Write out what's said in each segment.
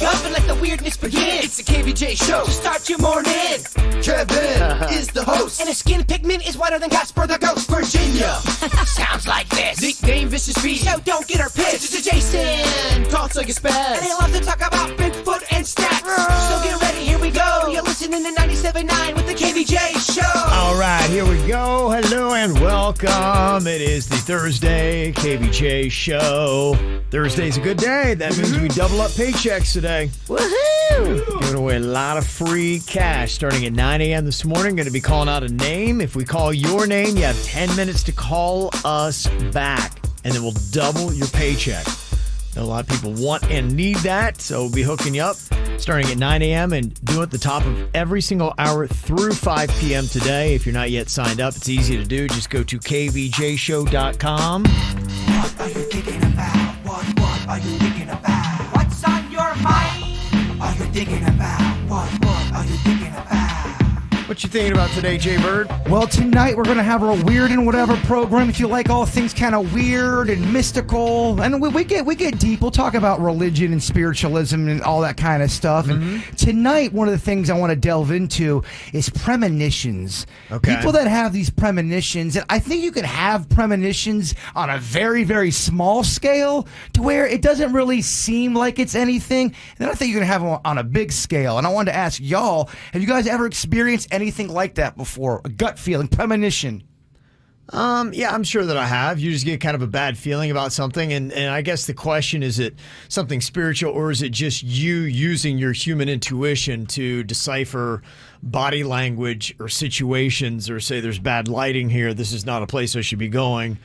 wake up and let the weirdness begin. It's the KVJ Show to start your morning. Kevin is the host, and his skin pigment is whiter than Casper the Ghost. Virginia sounds like this. Nickname Vicious Beast. So don't get her pissed. It's Jason. Call till you spaz. And they love to talk about Bigfoot and stats. So get ready, here we go. You're listening to 97.9 with the KVJ Show. All right, here we go. Hello and welcome. It is the Thursday KVJ Show. Thursday's a good day. That means we double up paychecks today. Woohoo! Giving away a lot of free cash starting at 9 a.m. this morning. Going to be calling out a name. If we call your name, you have 10 minutes to call us back, and then we'll double your paycheck. A lot of people want and need that, so we'll be hooking you up starting at 9 a.m. and do it at the top of every single hour through 5 p.m. today. If you're not yet signed up, it's easy to do. Just go to kvjshow.com. What are you thinking about? What are you thinking about? What's on your mind? Are you thinking about? What are you thinking about? What you thinking about today, Jay Bird? Well, tonight we're going to have our Weird and Whatever program. If you like all things kind of weird and mystical, and we get deep. We'll talk about religion and spiritualism and all that kind of stuff. And tonight, one of the things I want to delve into is premonitions. Okay. People that have these premonitions, and I think you can have premonitions on a very, very small scale to where it doesn't really seem like it's anything. And then I think you can have them on a big scale. And I wanted to ask y'all, have you guys ever experienced anything like that before? A gut feeling, premonition? Yeah, I'm sure that I have. You just get kind of a bad feeling about something, and I guess the question is it something spiritual, or is it just you using your human intuition to decipher body language or situations, or say there's bad lighting here, this is not a place I should be going,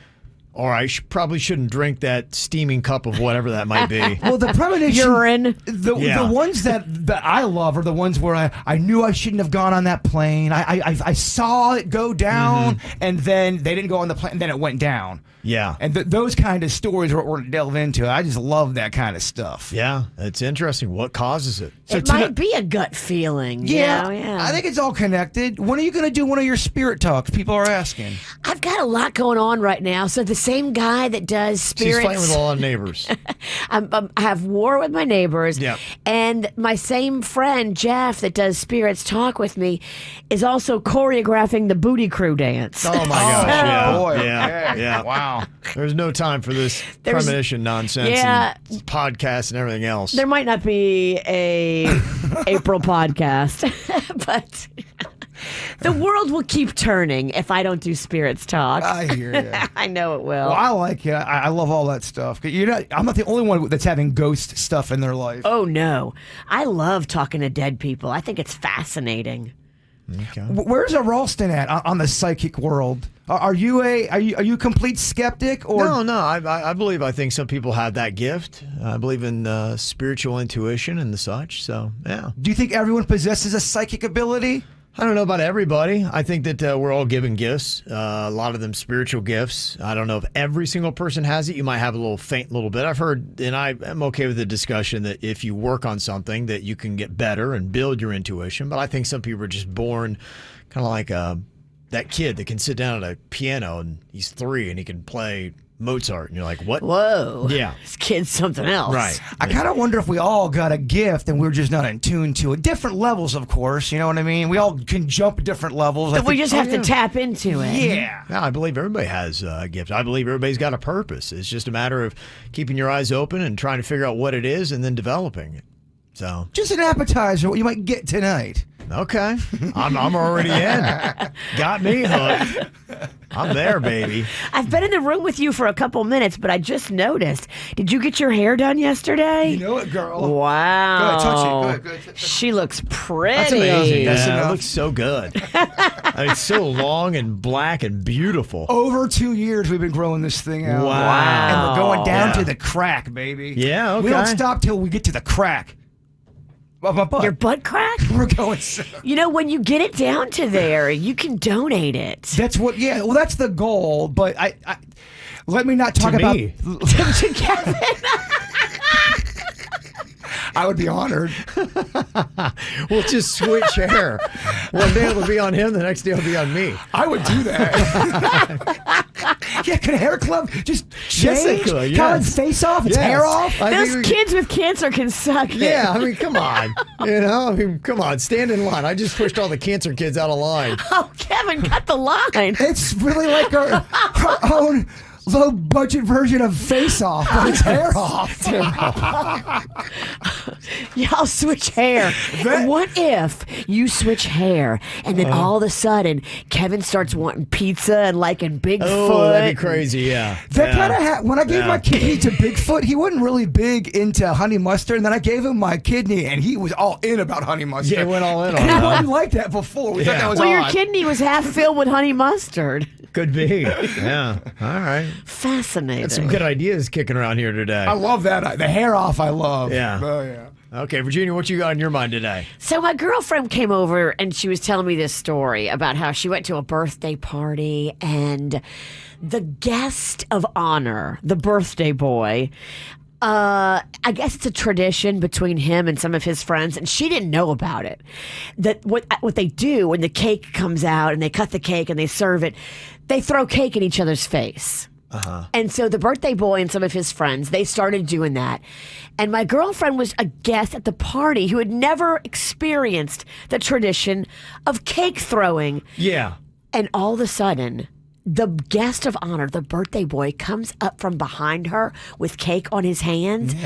or I probably shouldn't drink that steaming cup of whatever that might be. Well, the premonition, Urine. The ones that I love are the ones where I knew I shouldn't have gone on that plane. I saw it go down, and then they didn't go on the plane, and then it went down. Yeah. And those kind of stories are what we're going to delve into. I just love that kind of stuff. Yeah, it's interesting. What causes it? It might be a gut feeling. Yeah, Yeah. I think it's all connected. When are you going to do one of your spirit talks? People are asking. I've got a lot going on right now. So the same guy that does spirits. She's fighting with a lot of neighbors. I have war with my neighbors. Yep. And my same friend, Jeff, that does spirits talk with me, is also choreographing the Booty Crew dance. Oh, my gosh. Yeah. boy. Yeah. Okay. Yeah. Wow. There's no time for this premonition nonsense Yeah. and podcasts and everything else. There might not be a April podcast, but the world will keep turning if I don't do spirits talk. I hear you. I know it will. Well, I like it. I love all that stuff. I'm not the only one that's having ghost stuff in their life. Oh, no. I love talking to dead people. I think it's fascinating. Okay. Where's a Ralston at on the psychic world? Are you a complete skeptic? Or No. I think some people have that gift. I believe in spiritual intuition and the such. So, yeah. do you think everyone possesses a psychic ability? I don't know about everybody. I think that we're all given gifts, a lot of them spiritual gifts. I don't know if every single person has it. You might have a little faint little bit. I've heard, and I'm okay with the discussion, that if you work on something that you can get better and build your intuition. But I think some people are just born kind of like that kid that can sit down at a piano and he's 3 and he can play Mozart. And you're like, what? Whoa. Yeah. This kid's something else. Right. I kind of wonder if we all got a gift and we're just not in tune to it. Different levels, of course. You know what I mean? We all can jump different levels. But we just have to tap into it. Yeah. Yeah, I believe everybody has a gift. I believe everybody's got a purpose. It's just a matter of keeping your eyes open and trying to figure out what it is and then developing it. So, Just an appetizer, what you might get tonight. okay, I'm already in. Got me hooked. I'm there, baby. I've been in the room with you for a couple minutes, but I just noticed. Did you get your hair done yesterday? You know it, girl. Wow. Go ahead, touch it. Go ahead. She looks pretty. That's amazing. Yeah. It looks so good. I mean, it's so long and black and beautiful. Over 2 years we've been growing this thing out. Wow. And we're going down Yeah. to the crack, baby. Yeah, okay. We don't stop till we get to the crack. Well, my butt. Your butt crack? We're going so. You know, when you get it down to there, you can donate it. That's what, yeah, well, that's the goal, but I let me not talk about. me. To Kevin. I would be honored. We'll just switch hair. One day it'll be on him, the next day it'll be on me. I would do that. Yeah, could Hair Club just Yes, they change? could, yes. Colin's face off, its Yes. hair off. I think Those we- kids with cancer can suck it. Yeah, I mean, come on. Come on, stand in line. I just pushed all the cancer kids out of line. Oh, Kevin, cut the line. It's really like our own low-budget version of Face Off, but it's hair off. Y'all switch hair. What if you switch hair and then all of a sudden Kevin starts wanting pizza and liking Bigfoot? Oh, that'd be crazy, yeah. That kind of when I gave my kidney to Bigfoot, he wasn't really big into honey mustard, and then I gave him my kidney, and he was all in about honey mustard. Yeah, he went all in on He that. wasn't like that before. We thought that was Well, your odd. kidney was half filled with honey mustard. Could be. Yeah. All right. Fascinating. Got some good ideas kicking around here today. I love that. The hair off, I love. Yeah. Oh, yeah. Okay, Virginia, what you got on your mind today? So my girlfriend came over and she was telling me this story about how she went to a birthday party and the guest of honor, the birthday boy, I guess it's a tradition between him and some of his friends, and she didn't know about it. That what they do when the cake comes out and they cut the cake and they serve it, they throw cake in each other's face. And so the birthday boy and some of his friends, they started doing that. And my girlfriend was a guest at the party who had never experienced the tradition of cake throwing. Yeah. And all of a sudden, the guest of honor, the birthday boy, comes up from behind her with cake on his hands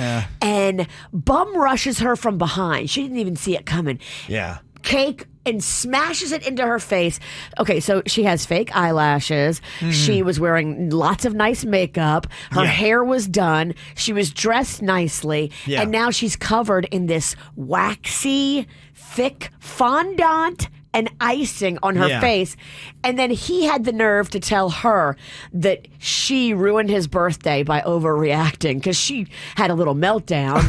and bum rushes her from behind. She didn't even see it coming. Yeah. Cake and smashes it into her face. Okay, so she has fake eyelashes. She was wearing lots of nice makeup. Her hair was done. She was dressed nicely. Yeah. And now she's covered in this waxy, thick fondant and icing on her Yeah. face. And then he had the nerve to tell her that she ruined his birthday by overreacting because she had a little meltdown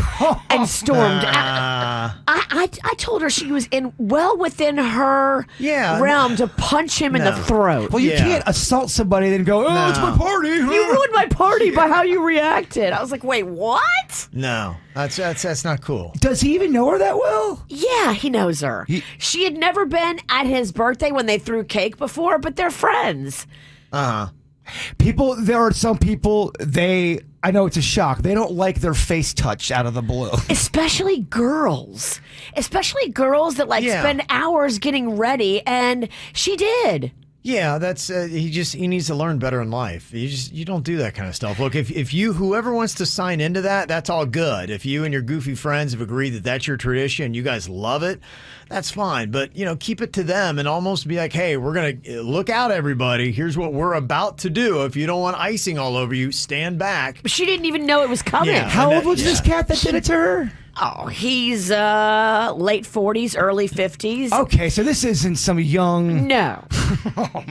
and stormed out. I told her she was well within her realm to punch him in the throat. Well, you can't assault somebody and then go, oh, it's my party. You ruined my party by how you reacted. I was like, wait, what? No, that's not cool. Does he even know her that well? Yeah, he knows her. She had never been at his birthday when they threw cake before, but they're friends. There are some people, I know it's a shock, they don't like their face touched out of the blue. Especially girls. Especially girls that spend hours getting ready, and she did. Yeah, that's he needs to learn better in life. You don't do that kind of stuff. Look, if whoever wants to sign into that, that's all good. If you and your goofy friends have agreed that that's your tradition, you guys love it, that's fine. But keep it to them and almost be like, hey, we're gonna look out, everybody. Here's what we're about to do. If you don't want icing all over you, stand back. But she didn't even know it was coming. Yeah. How old was this cat that did it to her? Oh, he's late 40s, early 50s. Okay, so this isn't some young... No.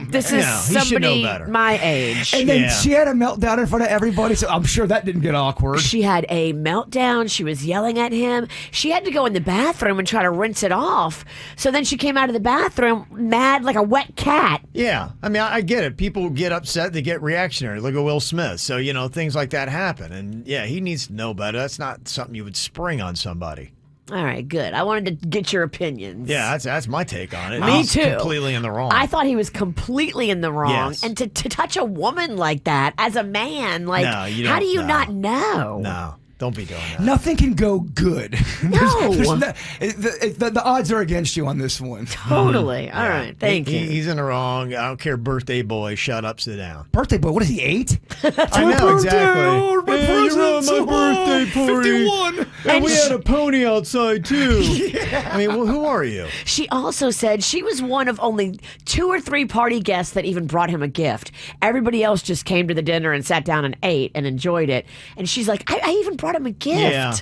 This is No, he should know somebody better. my age. And then she had a meltdown in front of everybody, so I'm sure that didn't get awkward. She had a meltdown. She was yelling at him. She had to go in the bathroom and try to rinse it off. So then she came out of the bathroom mad like a wet cat. Yeah, I mean, I get it. People get upset, they get reactionary. Look at Will Smith. So, things like that happen. And yeah, he needs to know better. That's not something you would spring on somebody. All right, good. I wanted to get your opinions. Yeah, that's my take on it. Me He's too. Completely in the wrong. I thought he was completely in the wrong. Yes. And to touch a woman like that as a man, No, you how don't- do you no. not know? No, don't be doing that. Nothing can go good. No. The odds are against you on this one. Totally. All right. Thank you. He's in the wrong. I don't care, birthday boy. Shut up, sit down. Birthday boy, what is he, 8? I know, exactly. Oh, my Yeah, you ruined presents. my birthday party. 51. And we And had a pony outside, too. I mean, well, who are you? She also said she was one of only 2 or 3 party guests that even brought him a gift. Everybody else just came to the dinner and sat down and ate and enjoyed it. And she's like, I even brought him a gift. Yeah.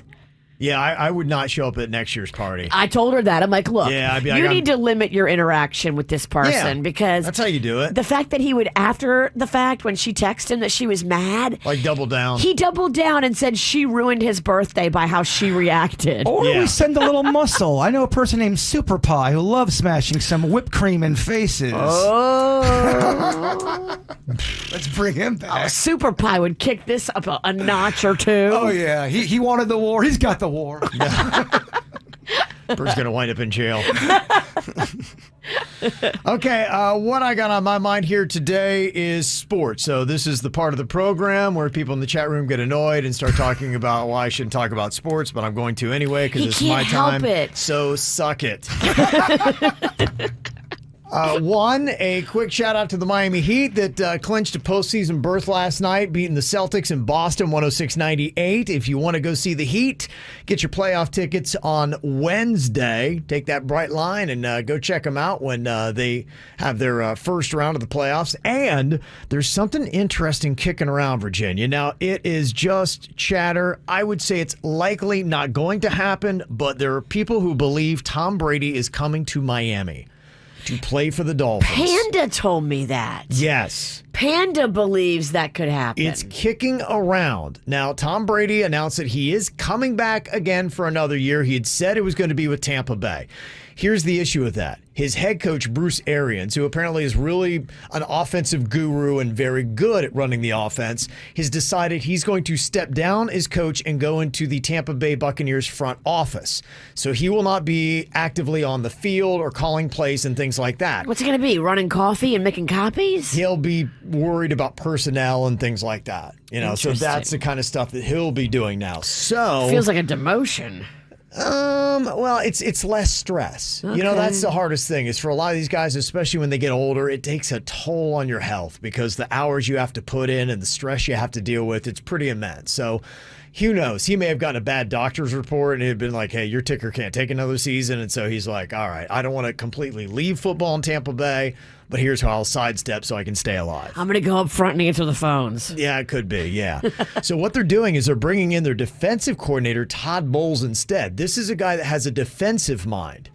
Yeah, I would not show up at next year's party. I told her that. I'm like, look, Yeah, I'd be like, you I'm- need to limit your interaction with this person Yeah, because that's how you do it. the fact that he would, after the fact, when she texted him that she was mad, Like double down. he doubled down and said she ruined his birthday by how she reacted. Or Yeah. we send a little muscle. I know a person named Super Pie who loves smashing some whipped cream in faces. Oh, Let's bring him back. Super Pie would kick this up a notch or two. Oh, yeah. He wanted the war. He's got the war. Bruce's going to wind up in jail. Okay, what I got on my mind here today is sports. So this is the part of the program where people in the chat room get annoyed and start talking about why I shouldn't talk about sports, but I'm going to anyway because it's my time. Help it. So suck it. A quick shout out to the Miami Heat that clinched a postseason berth last night, beating the Celtics in Boston 106-98. If you want to go see the Heat, get your playoff tickets on Wednesday. Take that bright line and go check them out when they have their first round of the playoffs. And there's something interesting kicking around Virginia. Now, it is just chatter. I would say it's likely not going to happen, but there are people who believe Tom Brady is coming to Miami to play for the Dolphins. Panda told me that. Yes. Panda believes that could happen. It's kicking around. Now, Tom Brady announced that he is coming back again for another year. He had said it was going to be with Tampa Bay. Here's the issue with that. His head coach, Bruce Arians, who apparently is really an offensive guru and very good at running the offense, has decided he's going to step down as coach and go into the Tampa Bay Buccaneers front office. So he will not be actively on the field or calling plays and things like that. What's it going to be? Running coffee and making copies? He'll be worried about personnel and things like that. You know, so that's the kind of stuff that he'll be doing now. So feels like a demotion. Well, it's less stress. Okay. You know, that's the hardest thing is for a lot of these guys, especially when they get older, it takes a toll on your health because the hours you have to put in and the stress you have to deal with, it's pretty immense. So who knows? He may have gotten a bad doctor's report and it had been like, hey, your ticker can't take another season. And so he's like, all right, I don't want to completely leave football in Tampa Bay, but here's how I'll sidestep so I can stay alive. I'm going to go up front and answer the phones. Yeah, it could be, yeah. So what they're doing is they're bringing in their defensive coordinator, Todd Bowles, instead. This is a guy that has a defensive mind.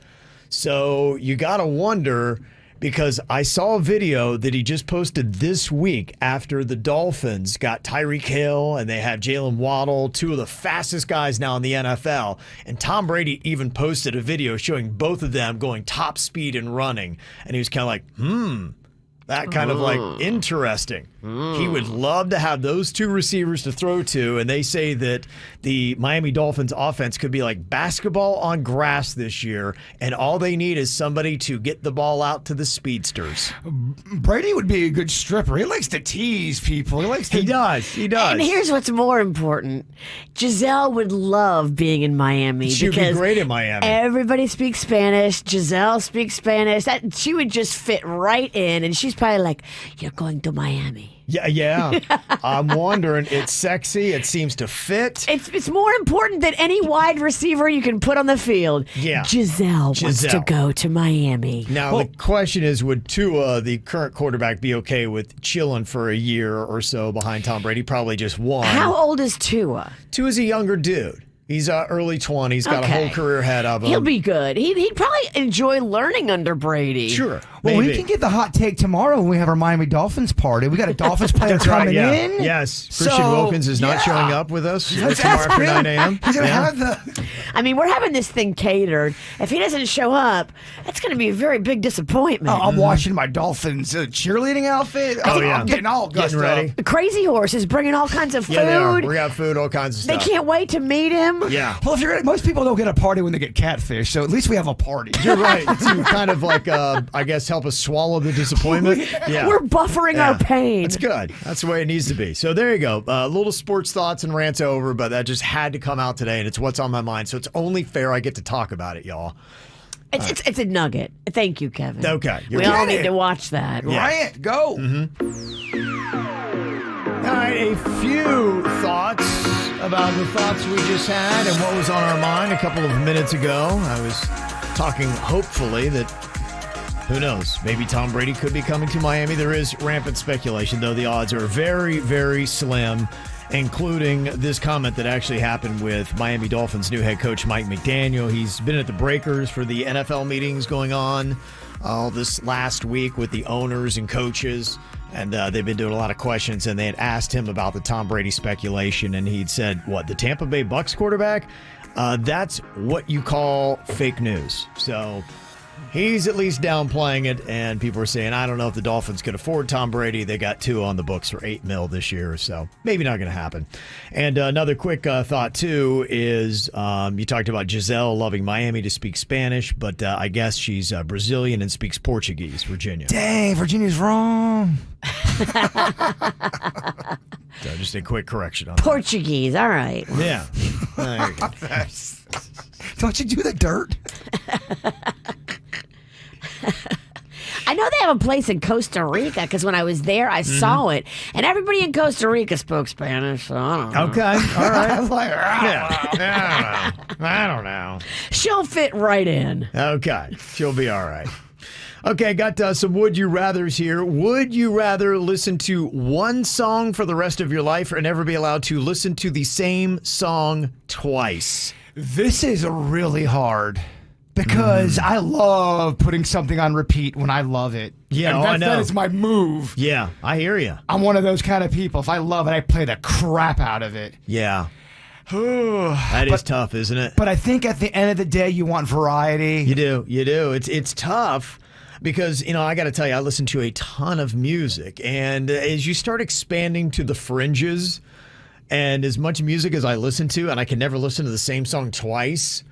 So you got to wonder, because I saw a video that he just posted this week after the Dolphins got Tyreek Hill and they have Jalen Waddle, two of the fastest guys now in the NFL. And Tom Brady even posted a video showing both of them going top speed and running. And he was kind of like, that kind of like interesting. He would love to have those two receivers to throw to, and they say that the Miami Dolphins offense could be like basketball on grass this year, and all they need is somebody to get the ball out to the speedsters. Brady would be a good stripper. He likes to tease people. He does. And here's what's more important. Giselle would love being in Miami. She'd be great in Miami. Everybody speaks Spanish. Giselle speaks Spanish. She would just fit right in, and she's probably like, you're going to Miami. Yeah. I'm wondering. It's sexy. It seems to fit. It's more important than any wide receiver you can put on the field. Yeah. Giselle wants to go to Miami. Now, the question is, would Tua, the current quarterback, be okay with chilling for a year or so behind Tom Brady? Probably just one. How old is Tua? Tua's a younger dude. He's early 20s, got a whole career ahead of him. He'll be good. He'd probably enjoy learning under Brady. Sure. Well, maybe. we can get the hot take tomorrow when we have our Miami Dolphins party. We got a Dolphins player coming in. Yes. Christian Wilkins is not showing up with us tomorrow after 9 a.m. He's going to have the... I mean, we're having this thing catered. If he doesn't show up, that's going to be a very big disappointment. I'm watching my Dolphins cheerleading outfit. I'm getting all gussed ready. The Crazy Horse is bringing all kinds of food. Yeah, they are. We got food, all kinds of stuff. They can't wait to meet him. Yeah. Well, most people don't get a party when they get catfish, so at least we have a party. You're right. To kind of like, I guess, help us swallow the disappointment. Yeah. We're buffering our pain. That's good. That's the way it needs to be. So there you go. Little sports thoughts and rants over, but that just had to come out today, and it's what's on my mind. So it's only fair I get to talk about it, y'all. It's a nugget. Thank you, Kevin. Okay. We all need to watch that. Yeah. Rant, go. All right, a few thoughts about the thoughts we just had and what was on our mind a couple of minutes ago. I was talking, hopefully, that who knows, maybe Tom Brady could be coming to Miami. There is rampant speculation, though the odds are very, very slim, including this comment that actually happened with Miami Dolphins' new head coach, Mike McDaniel. He's been at the breakers for the NFL meetings going on this last week with the owners and coaches. And they've been doing a lot of questions, and they had asked him about the Tom Brady speculation, and he'd said, what, the Tampa Bay Bucs quarterback? That's what you call fake news. So He's at least downplaying it, and people are saying, I don't know if the Dolphins could afford Tom Brady. They got 2 on the books for $8 million this year, so maybe not going to happen. And another quick thought, too, is you talked about Giselle loving Miami to speak Spanish, but I guess she's Brazilian and speaks Portuguese, Virginia. Dang, Virginia's wrong. So just a quick correction on Portuguese, all right. that. Yeah. There you go. Don't you do the dirt? I know they have a place in Costa Rica because when I was there, I saw it, and everybody in Costa Rica spoke Spanish. So I don't know. Okay. All right. I'm like, Yeah. I don't know. She'll fit right in. Okay. She'll be all right. Okay, got some Would You Rathers here. Would you rather listen to one song for the rest of your life or never be allowed to listen to the same song twice? this is really hard. Because I love putting something on repeat when I love it. Yeah, I know. That is my move. Yeah, I hear you. I'm one of those kind of people. If I love it, I play the crap out of it. Yeah. That is tough, isn't it? But I think at the end of the day, you want variety. You do. It's tough because, I got to tell you, I listen to a ton of music. And as you start expanding to the fringes and as much music as I listen to, and I can never listen to the same song twice,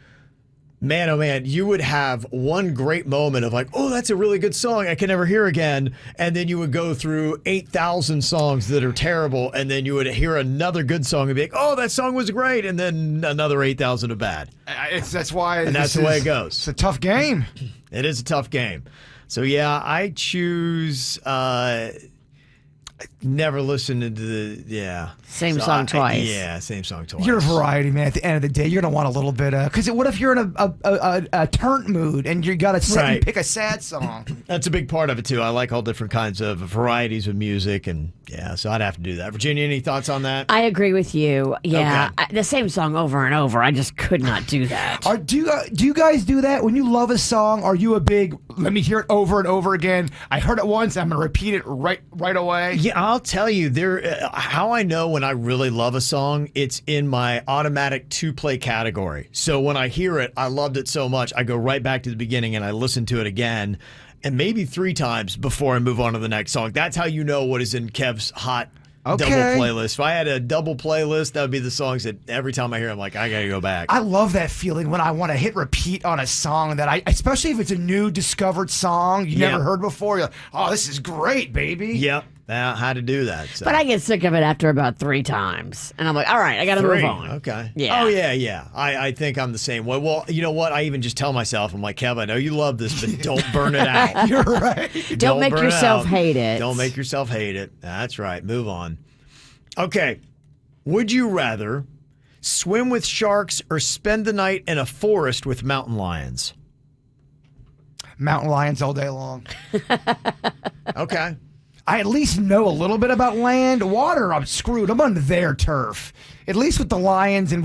man, oh man, you would have one great moment of like, oh, that's a really good song I can never hear again. And then you would go through 8,000 songs that are terrible. And then you would hear another good song and be like, oh, that song was great. And then another 8,000 of bad. That's why. And that's the way it goes. It's a tough game. It is a tough game. So yeah, I choose never listen to the Same song twice. Same song twice. You're a variety man. At the end of the day, you're gonna want a little bit of. Because what if you're in a turnt mood and you gotta sit and pick a sad song? That's a big part of it too. I like all different kinds of varieties of music, and so I'd have to do that. Virginia, any thoughts on that? I agree with you. Yeah, Okay. the same song over and over. I just could not do that. Do you guys do that when you love a song? Are you a big let me hear it over and over again? I heard it once. I'm gonna repeat it right away. Yeah, I'll tell you how I know when I really love a song. It's in my automatic to-play category. So when I hear it, I loved it so much, I go right back to the beginning and I listen to it again, and maybe 3 times before I move on to the next song. That's how you know what is in Kev's hot double playlist. If I had a double playlist, that would be the songs that every time I hear, I'm like, I gotta go back. I love that feeling when I want to hit repeat on a song that especially if it's a new discovered song you never heard before. You're like, oh, this is great, baby. Yep. How to do that. So. But I get sick of it after about 3 times. And I'm like, all right, I got to move on. Okay. Yeah. Oh, yeah. I think I'm the same way. Well, you know what? I even just tell myself, I'm like, Kev, I know you love this, but don't burn it out. You're right. Don't make burn yourself it hate it. Don't make yourself hate it. That's right. Move on. Okay. Would you rather swim with sharks or spend the night in a forest with mountain lions? Mountain lions all day long. Okay. I at least know a little bit about land. Water, I'm screwed. I'm on their turf. At least with the lions, and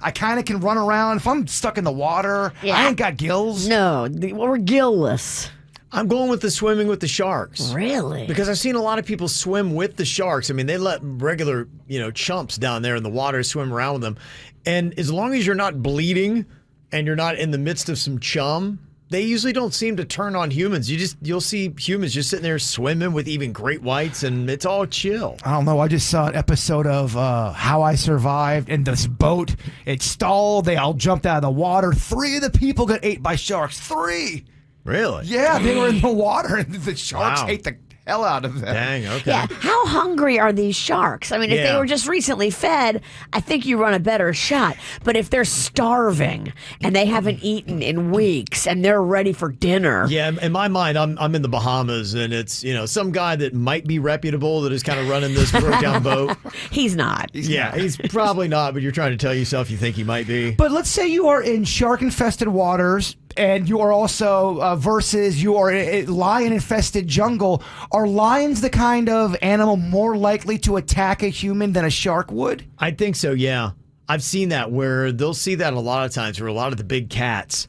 I kind of can run around. If I'm stuck in the water, I ain't got gills. No, we're gillless. I'm going with the swimming with the sharks. Really? Because I've seen a lot of people swim with the sharks. I mean, they let regular, chumps down there in the water swim around with them. And as long as you're not bleeding and you're not in the midst of some chum, they usually don't seem to turn on humans. You'll see humans just sitting there swimming with even great whites, and it's all chill. I don't know. I just saw an episode of How I Survived, and this boat, it stalled. They all jumped out of the water. 3 of the people got ate by sharks. 3. Really? Yeah, they were in the water, and the sharks ate the hell out of them. Dang, okay. Yeah. How hungry are these sharks? I mean, if they were just recently fed, I think you run a better shot. But if they're starving and they haven't eaten in weeks and they're ready for dinner. Yeah, in my mind, I'm in the Bahamas, and it's, some guy that might be reputable that is kind of running this broke down boat. He's not. He's probably not, but you're trying to tell yourself you think he might be. But let's say you are in shark-infested waters, and you are also versus you are in a lion-infested jungle. Are lions the kind of animal more likely to attack a human than a shark would? I think so, yeah. I've seen that where they'll see that a lot of times where a lot of the big cats,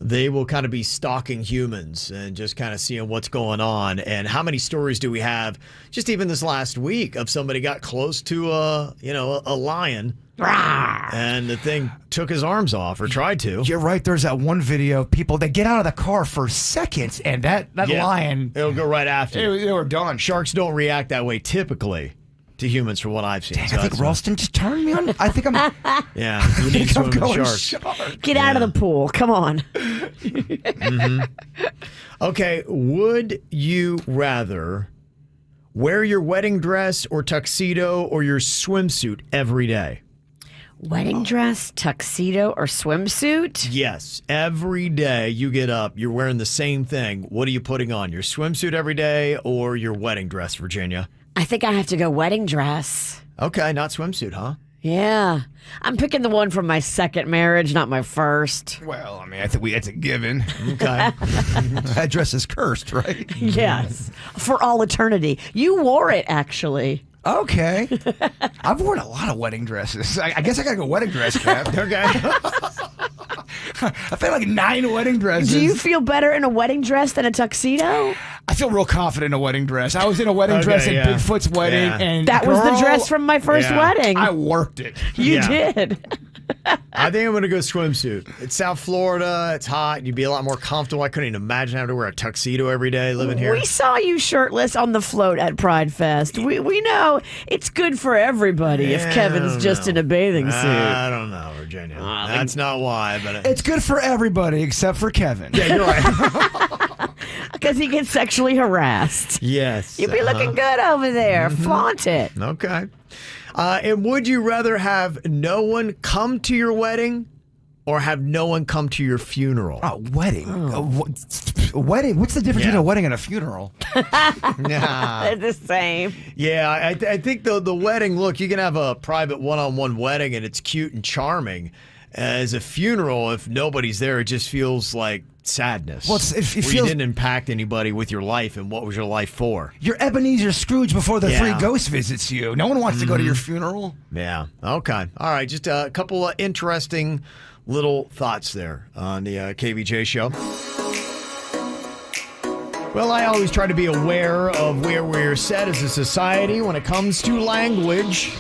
they will kind of be stalking humans and just kind of seeing what's going on. And how many stories do we have just even this last week of somebody got close to a lion And the thing took his arms off, or tried to. You're right. There's that one video of people that get out of the car for seconds, and that lion, it'll go right after you. they were done. Sharks don't react that way typically to humans, from what I've seen. Dang, I think Ralston just turned me on. I think I'm. Yeah, you need to swim with sharks. Get out of the pool. Come on. Okay, would you rather wear your wedding dress or tuxedo or your swimsuit every day? Wedding dress, tuxedo, or swimsuit? Yes, every day you get up, you're wearing the same thing. What are you putting on? Your swimsuit every day or your wedding dress, Virginia? I think I have to go wedding dress. Okay, not swimsuit, huh? Yeah. I'm picking the one from my second marriage, not my first. Well, I mean, I think that's a given. Okay. That dress is cursed, right? Yes. For all eternity. You wore it, actually. Okay. I've worn a lot of wedding dresses. I guess I gotta go wedding dress, Kev. Okay. I've had like 9 wedding dresses. Do you feel better in a wedding dress than a tuxedo? I feel real confident in a wedding dress. I was in a wedding dress at Bigfoot's wedding, and that was the dress from my first wedding. I worked it. You did. I think I'm going to go swimsuit. It's South Florida. It's hot. You'd be a lot more comfortable. I couldn't even imagine having to wear a tuxedo every day living here. We saw you shirtless on the float at Pride Fest. We know it's good for everybody if Kevin's just in a bathing suit. I don't know, Virginia. That's not why, but It's good for everybody except for Kevin. yeah, you're right. Because he gets sexually harassed. Yes. You'll be looking good over there. Flaunt it. Okay. And would you rather have no one come to your wedding or have no one come to your funeral? Oh, wedding. A wedding? What's the difference between a wedding and a funeral? They're the same. Yeah, I think the wedding, look, you can have a private one-on-one wedding and it's cute and charming. As a funeral, if nobody's there, it just feels like sadness. Well, it you feels didn't impact anybody with your life, and what was your life for? You're Ebenezer Scrooge before the three ghost visits you. No one wants to go to your funeral. Yeah. Okay. All right. Just a couple of interesting little thoughts there on the KVJ Show. Well, I always try to be aware of where we're set as a society when it comes to language.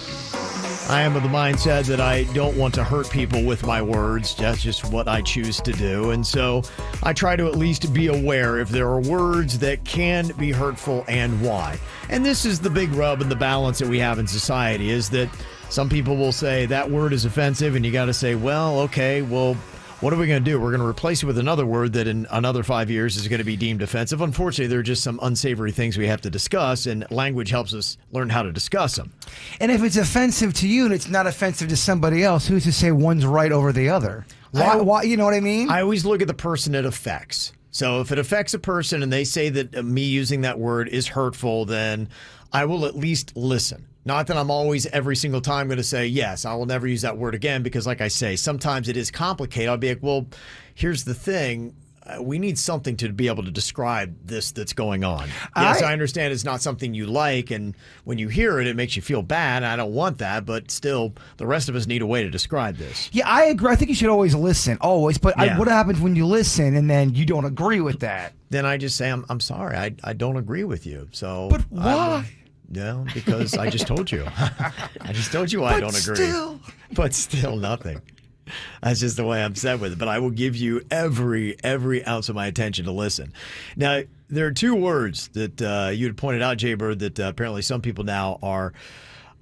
I am of the mindset that I don't want to hurt people with my words. That's just what I choose to do. And so I try to at least be aware if there are words that can be hurtful and why. And this is the big rub and the balance that we have in society, is that some people will say that word is offensive, and you got to say, well, okay, well, what are we going to do? We're going to replace it with another word that in another 5 years is going to be deemed offensive. Unfortunately, there are just some unsavory things we have to discuss, and language helps us learn how to discuss them. And if it's offensive to you and it's not offensive to somebody else, who's to say one's right over the other? Why, you know what I mean? I always look at the person it affects. So if it affects a person and they say that me using that word is hurtful, then I will at least listen. Not that I'm always every single time going to say, yes, I will never use that word again, because like I say, sometimes it is complicated. I'll be like, well, here's the thing. We need something to be able to describe this that's going on. Yes, I understand it's not something you like, and when you hear it, it makes you feel bad. I don't want that, but still, the rest of us need a way to describe this. Yeah, I agree. I think you should always listen, always. But what happens when you listen and then you don't agree with that? Then I just say, I'm sorry, I don't agree with you. So, but why? No, because I just told you. I just told you I don't agree. But still nothing. That's just the way I'm set with it. But I will give you every ounce of my attention to listen. Now, there are 2 words that you had pointed out, Jay Bird, that apparently some people now are,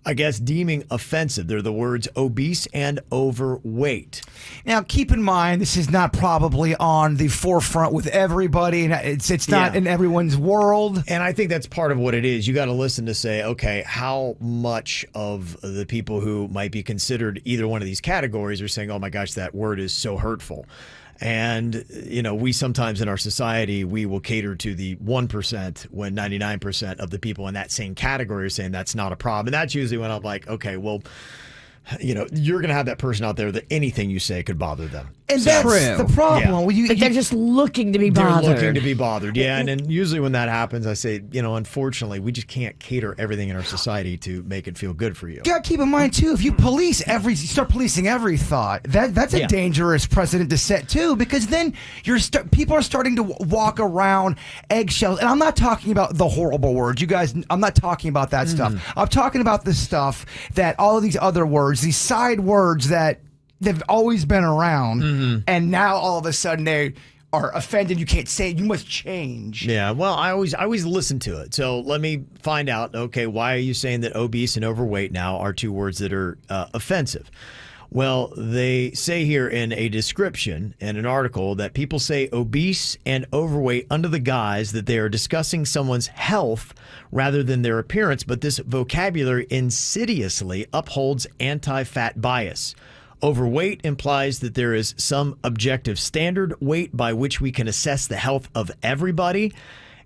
I guess, deeming offensive. They're the words obese and overweight. Now, keep in mind, this is not probably on the forefront with everybody, and it's not in everyone's world. And I think that's part of what it is. You got to listen to say, okay, how much of the people who might be considered either one of these categories are saying, oh my gosh, that word is so hurtful. And, you know, we sometimes in our society, we will cater to the 1% when 99% of the people in that same category are saying that's not a problem. And that's usually when I'm like, okay, well, you know, you're going to have that person out there that anything you say could bother them. And that's the problem. Yeah. Well, Like they're just looking to be They're bothered. looking to be bothered, yeah. And then usually when that happens, I say, unfortunately, we just can't cater everything in our society to make it feel good for you. You gotta keep in mind too, if you start policing every thought, that's a dangerous precedent to set too, because then people are starting to walk around eggshells. And I'm not talking about the horrible words, you guys. I'm not talking about that stuff. I'm talking about the stuff that all of these other words, these side words that they've always been around, and now all of a sudden they are offended. You can't say it. You must change. Yeah, well, I always listen to it. So let me find out, okay, why are you saying that obese and overweight now are two words that are offensive? Well, they say here in a description in an article that people say obese and overweight under the guise that they are discussing someone's health rather than their appearance, but this vocabulary insidiously upholds anti-fat bias. Overweight implies that there is some objective standard weight by which we can assess the health of everybody,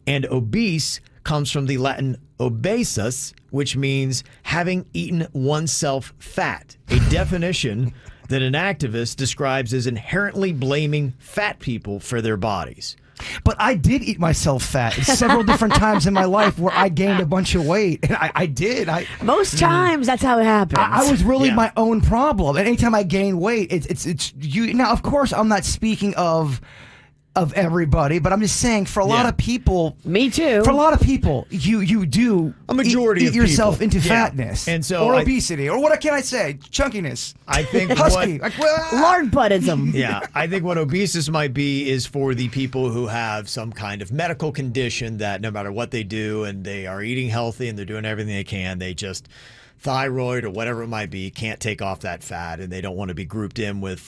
and obese comes from the Latin obesus, which means having eaten oneself fat, a definition that an activist describes as inherently blaming fat people for their bodies. But I did eat myself fat several different times in my life where I gained a bunch of weight. And I did. Most times, that's how it happens. I was really my own problem. And anytime I gain weight, it's you. Now, of course, I'm not speaking of everybody, but I'm just saying for a lot of people. Me too. For a lot of people, you do a majority eat of yourself people. into fatness, and so or obesity, or what can I say? Chunkiness. I think husky. Lard buttism. Yeah, I think what obesis might be is for the people who have some kind of medical condition that no matter what they do and they are eating healthy and they're doing everything they can, they just thyroid or whatever it might be can't take off that fat, and they don't want to be grouped in with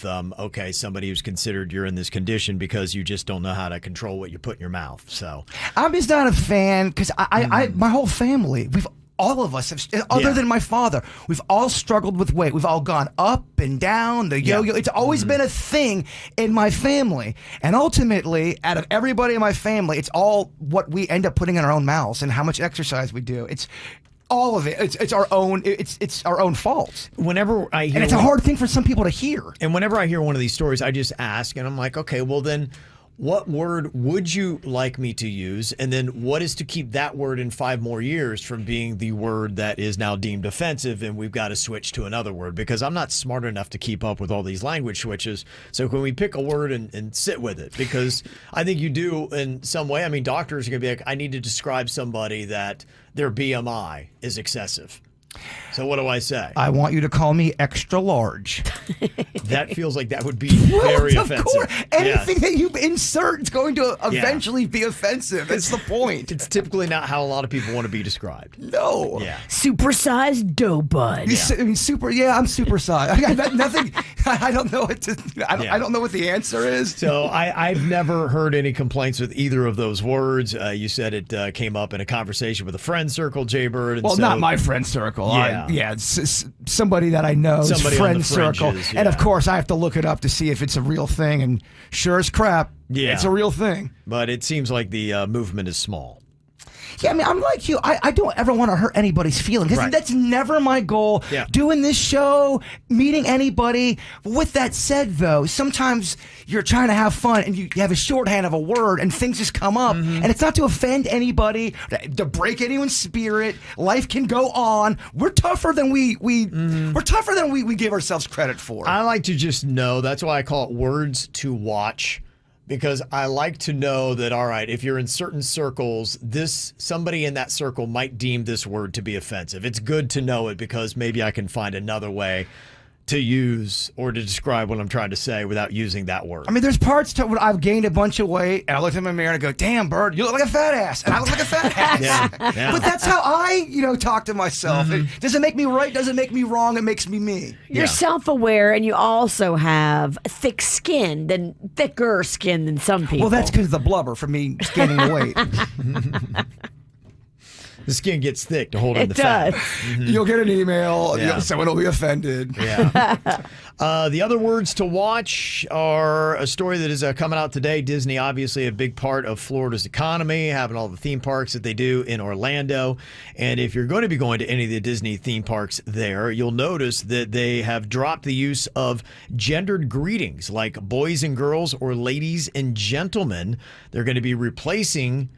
somebody who's considered you're in this condition because you just don't know how to control what you put in your mouth. So I'm just not a fan because I my whole family, all of us, other than my father, we've all struggled with weight. We've all gone up and down, the yo-yo. It's always been a thing in my family. And ultimately, out of everybody in my family, it's all what we end up putting in our own mouths and how much exercise we do. It's all of it. It's our own. It's our own fault. Whenever I hear, and it's a hard thing for some people to hear. And whenever I hear one of these stories, I just ask, and I'm like, okay, well then, what word would you like me to use? And then what is to keep that word in 5 more years from being the word that is now deemed offensive and we've got to switch to another word? Because I'm not smart enough to keep up with all these language switches. So can we pick a word and sit with it? Because I think you do in some way. I mean, doctors are going to be like, I need to describe somebody that their BMI is excessive. So what do I say? I want you to call me extra large. That feels like that would be very of offensive. Course. Anything Yes. that you insert is going to eventually be offensive. That's the point. It's typically not how a lot of people want to be described. No. Yeah. Supersized dough bud. I mean, I'm super sized. I got nothing. I don't know what to. I don't know what the answer is. So I've never heard any complaints with either of those words. You said it came up in a conversation with a friend circle, Jay Bird. Well, not my friend circle. Yeah. Somebody that I know, Somebody on friend the circle, fringes, and of course I have to look it up to see if it's a real thing. And sure as crap, it's a real thing. But it seems like the movement is small. Yeah, I mean, I'm like you. I don't ever want to hurt anybody's feelings. Right. That's never my goal. Yeah. Doing this show, meeting anybody. With that said, though, sometimes you're trying to have fun and you have a shorthand of a word and things just come up. And it's not to offend anybody, to break anyone's spirit. Life can go on. We're tougher than we're tougher than we give ourselves credit for. I like to just know. That's why I call it words to watch. Because I like to know that, all right, if you're in certain circles, somebody in that circle might deem this word to be offensive. It's good to know it because maybe I can find another way to use or to describe what I'm trying to say without using that word. I mean, there's parts to where I've gained a bunch of weight, and I look in my mirror and I go, "Damn, Bird, you look like a fat ass," and I look like a fat ass. Yeah. But that's how I, talk to myself. It doesn't make me right, doesn't make me wrong. It makes me me. You're self-aware, and you also have thick skin and thicker skin than some people. Well, that's because of the blubber from me gaining the weight. The skin gets thick to hold in It the fat. does. You'll get an email. Yeah. Someone will be offended. Yeah. The other words to watch are a story that is coming out today. Disney, obviously a big part of Florida's economy, having all the theme parks that they do in Orlando. And if you're going to be going to any of the Disney theme parks there, you'll notice that they have dropped the use of gendered greetings like boys and girls or ladies and gentlemen. They're going to be replacing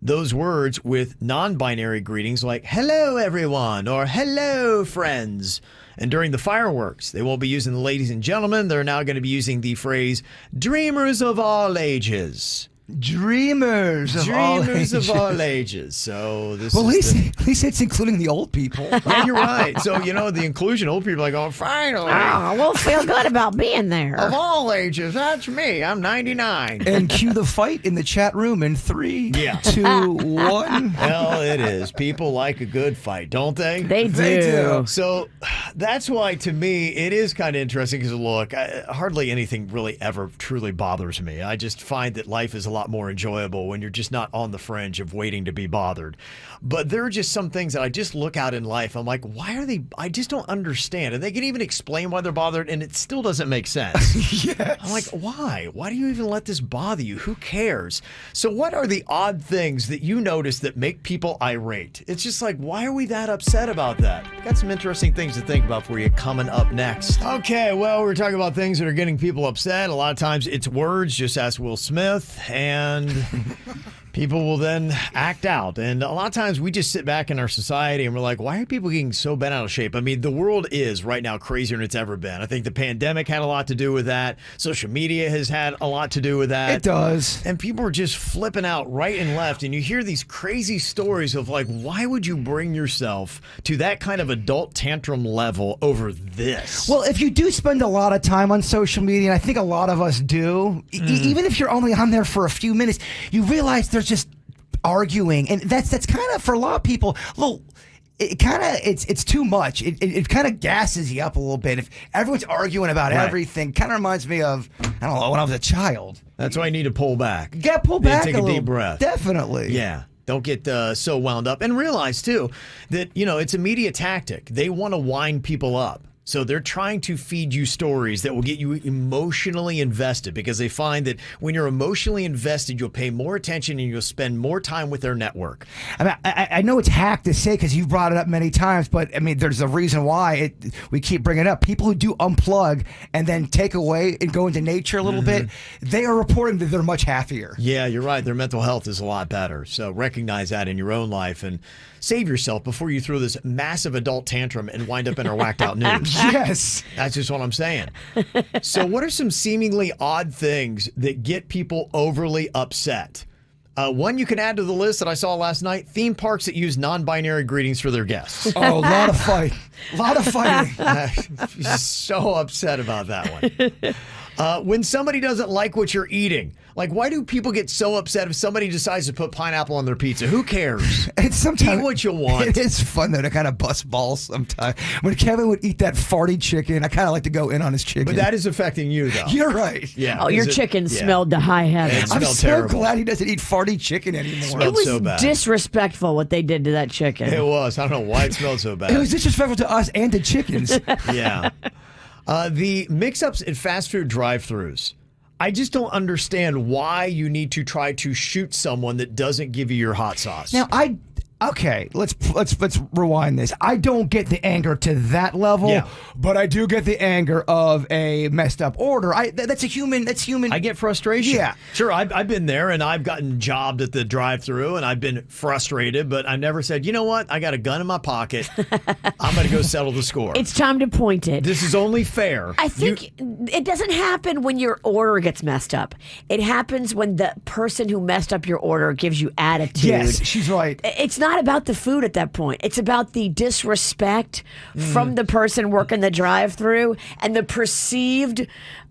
those words with non-binary greetings like hello everyone or hello friends. And during the fireworks, they won't be using the ladies and gentlemen. They're now going to be using the phrase dreamers of all ages. Dreamers of all ages. So this Well, is at least it's including the old people. yeah, you're right. So, the inclusion, old people are like, oh, finally. Oh, we'll feel good about being there. Of all ages, that's me. I'm 99. And cue the fight in the chat room in 3, Yeah. 2, 1. Well, it is. People like a good fight, don't they? They do. They do. So that's why, to me, it is kind of interesting because, look, hardly anything really ever truly bothers me. I just find that life is a lot more enjoyable when you're just not on the fringe of waiting to be bothered. But there are just some things that I just look out in life. I'm like, why are they? I just don't understand. And they can even explain why they're bothered, and it still doesn't make sense. Yes. I'm like, why? Why do you even let this bother you? Who cares? So what are the odd things that you notice that make people irate? It's just like, why are we that upset about that? Got some interesting things to think about for you coming up next. Okay, well, we're talking about things that are getting people upset. A lot of times it's words. Just ask Will Smith. And people will then act out. And a lot of times we just sit back in our society and we're like, why are people getting so bent out of shape? I mean, the world is right now crazier than it's ever been. I think the pandemic had a lot to do with that. Social media has had a lot to do with that. It does. And people are just flipping out right and left. And you hear these crazy stories of like, why would you bring yourself to that kind of adult tantrum level over this? Well, if you do spend a lot of time on social media, and I think a lot of us do, even if you're only on there for a few minutes, you realize there's just arguing, and that's kind of, for a lot of people, it's too much. It kind of gasses you up a little bit if everyone's arguing about everything. Kind of reminds me of, I don't know, when I was a child. That's why I need to pull back. You gotta pull back, take a deep breath. Definitely. Yeah. Don't get so wound up. And realize, too, that, it's a media tactic. They want to wind people up. So they're trying to feed you stories that will get you emotionally invested because they find that when you're emotionally invested, you'll pay more attention and you'll spend more time with their network. I mean, I know it's hack to say because you brought it up many times, but I mean, there's a reason why we keep bringing it up. People who do unplug and then take away and go into nature a little bit, they are reporting that they're much happier. Yeah, you're right. Their mental health is a lot better. So recognize that in your own life and save yourself before you throw this massive adult tantrum and wind up in our whacked out news. Yes. That's just what I'm saying. So what are some seemingly odd things that get people overly upset? One you can add to the list that I saw last night, theme parks that use non-binary greetings for their guests. Oh, a lot of fight. A lot of fighting. So upset about that one. When somebody doesn't like what you're eating, like, why do people get so upset if somebody decides to put pineapple on their pizza? Who cares? It's sometimes eat what you want. It is fun though to kind of bust balls sometimes. When Kevin would eat that farty chicken, I kind of like to go in on his chicken. But that is affecting you, though. You're right. Yeah. Oh, your chicken smelled to high heaven. It I'm smelled so terrible. glad he doesn't eat farty chicken anymore. Smelled It was so bad. disrespectful what they did to that chicken. It was. I don't know why it smelled so bad. It was disrespectful to us and to chickens. Yeah. The mix-ups at fast food drive-thrus. I just don't understand why you need to try to shoot someone that doesn't give you your hot sauce. Now, okay, let's rewind this. I don't get the anger to that level, but I do get the anger of a messed up order. That's human. I get frustration. Yeah. Sure, I've been there and I've gotten jobbed at the drive-thru and I've been frustrated, but I never said, you know what? I got a gun in my pocket. I'm going to go settle the score. It's time to point it. This is only fair. I think it doesn't happen when your order gets messed up. It happens when the person who messed up your order gives you attitude. Yes, she's right. It's not about the food at that point. It's about the disrespect from the person working the drive-thru and the perceived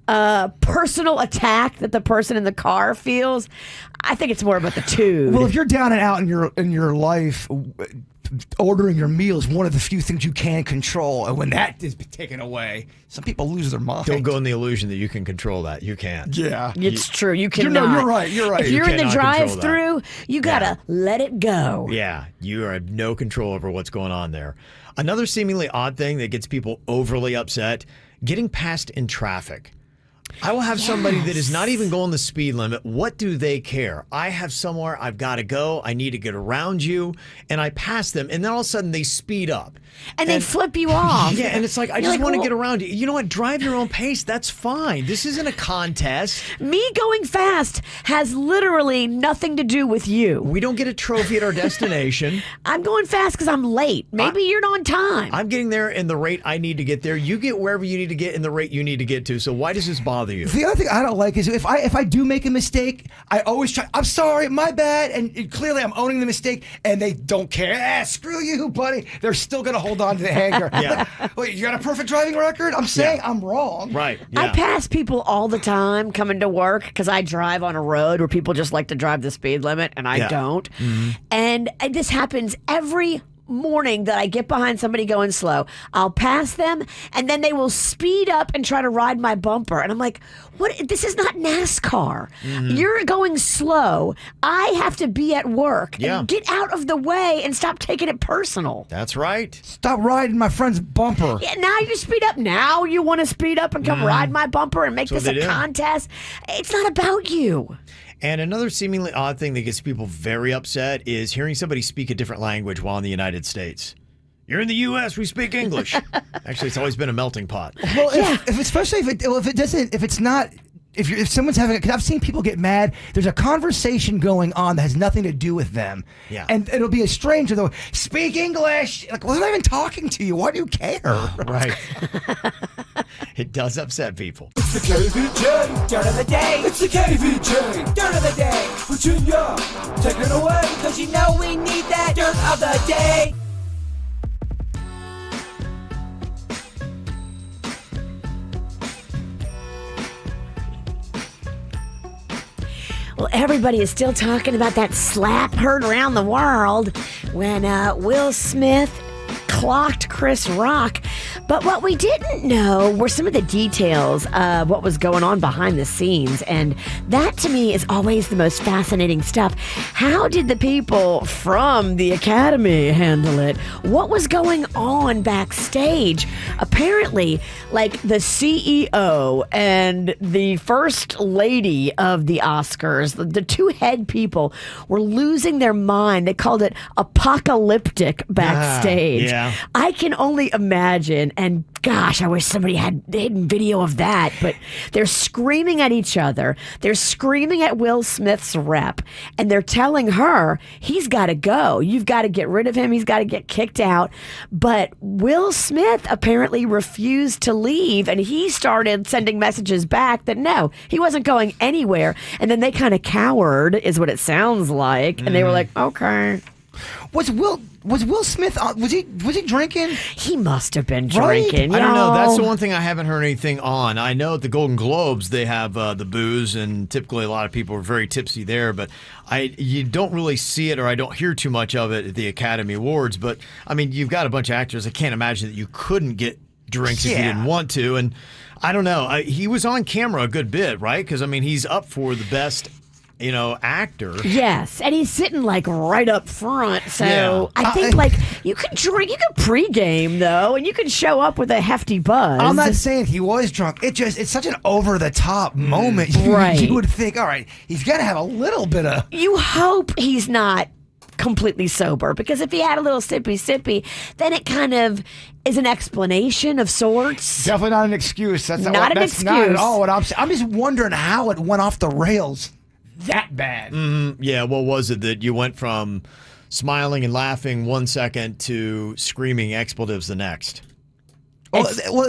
personal attack that the person in the car feels. I think it's more about the two. Well, if you're down and out in your life, ordering your meal is one of the few things you can control. And when that is taken away, some people lose their mind. Don't go in the illusion that you can control that. You can't. Yeah. It's true. You You cannot. know, you're right. You're right. If you're in the cannot control that. drive-through, you gotta let it go. Yeah, you have no control over what's going on there. Another seemingly odd thing that gets people overly upset, getting passed in traffic. I will have somebody that is not even going the speed limit. What do they care? I have somewhere I've got to go. I need to get around you. And I pass them. And then all of a sudden they speed up. And they flip you off. Yeah, and it's like, I You're just like, want to well- get around you. You know what? Drive your own pace. That's fine. This isn't a contest. Me going fast has literally nothing to do with you. We don't get a trophy at our destination. I'm going fast because I'm late. Maybe you're on time. I'm getting there in the rate I need to get there. You get wherever you need to get in the rate you need to get to. So why does this bother you? The other thing I don't like is if I do make a mistake, I always try. I'm sorry, my bad, and clearly I'm owning the mistake, and they don't care. Screw you, buddy. They're still gonna hold on to the hanger. Yeah. Wait, you got a perfect driving record? I'm saying I'm wrong. Right. I Yeah. pass people all the time coming to work because I drive on a road where people just like to drive the speed limit and I Yeah. don't. And this happens every morning that I get behind somebody going slow. I'll pass them and then they will speed up and try to ride my bumper. And I'm like, what? This is not NASCAR. You're going slow. I have to be at work. Yeah. And get out of the way and stop taking it personal. That's right. Stop riding my friend's bumper. Yeah, now you speed up. Now you want to speed up and come ride my bumper and make That's this what a they do. contest. It's not about you. And another seemingly odd thing that gets people very upset is hearing somebody speak a different language while in the United States. You're in the U.S., we speak English. Actually, it's always been a melting pot. Well, especially if someone's having, because I've seen people get mad. There's a conversation going on that has nothing to do with them. Yeah. And it'll be a stranger though. Speak English. Like, well, they're not even talking to you. Why do you care? Right. It does upset people. It's the KVJ Dirt of the Day. It's the KVJ Dirt of the Day. Virginia, take it away, cause you know we need that Dirt of the Day. Well, everybody is still talking about that slap heard around the world when Will Smith clocked Chris Rock. But what we didn't know were some of the details of what was going on behind the scenes. And that, to me, is always the most fascinating stuff. How did the people from the Academy handle it? What was going on backstage? Apparently, like the CEO and the first lady of the Oscars, the two head people, were losing their mind. They called it apocalyptic backstage. Yeah. I can only imagine, and gosh, I wish somebody had hidden video of that, but they're screaming at each other. They're screaming at Will Smith's rep, and they're telling her, he's got to go. You've got to get rid of him. He's got to get kicked out. But Will Smith apparently refused to leave, and he started sending messages back that no, he wasn't going anywhere. And then they kind of cowered, is what it sounds like, and they were like, okay. Was Will Smith? Was he drinking? He must have been Right? drinking. I don't know. That's the y'all. one thing I haven't heard anything on. I know at the Golden Globes they have the booze, and typically a lot of people are very tipsy there. But you don't really see it, or I don't hear too much of it at the Academy Awards. But I mean, you've got a bunch of actors. I can't imagine that you couldn't get drinks if you Yeah. didn't want to. And I don't know. He was on camera a good bit, right? Because I mean, he's up for the best, actor. Yes, and he's sitting like right up front. So Yeah. I think like you could drink, you could pregame though, and you could show up with a hefty buzz. I'm not saying he was drunk. It's such an over the top moment. Right. You would think, all right, he's got to have a little bit of. You hope he's not completely sober, because if he had a little sippy, then it kind of is an explanation of sorts. Definitely not an excuse. That's Not what, an that's not at excuse. all what I'm saying. I'm just wondering how it went off the rails that bad. Yeah, what was it that you went from smiling and laughing 1 second to screaming expletives the next? Well,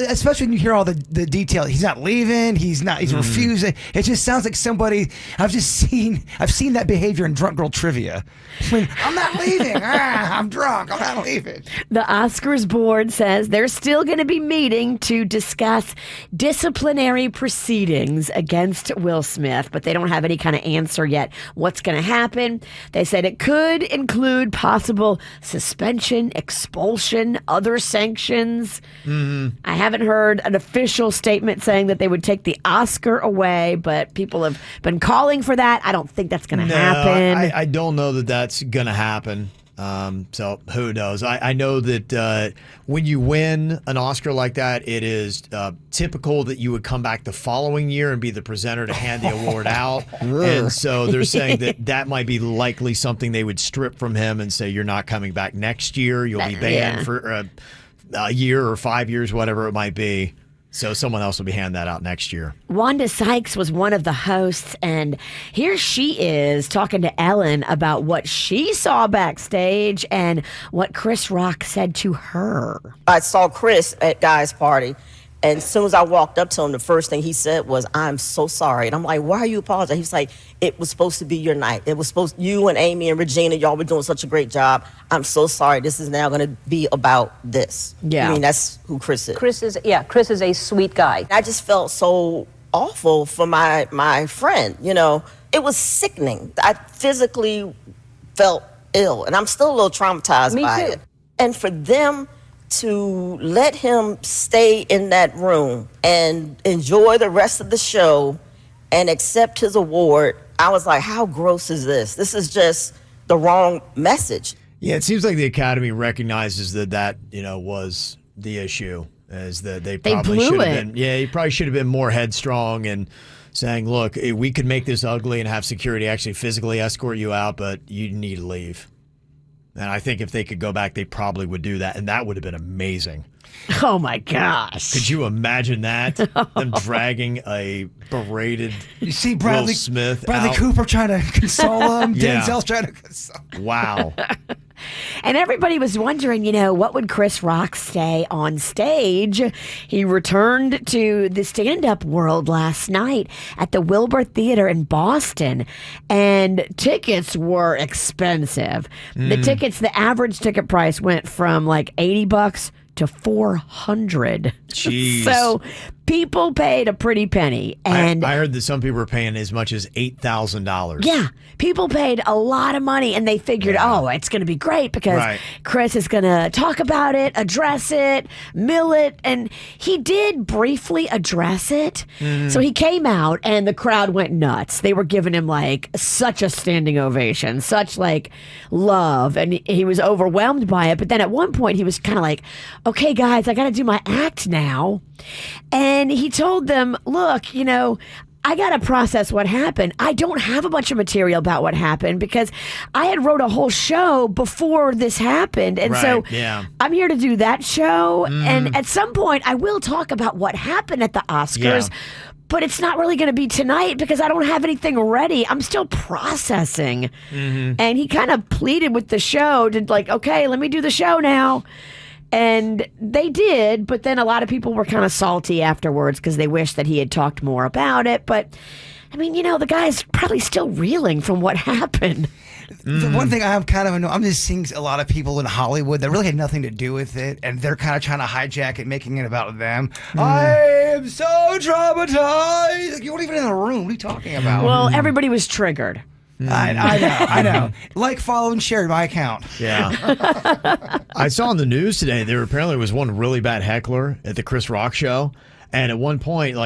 especially when you hear all the detail. He's not leaving. He's refusing. It just sounds like somebody. I've seen that behavior in Drunk Girl Trivia. When I'm not leaving. I'm drunk. I'm not leaving. The Oscars board says they're still going to be meeting to discuss disciplinary proceedings against Will Smith, but they don't have any kind of answer yet. What's going to happen? They said it could include possible suspension, expulsion, other sanctions. I haven't heard an official statement saying that they would take the Oscar away, but people have been calling for that. I don't think that's going to happen. I don't know that that's going to happen. So who knows? I know that when you win an Oscar like that, it is typical that you would come back the following year and be the presenter to hand the award out. And so they're saying that might be likely something they would strip from him and say, you're not coming back next year. You'll be banned for a year or 5 years, whatever it might be. So someone else will be handing that out next year. Wanda Sykes was one of the hosts, and here she is talking to Ellen about what she saw backstage and what Chris Rock said to her. I saw Chris at Guy's party, and as soon as I walked up to him, the first thing he said was, "I'm so sorry." And I'm like, "Why are you apologizing?" He's like, "It was supposed to be your night. It was supposed, you and Amy and Regina, y'all were doing such a great job. I'm so sorry. This is now going to be about this." Yeah. I mean, that's who Chris is. Chris is a sweet guy. I just felt so awful for my friend, you know. It was sickening. I physically felt ill, and I'm still a little traumatized by it. And for them to let him stay in that room and enjoy the rest of the show and accept his award, I was like, how gross is this? This is just the wrong message. Yeah, it seems like the Academy recognizes that was the issue, is that they probably should have been. Yeah, he probably should have been more headstrong and saying, look, we could make this ugly and have security actually physically escort you out, but you need to leave. And I think if they could go back, they probably would do that, and that would have been amazing. Oh, my gosh. Could you imagine that? Them dragging a berated You see Bradley Will Smith Bradley out? Cooper trying to console him. Yeah. Denzel's trying to console him. Wow. And everybody was wondering, what would Chris Rock say on stage? He returned to the stand-up world last night at the Wilbur Theater in Boston, and tickets were expensive. The average ticket price went from like $80 to $400. Jeez. So people paid a pretty penny. And I heard that some people were paying as much as $8,000. yeah, people paid a lot of money, and they figured, it's going to be great because Chris is going to talk about it, address it, mill it, and he did briefly address it. So he came out, and the crowd went nuts. They were giving him like such a standing ovation, such like love, and he was overwhelmed by it. But then at one point, he was kind of like, okay, guys, I got to do my act now. And he told them, look, I got to process what happened. I don't have a bunch of material about what happened because I had wrote a whole show before this happened. And so I'm here to do that show. And at some point, I will talk about what happened at the Oscars. But it's not really going to be tonight because I don't have anything ready. I'm still processing. And he kind of pleaded with the show to okay, let me do the show now. And they did, but then a lot of people were kind of salty afterwards because they wished that he had talked more about it. But, I mean, the guy's probably still reeling from what happened. The one thing I'm kind of annoyed, I'm just seeing a lot of people in Hollywood that really had nothing to do with it, and they're kind of trying to hijack it, making it about them. I am so traumatized. You weren't even in the room. What are you talking about? Well, everybody was triggered. I know. Like, follow, and share my account. Yeah. I saw on the news today there apparently was one really bad heckler at the Chris Rock show. And at one point,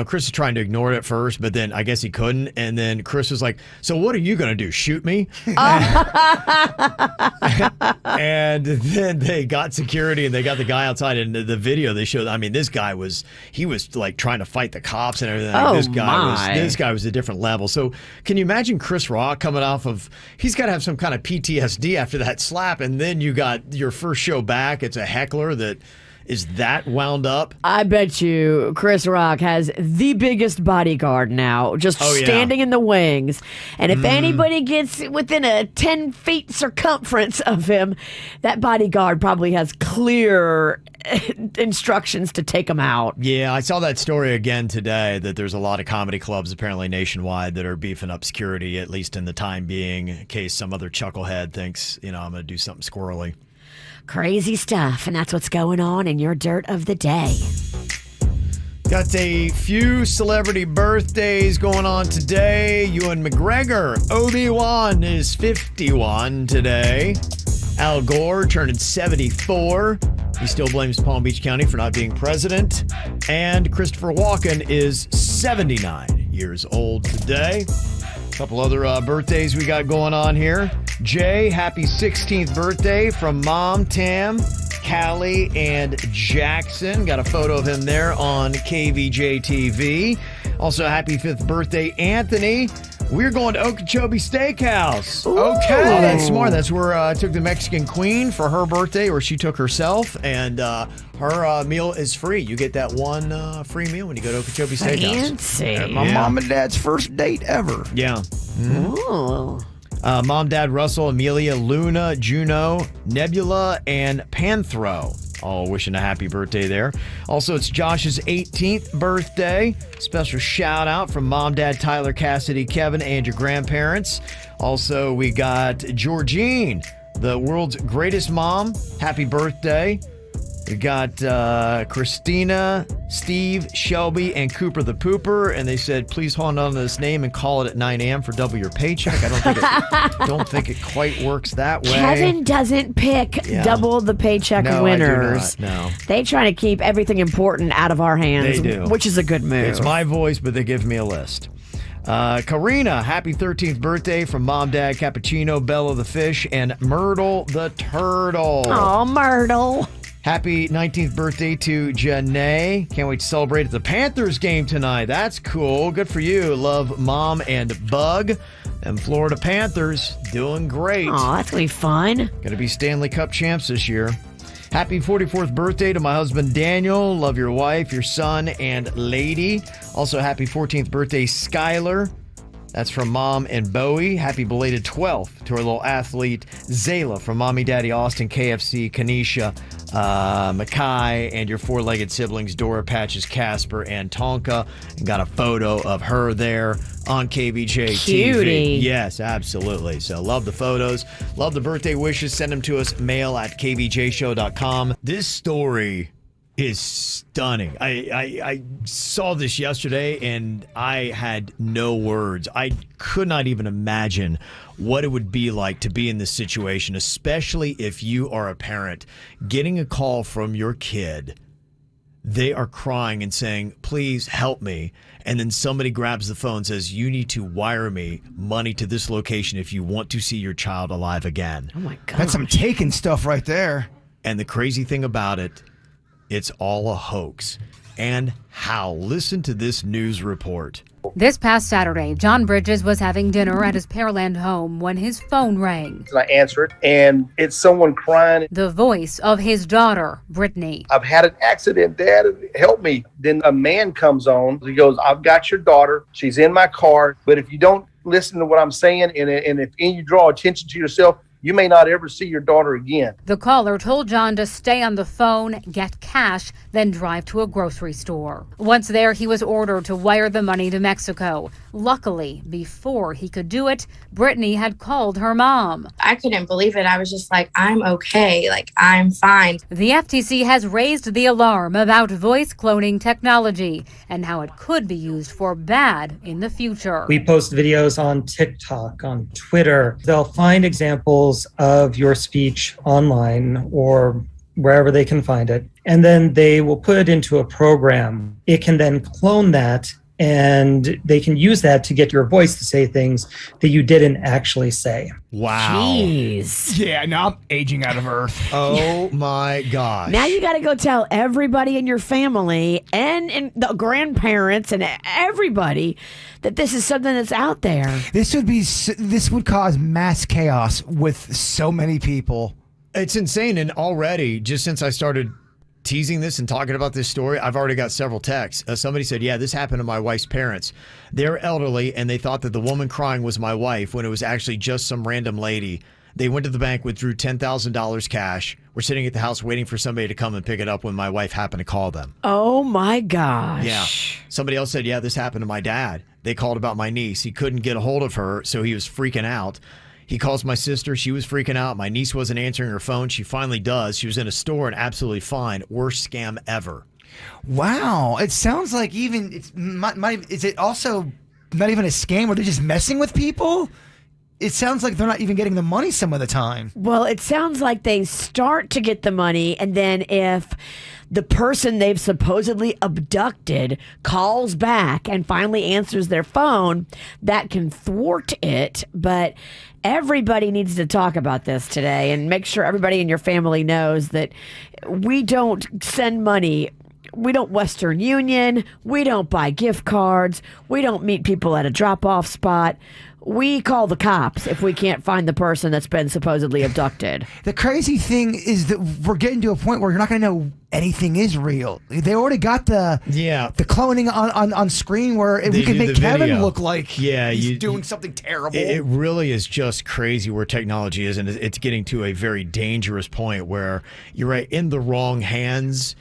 Chris is trying to ignore it at first, but then I guess he couldn't. And then Chris was like, so what are you going to do? Shoot me? And then they got security and they got the guy outside. And the video they showed, I mean, this guy was like trying to fight the cops and everything. This guy was a different level. So can you imagine Chris Rock coming off of, he's got to have some kind of PTSD after that slap. And then you got your first show back. It's a heckler that is that wound up. I bet you Chris Rock has the biggest bodyguard now, just standing in the wings. And if anybody gets within a 10 feet circumference of him, that bodyguard probably has clear instructions to take them out. Yeah, I saw that story again today that there's a lot of comedy clubs apparently nationwide that are beefing up security, at least in the time being, in case some other chucklehead thinks, I'm going to do something squirrely. Crazy stuff, and that's what's going on in your dirt of the day. Got a few celebrity birthdays going on today. Ewan McGregor, Obi-Wan is 51 today. Al Gore turning 74. He still blames Palm Beach County for not being president. And Christopher Walken is 79 years old today. A couple other birthdays we got going on here. Jay, happy 16th birthday from Mom, Tam, Callie, and Jackson. Got a photo of him there on KVJ TV. Also, happy 5th birthday, Anthony. We're going to Okeechobee Steakhouse. Ooh. Okay. Oh, that's smart. That's where I took the Mexican Queen for her birthday, or she took herself, and her meal is free. You get that one free meal when you go to Okeechobee Steakhouse. Fancy. My mom and dad's first date ever. Yeah. Ooh. Mom, Dad, Russell, Amelia, Luna, Juno, Nebula, and Panthro. All wishing a happy birthday there. Also, it's Josh's 18th birthday. Special shout out from Mom, Dad, Tyler, Cassidy, Kevin, and your grandparents. Also, we got Georgine, the world's greatest mom. Happy birthday. We got Christina, Steve, Shelby, and Cooper the Pooper, and they said, please hold on to this name and call it at 9 a.m. for double your paycheck. I don't think it quite works that way. Kevin doesn't pick double the paycheck winners. I do not, no. They try to keep everything important out of our hands, They do. which is a good move. It's my voice, but they give me a list. Karina, happy 13th birthday from Mom, Dad, Cappuccino, Bella the Fish, and Myrtle the Turtle. Oh, Myrtle. Happy 19th birthday to Janae. Can't wait to celebrate at the Panthers game tonight. That's cool. Good for you. Love Mom and Bug. And Florida Panthers doing great. Oh, that's going to be fun. Going to be Stanley Cup champs this year. Happy 44th birthday to my husband, Daniel. Love your wife, your son, and lady. Also, happy 14th birthday, Skylar. That's from Mom and Bowie. Happy belated 12th to our little athlete, Zayla, from Mommy, Daddy, Austin, KFC, Kanisha, Makai, and your four-legged siblings, Dora, Patches, Casper, and Tonka. And got a photo of her there on KVJ Cutie. TV. Yes, absolutely. So love the photos. Love the birthday wishes. Send them to us, mail at kvjshow.com. This story is stunning. I saw this yesterday and I had no words. I could not even imagine what it would be like to be in this situation, especially if you are a parent getting a call from your kid. They are crying and saying, please help me. And then somebody grabs the phone and says, you need to wire me money to this location if you want to see your child alive again. Oh, my God. That's some taken stuff right there. And the crazy thing about it, it's all a hoax. And how? Listen to this news report. This past Saturday, John Bridges was having dinner at his Pearland home when his phone rang. I answer it, and it's someone crying. The voice of his daughter, Brittany. I've had an accident, Dad, help me. Then a man comes on. He goes, I've got your daughter. She's in my car. But if you don't listen to what I'm saying, and if you draw attention to yourself, you may not ever see your daughter again. The caller told John to stay on the phone, get cash, then drive to a grocery store. Once there, he was ordered to wire the money to Mexico. Luckily, before he could do it, Brittany had called her mom. I couldn't believe it. I was just like, I'm okay. Like, I'm fine. The FTC has raised the alarm about voice cloning technology and how it could be used for bad in the future. We post videos on TikTok, on Twitter. They'll find examples of your speech online or wherever they can find it, and then they will put it into a program. It can then clone that, and they can use that to get your voice to say things that you didn't actually say. Wow. Jeez. Yeah, now I'm aging out of earth. Oh my gosh. Now you got to go tell everybody in your family and the grandparents and everybody that this is something that's out there. This would cause mass chaos with so many people. It's insane. And already, just since I started teasing this and talking about this story, I've already got several texts. Somebody said, yeah, this happened to my wife's parents. They're elderly and they thought that the woman crying was my wife when it was actually just some random lady They went to the bank, withdrew $10,000 cash. We're sitting at the house waiting for somebody to come and pick it up when my wife happened to call them. Oh, my gosh. Yeah. Somebody else said, yeah, this happened to my dad. They called about my niece. He couldn't get a hold of her, so he was freaking out. He calls my sister. She was freaking out. My niece wasn't answering her phone. She finally does. She was in a store and absolutely fine. Worst scam ever. Wow. It sounds like even is it also not even a scam where they're just messing with people? It sounds like they're not even getting the money some of the time. Well, it sounds like they start to get the money, and then if the person they've supposedly abducted calls back and finally answers their phone, that can thwart it. But everybody needs to talk about this today and make sure everybody in your family knows that we don't send money. We don't Western Union. We don't buy gift cards. We don't meet people at a drop-off spot. We call the cops if we can't find the person that's been supposedly abducted. The crazy thing is that we're getting to a point where you're not going to know anything is real. They already got the cloning on screen where we can make Kevin video look like he's doing something terrible. It really is just crazy where technology is, and it's getting to a very dangerous point where you're right, in the wrong hands,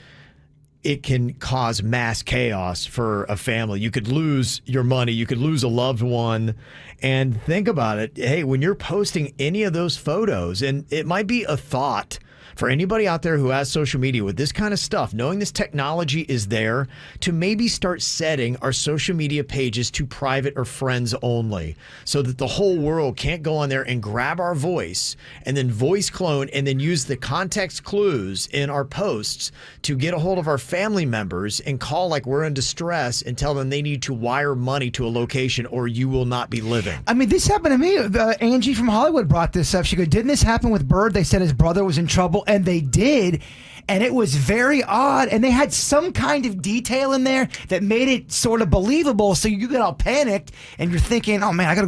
it can cause mass chaos for a family. You could lose your money. You could lose a loved one. And think about it. Hey, when you're posting any of those photos, and it might be a thought for anybody out there who has social media with this kind of stuff, knowing this technology is there, to maybe start setting our social media pages to private or friends only, so that the whole world can't go on there and grab our voice and then voice clone and then use the context clues in our posts to get a hold of our family members and call like we're in distress and tell them they need to wire money to a location or you will not be living. I mean, this happened to me. Angie from Hollywood brought this up. She goes, didn't this happen with Bird? They said his brother was in trouble. And they did, and it was very odd, and they had some kind of detail in there that made it sort of believable, so you get all panicked, and you're thinking, oh man, I gotta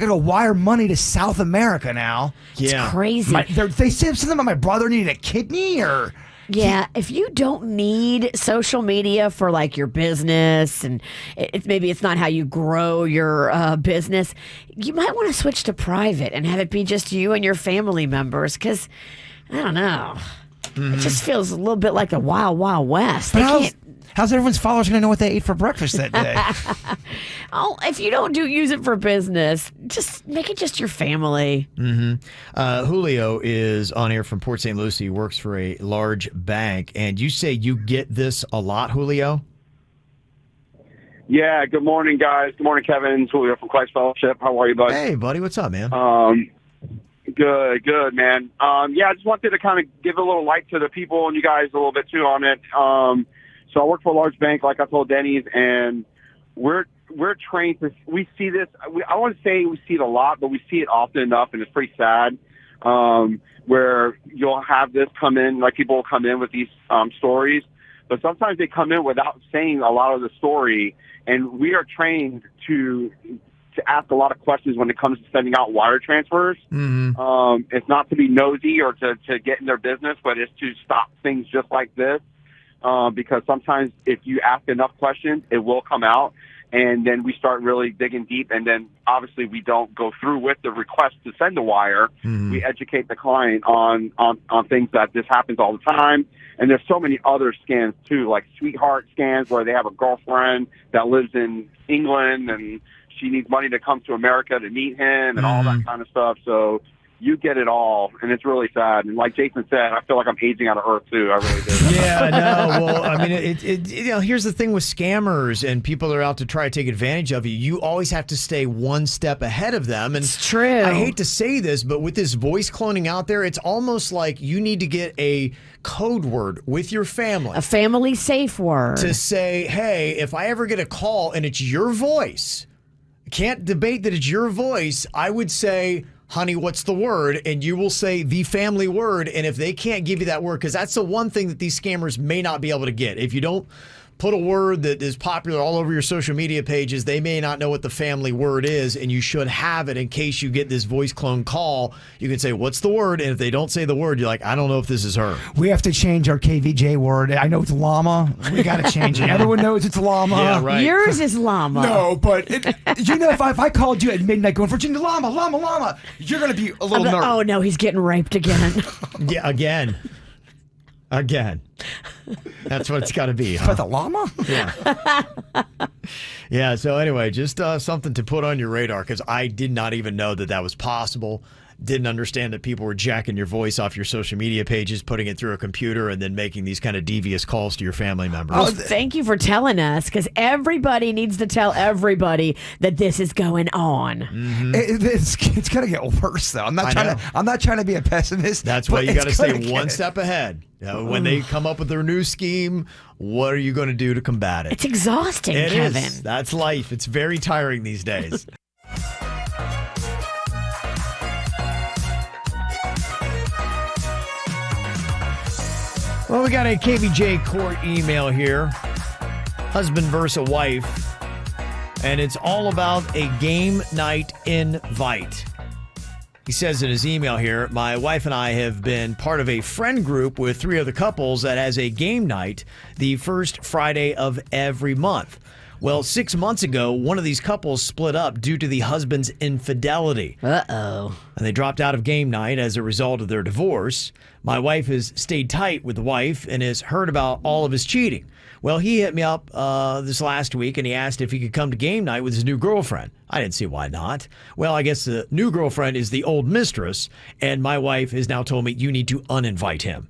go wire money to South America now. Yeah. It's crazy. They said something about my brother needed a kidney, or... Yeah, if you don't need social media for like your business, and maybe it's not how you grow your business, you might want to switch to private and have it be just you and your family members, because... I don't know. It just feels a little bit like the Wild Wild West. But how's everyone's followers going to know what they ate for breakfast that day? Oh, if you don't use it for business, just make it just your family. Julio is on here from Port St. Lucie. He works for a large bank. And you say you get this a lot, Julio? Yeah, good morning, guys. Good morning, Kevin. It's Julio from Christ Fellowship. How are you, bud? Hey, buddy. What's up, man? Good, man. Yeah, I just wanted to kind of give a little light to the people and you guys a little bit too on it. So I work for a large bank, like I told Denny's, and we're trained to. We see this. I want to say we see it a lot, but we see it often enough, and it's pretty sad. Where you'll have this come in, like people will come in with these stories, but sometimes they come in without saying a lot of the story, and we are trained to ask a lot of questions when it comes to sending out wire transfers. It's not to be nosy or to get in their business, but it's to stop things just like this. Because sometimes if you ask enough questions, it will come out. And then we start really digging deep. And then obviously we don't go through with the request to send a wire. We educate the client on things that this happens all the time. And there's so many other scams too, like sweetheart scams where they have a girlfriend that lives in England and she needs money to come to America to meet him and all that kind of stuff. So you get it all, and it's really sad. And like Jason said, I feel like I'm aging out of Earth too. I really do. Yeah, no. Well, I mean, here's the thing with scammers and people that are out to try to take advantage of you. You always have to stay one step ahead of them. And it's true. I hate to say this, but with this voice cloning out there, it's almost like you need to get a code word with your family. A family safe word. To say, hey, if I ever get a call and it's your voice, can't debate that it's your voice, I would say, honey, what's the word? And you will say the family word. And if they can't give you that word, because that's the one thing that these scammers may not be able to get. If you don't put a word that is popular all over your social media pages. They may not know what the family word is, and you should have it in case you get this voice clone call. You can say, what's the word? And if they don't say the word, you're like, I don't know if this is her. We have to change our KVJ word. I know it's llama. We got to change it. Everyone knows it's llama. Yeah, right. Yours is llama. No, but if I called you at midnight going, Virginia, llama, you're going to be a little nervous. Oh, no, he's getting raped again. Yeah, again. That's what it's got to be. Huh? But the llama? Yeah. Yeah, so anyway, just something to put on your radar, because I did not even know that was possible. Didn't understand that people were jacking your voice off your social media pages, putting it through a computer, and then making these kind of devious calls to your family members. Oh, thank you for telling us, because everybody needs to tell everybody that this is going on. Mm-hmm. It's going to get worse, though. I'm not trying to be a pessimist. That's why you got to stay one step ahead. When they come up with their new scheme, what are you going to do to combat it? It's exhausting, Kevin. Is. That's life. It's very tiring these days. Well, we got a KVJ court email here. Husband versus wife. And it's all about a game night invite. He says in his email here, my wife and I have been part of a friend group with 3 other couples that has a game night the first Friday of every month. Well, 6 months ago, one of these couples split up due to the husband's infidelity. Uh-oh. And they dropped out of game night as a result of their divorce. My wife has stayed tight with the wife and has heard about all of his cheating. Well, he hit me up this last week, and he asked if he could come to game night with his new girlfriend. I didn't see why not. Well, I guess the new girlfriend is the old mistress, and my wife has now told me you need to uninvite him.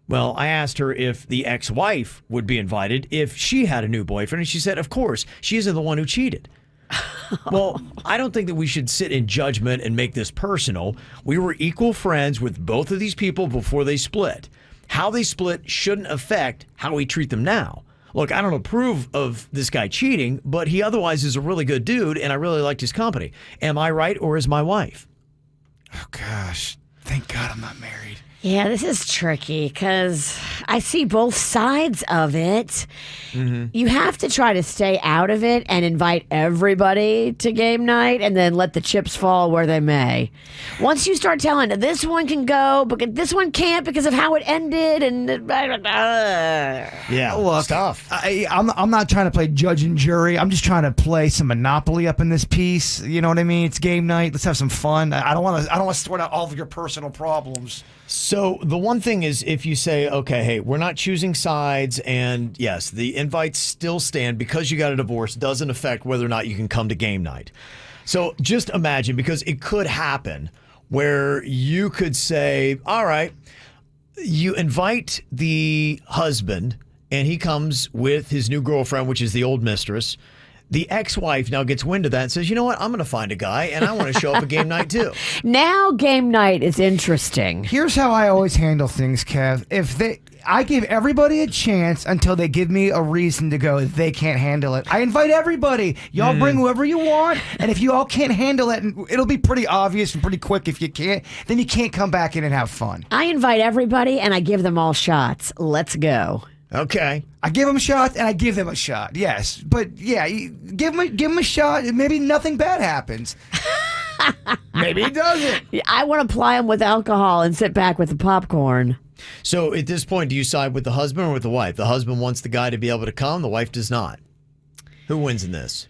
Well, I asked her if the ex-wife would be invited if she had a new boyfriend, and she said, of course, she isn't the one who cheated. Well, I don't think that we should sit in judgment and make this personal. We were equal friends with both of these people before they split. How they split shouldn't affect how we treat them now. Look, I don't approve of this guy cheating, but he otherwise is a really good dude, and I really liked his company. Am I right, or is my wife? Oh, gosh. Thank God I'm not married. Yeah, this is tricky because I see both sides of it. Mm-hmm. You have to try to stay out of it and invite everybody to game night and then let the chips fall where they may. Once you start telling this one can go, but this one can't because of how it ended, and yeah, look, tough. I'm not trying to play judge and jury. I'm just trying to play some Monopoly up in this piece. You know what I mean? It's game night. Let's have some fun. I don't want to sort out all of your personal problems. So the one thing is, if you say, okay, hey, we're not choosing sides, and yes, the invites still stand because you got a divorce, doesn't affect whether or not you can come to game night. So just imagine, because it could happen where you could say, all right, you invite the husband and he comes with his new girlfriend, which is the old mistress. The ex-wife now gets wind of that and says, you know what, I'm going to find a guy and I want to show up at game night too. Now game night is interesting. Here's how I always handle things, Kev. I give everybody a chance until they give me a reason to go they can't handle it. I invite everybody. Y'all bring whoever you want, and if you all can't handle it, and it'll be pretty obvious and pretty quick if you can't, then you can't come back in and have fun. I invite everybody and I give them all shots. Let's go. Okay. I give them a shot and I give them a shot. Yes. But yeah, give them a shot and maybe nothing bad happens. Maybe it doesn't. I want to ply them with alcohol and sit back with the popcorn. So at this point, do you side with the husband or with the wife? The husband wants the guy to be able to come. The wife does not. Who wins in this?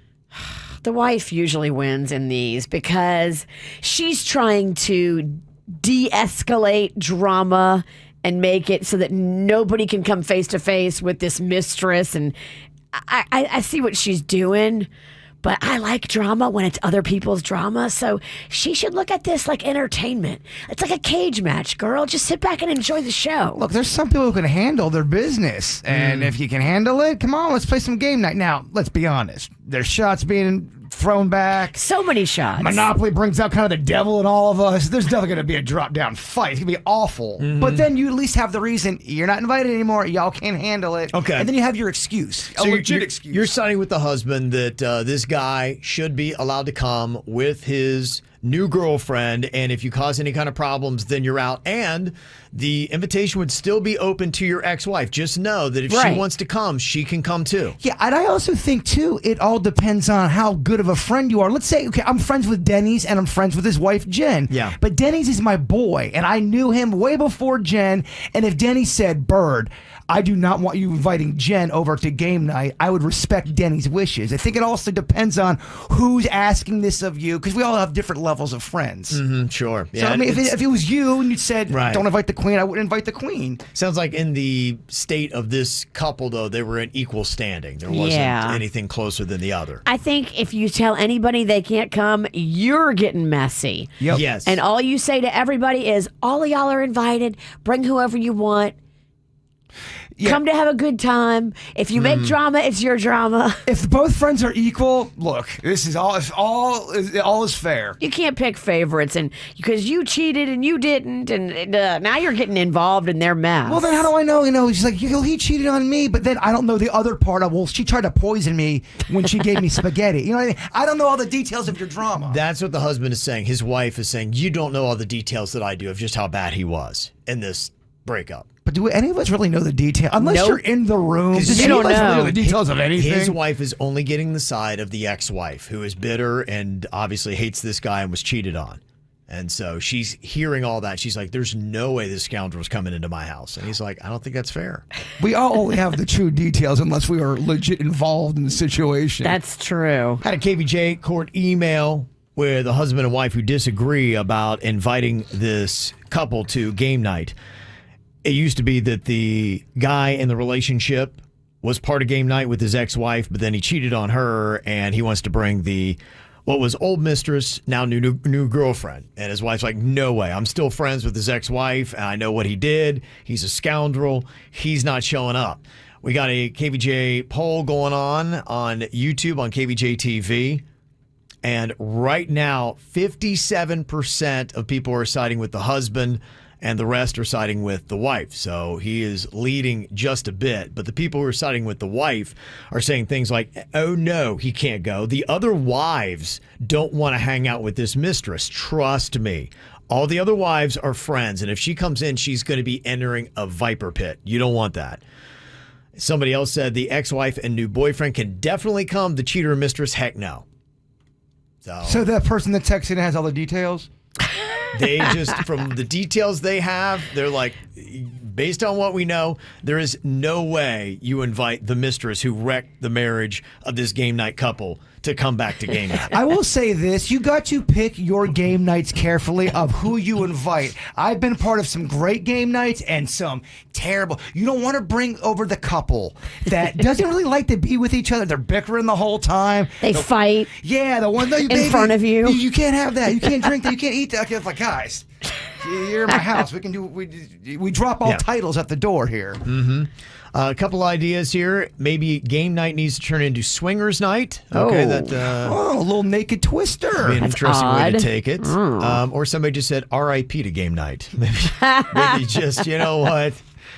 The wife usually wins in these because she's trying to de-escalate drama and make it so that nobody can come face to face with this mistress. And I see what she's doing, but I like drama when it's other people's drama. So she should look at this like entertainment. It's like a cage match, girl. Just sit back and enjoy the show. Look, there's some people who can handle their business. And if you can handle it, come on, let's play some game night. Now, let's be honest. There's shots being thrown back. So many shots. Monopoly brings out kind of the devil in all of us. There's definitely going to be a drop-down fight. It's going to be awful. But then you at least have the reason you're not invited anymore. Y'all can't handle it. Okay. And then you have your excuse. So a legit excuse. You're siding with the husband that this guy should be allowed to come with his new girlfriend, and if you cause any kind of problems, then you're out. And the invitation would still be open to your ex-wife. Just know that if she wants to come, she can come too. Yeah, and I also think, too, it all depends on how good of a friend you are. Let's say, okay, I'm friends with Denny's and I'm friends with his wife, Jen. Yeah. But Denny's is my boy, and I knew him way before Jen. And if Denny said, Bird, I do not want you inviting Jen over to game night, I would respect Denny's wishes. I think it also depends on who's asking this of you, because we all have different levels of friends. Sure. So, I mean, if it was you and you said, don't invite the queen, I wouldn't invite the queen. Sounds like in the state of this couple, though, they were in equal standing. There wasn't anything closer than the other. I think if you tell anybody they can't come, you're getting messy. Yep. Yes. And all you say to everybody is, all of y'all are invited. Bring whoever you want. Come to have a good time. If you make drama, it's your drama. If both friends are equal, look, this is all is fair. You can't pick favorites, and because you cheated and you didn't, and now you're getting involved in their mess. Well, then how do I know? She's like, he cheated on me, but then I don't know the other part of, well, she tried to poison me when she gave me spaghetti. You know what I mean? I don't know all the details of your drama. That's what the husband is saying. His wife is saying, you don't know all the details that I do of just how bad he was in this breakup. But do any of us really know the detail? Unless you're in the room. Because you don't know the details of anything. His wife is only getting the side of the ex-wife, who is bitter and obviously hates this guy and was cheated on. And so she's hearing all that. She's like, there's no way this scoundrel's coming into my house. And he's like, I don't think that's fair. We all only have the true details unless we are legit involved in the situation. That's true. Had a KVJ court email with a husband and wife who disagree about inviting this couple to game night. It used to be that the guy in the relationship was part of game night with his ex-wife, but then he cheated on her, and he wants to bring what was old mistress, now new girlfriend. And his wife's like, no way. I'm still friends with his ex-wife, and I know what he did. He's a scoundrel. He's not showing up. We got a KVJ poll going on YouTube on KVJ TV. And right now, 57% of people are siding with the husband, and the rest are siding with the wife. So he is leading just a bit. But the people who are siding with the wife are saying things like, oh, no, he can't go. The other wives don't want to hang out with this mistress. Trust me. All the other wives are friends. And if she comes in, she's going to be entering a viper pit. You don't want that. Somebody else said the ex-wife and new boyfriend can definitely come. The cheater mistress, heck no. So that person that texted in has all the details? They just, from the details they have, they're like, based on what we know, there is no way you invite the mistress who wrecked the marriage of this game night couple to come back to game night. I will say this. You got to pick your game nights carefully of who you invite. I've been part of some great game nights and some terrible. You don't want to bring over the couple that doesn't really like to be with each other. They're bickering the whole time. They fight. Yeah, the one that in front of you. You can't have that. You can't drink that. You can't eat that. Okay, it's like, guys, you're in my house. We can do. We drop all titles at the door here. Mm-hmm. A couple ideas here. Maybe game night needs to turn into swingers night. Okay, a little naked twister. Be an That's interesting way odd. to take it. Or somebody just said R.I.P. to game night. Maybe just, you know what?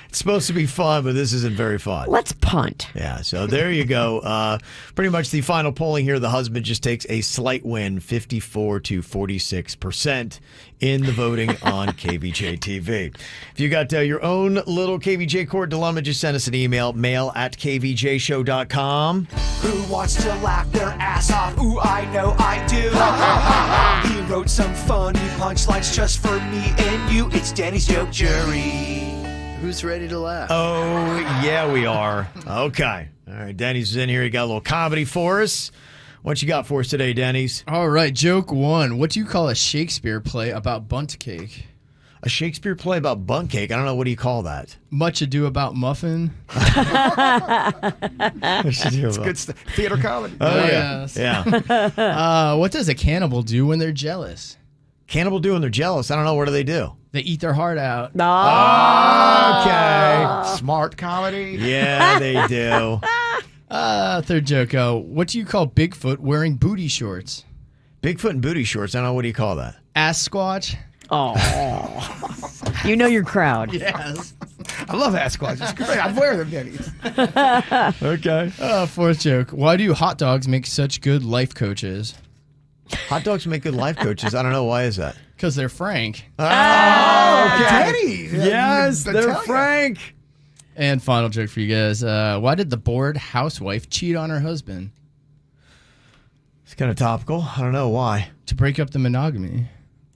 It's supposed to be fun, but this isn't very fun. Let's punt. Yeah, so there you go. Pretty much the final polling here. The husband just takes a slight win, 54 to 46% in the voting on KVJ TV. If you got your own little KVJ court dilemma, just send us an email, mail@kvjshow.com. Who wants to laugh their ass off? Ooh, I know I do. He wrote some funny punchlines just for me and you. It's Danny's Joke Jury. Who's ready to laugh? Oh, yeah, we are. Okay. All right, Denny's in here. He got a little comedy for us. What you got for us today, Denny's? All right, joke one. What do you call a Shakespeare play about bundt cake? A Shakespeare play about bundt cake? I don't know. What do you call that? Much Ado About Muffin. It's good stuff. Theater comedy. Oh, yes. Yeah. What does a cannibal do when they're jealous? Cannibal do when they're jealous? I don't know. What do they do? They eat their heart out. Okay. Smart comedy. Yeah, they do. Third joke. What do you call Bigfoot wearing booty shorts? Bigfoot and booty shorts. I don't know. What do you call that? Ass squatch. Oh. You know your crowd. Yes. I love Asquatch. It's great. I'd wear them, Denny's. Okay. Fourth joke. Why do hot dogs make such good life coaches? Hot dogs make good life coaches. I don't know. Why is that? Because they're frank. Oh, okay. Danny. Yes, they're Italian. frank. And final joke for you guys. Why did the bored housewife cheat on her husband? It's kind of topical. I don't know why. To break up the monogamy.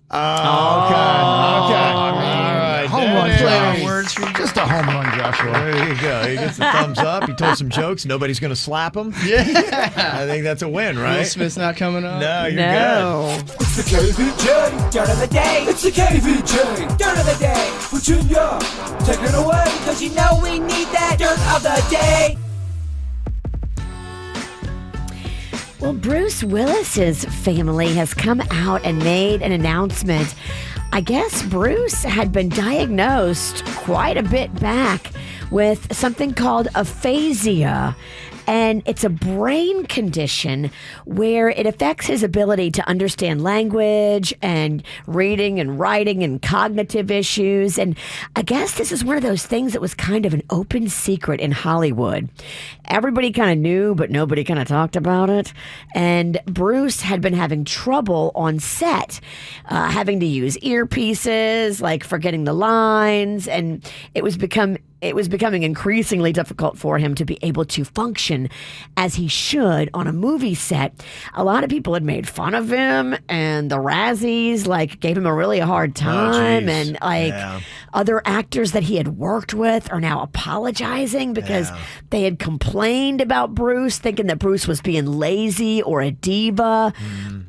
Oh, okay. All right. Home run, Danny. Josh. Words for you. Just a home run, Joshua. There you go. He gets the thumbs up. He told some jokes. Nobody's going to slap him. Yeah. I think that's a win, Will right? Smith's not coming up? No, you're No. It's the KVJ Dirt of the Day. It's the KVJ Dirt of the Day. Virginia, take it away, because you know we need that Dirt of the Day. Well, Bruce Willis's family has come out and made an announcement. I guess Bruce had been diagnosed quite a bit back with something called aphasia. And it's a brain condition where it affects his ability to understand language and reading and writing and cognitive issues. And I guess this is one of those things that was kind of an open secret in Hollywood. Everybody kind of knew, but nobody kind of talked about it. And Bruce had been having trouble on set, having to use earpieces, like forgetting the lines. And it was becoming increasingly difficult for him to be able to function as he should on a movie set. A lot of people had made fun of him, and the Razzies gave him a really hard time. And other actors that he had worked with are now apologizing because they had complained about Bruce, thinking that Bruce was being lazy or a diva.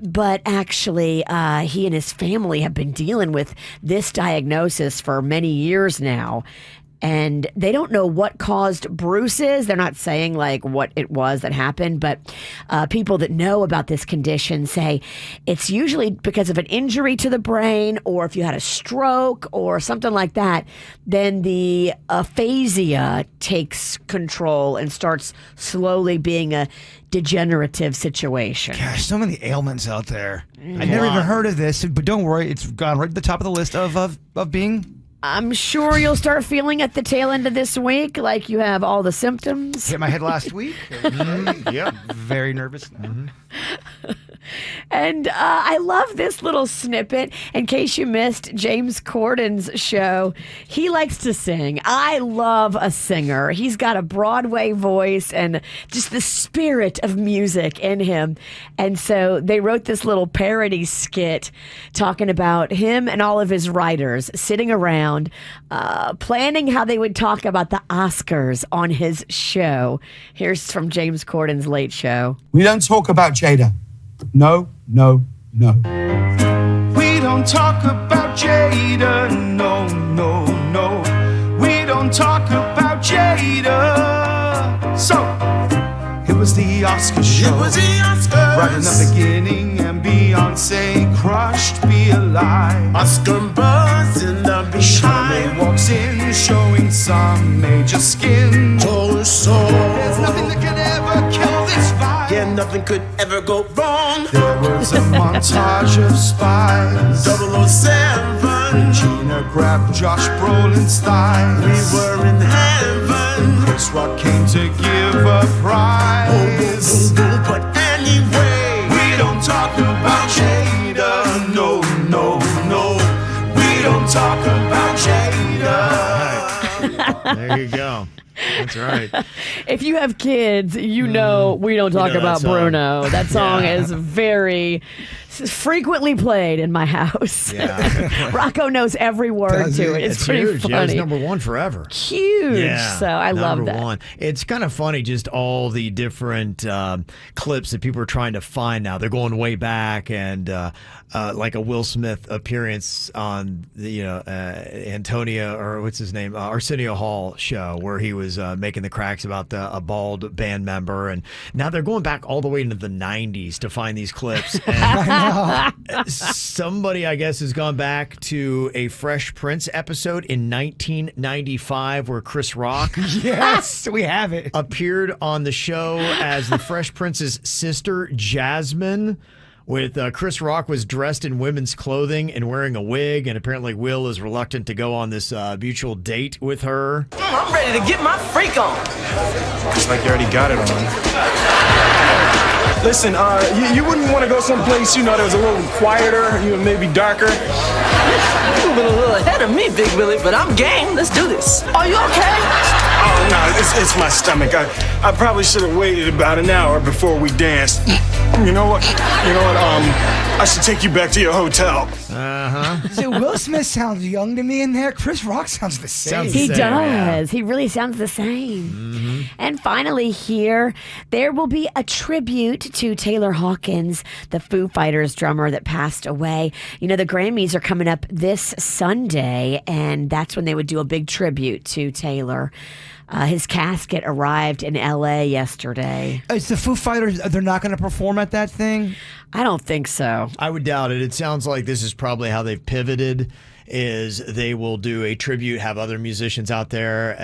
But actually, he and his family have been dealing with this diagnosis for many years now. And they don't know what caused Bruce's. They're not saying what it was that happened, but people that know about this condition say it's usually because of an injury to the brain, or if you had a stroke or something like that, then the aphasia takes control and starts slowly being a degenerative situation. Gosh, so many ailments out there. I never even heard of this, but don't worry, it's gone right to the top of the list of being. I'm sure you'll start feeling at the tail end of this week like you have all the symptoms. Hit my head last week. Yeah. Very nervous. And I love this little snippet. In case you missed James Corden's show, he likes to sing. I love a singer. He's got a Broadway voice and just the spirit of music in him. And so they wrote this little parody skit talking about him and all of his writers sitting around planning how they would talk about the Oscars on his show. Here's from James Corden's Late Show. We don't talk about Jada. No, no, no. We don't talk about Jada. No, no, no. We don't talk about Jada. So, it was the Oscar show. It was the Oscars. Right in the beginning, and Beyonce crushed Be Alive. Oscar buzz in the behind. Charmaine walks in, showing some major skin. Oh, so there's nothing that could ever kill this vibe. Yeah, nothing could ever go wrong. There was a montage of spies. 007. Regina grabbed Josh Brolin's thighs. We were in heaven. Chris Rock came to give a prize. But anyway, we don't talk about Jada. No, no, no. We don't talk about Jada. There you go. That's right. If you have kids, you know we don't talk about Bruno. That song is very frequently played in my house. Yeah. Rocco knows every word to it. It's pretty huge. funny. Yeah, it's number one forever. Huge. Yeah, So I love that. Number one. It's kind of funny, just all the different clips that people are trying to find now. They're going way back, and like a Will Smith appearance on the Antonia, or what's his name, Arsenio Hall show, where he was making the cracks about a bald band member, and now they're going back all the way into the 90s to find these clips. And somebody, I guess, has gone back to a Fresh Prince episode in 1995 where Chris Rock Yes, we have it. appeared on the show as the Fresh Prince's sister, Jasmine. With Chris Rock was dressed in women's clothing and wearing a wig, and apparently Will is reluctant to go on this mutual date with her. I'm ready to get my freak on. Looks like you already got it on. Listen, you wouldn't want to go someplace, that was a little quieter, maybe darker. You're moving a little ahead of me, Big Willie, but I'm game. Let's do this. Are you okay? Oh, no, it's my stomach. I probably should have waited about an hour before we danced. You know what? I should take you back to your hotel. So Will Smith sounds young to me in there. Chris Rock sounds the same. He does. Yeah. He really sounds the same. Mm-hmm. And finally here, there will be a tribute to Taylor Hawkins, the Foo Fighters drummer that passed away. The Grammys are coming up this Sunday, and that's when they would do a big tribute to Taylor. His casket arrived in L.A. yesterday. It's the Foo Fighters. They're not going to perform at that thing? I don't think so. I would doubt it. It sounds like this is probably how they've pivoted, is they will do a tribute, have other musicians out there.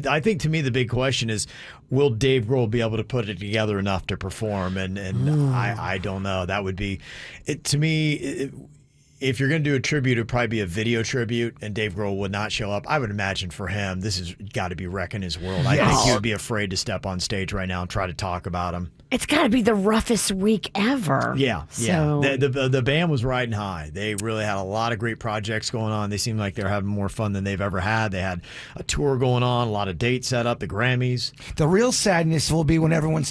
I think, to me, the big question is, will Dave Grohl be able to put it together enough to perform? And I don't know. That would be, to me... If you're going to do a tribute, it would probably be a video tribute, and Dave Grohl would not show up. I would imagine for him, this has got to be wrecking his world. I think he would be afraid to step on stage right now and try to talk about him. It's got to be the roughest week ever. Yeah. The band was riding high. They really had a lot of great projects going on. They seemed like they're having more fun than they've ever had. They had a tour going on, a lot of dates set up, the Grammys. The real sadness will be when everyone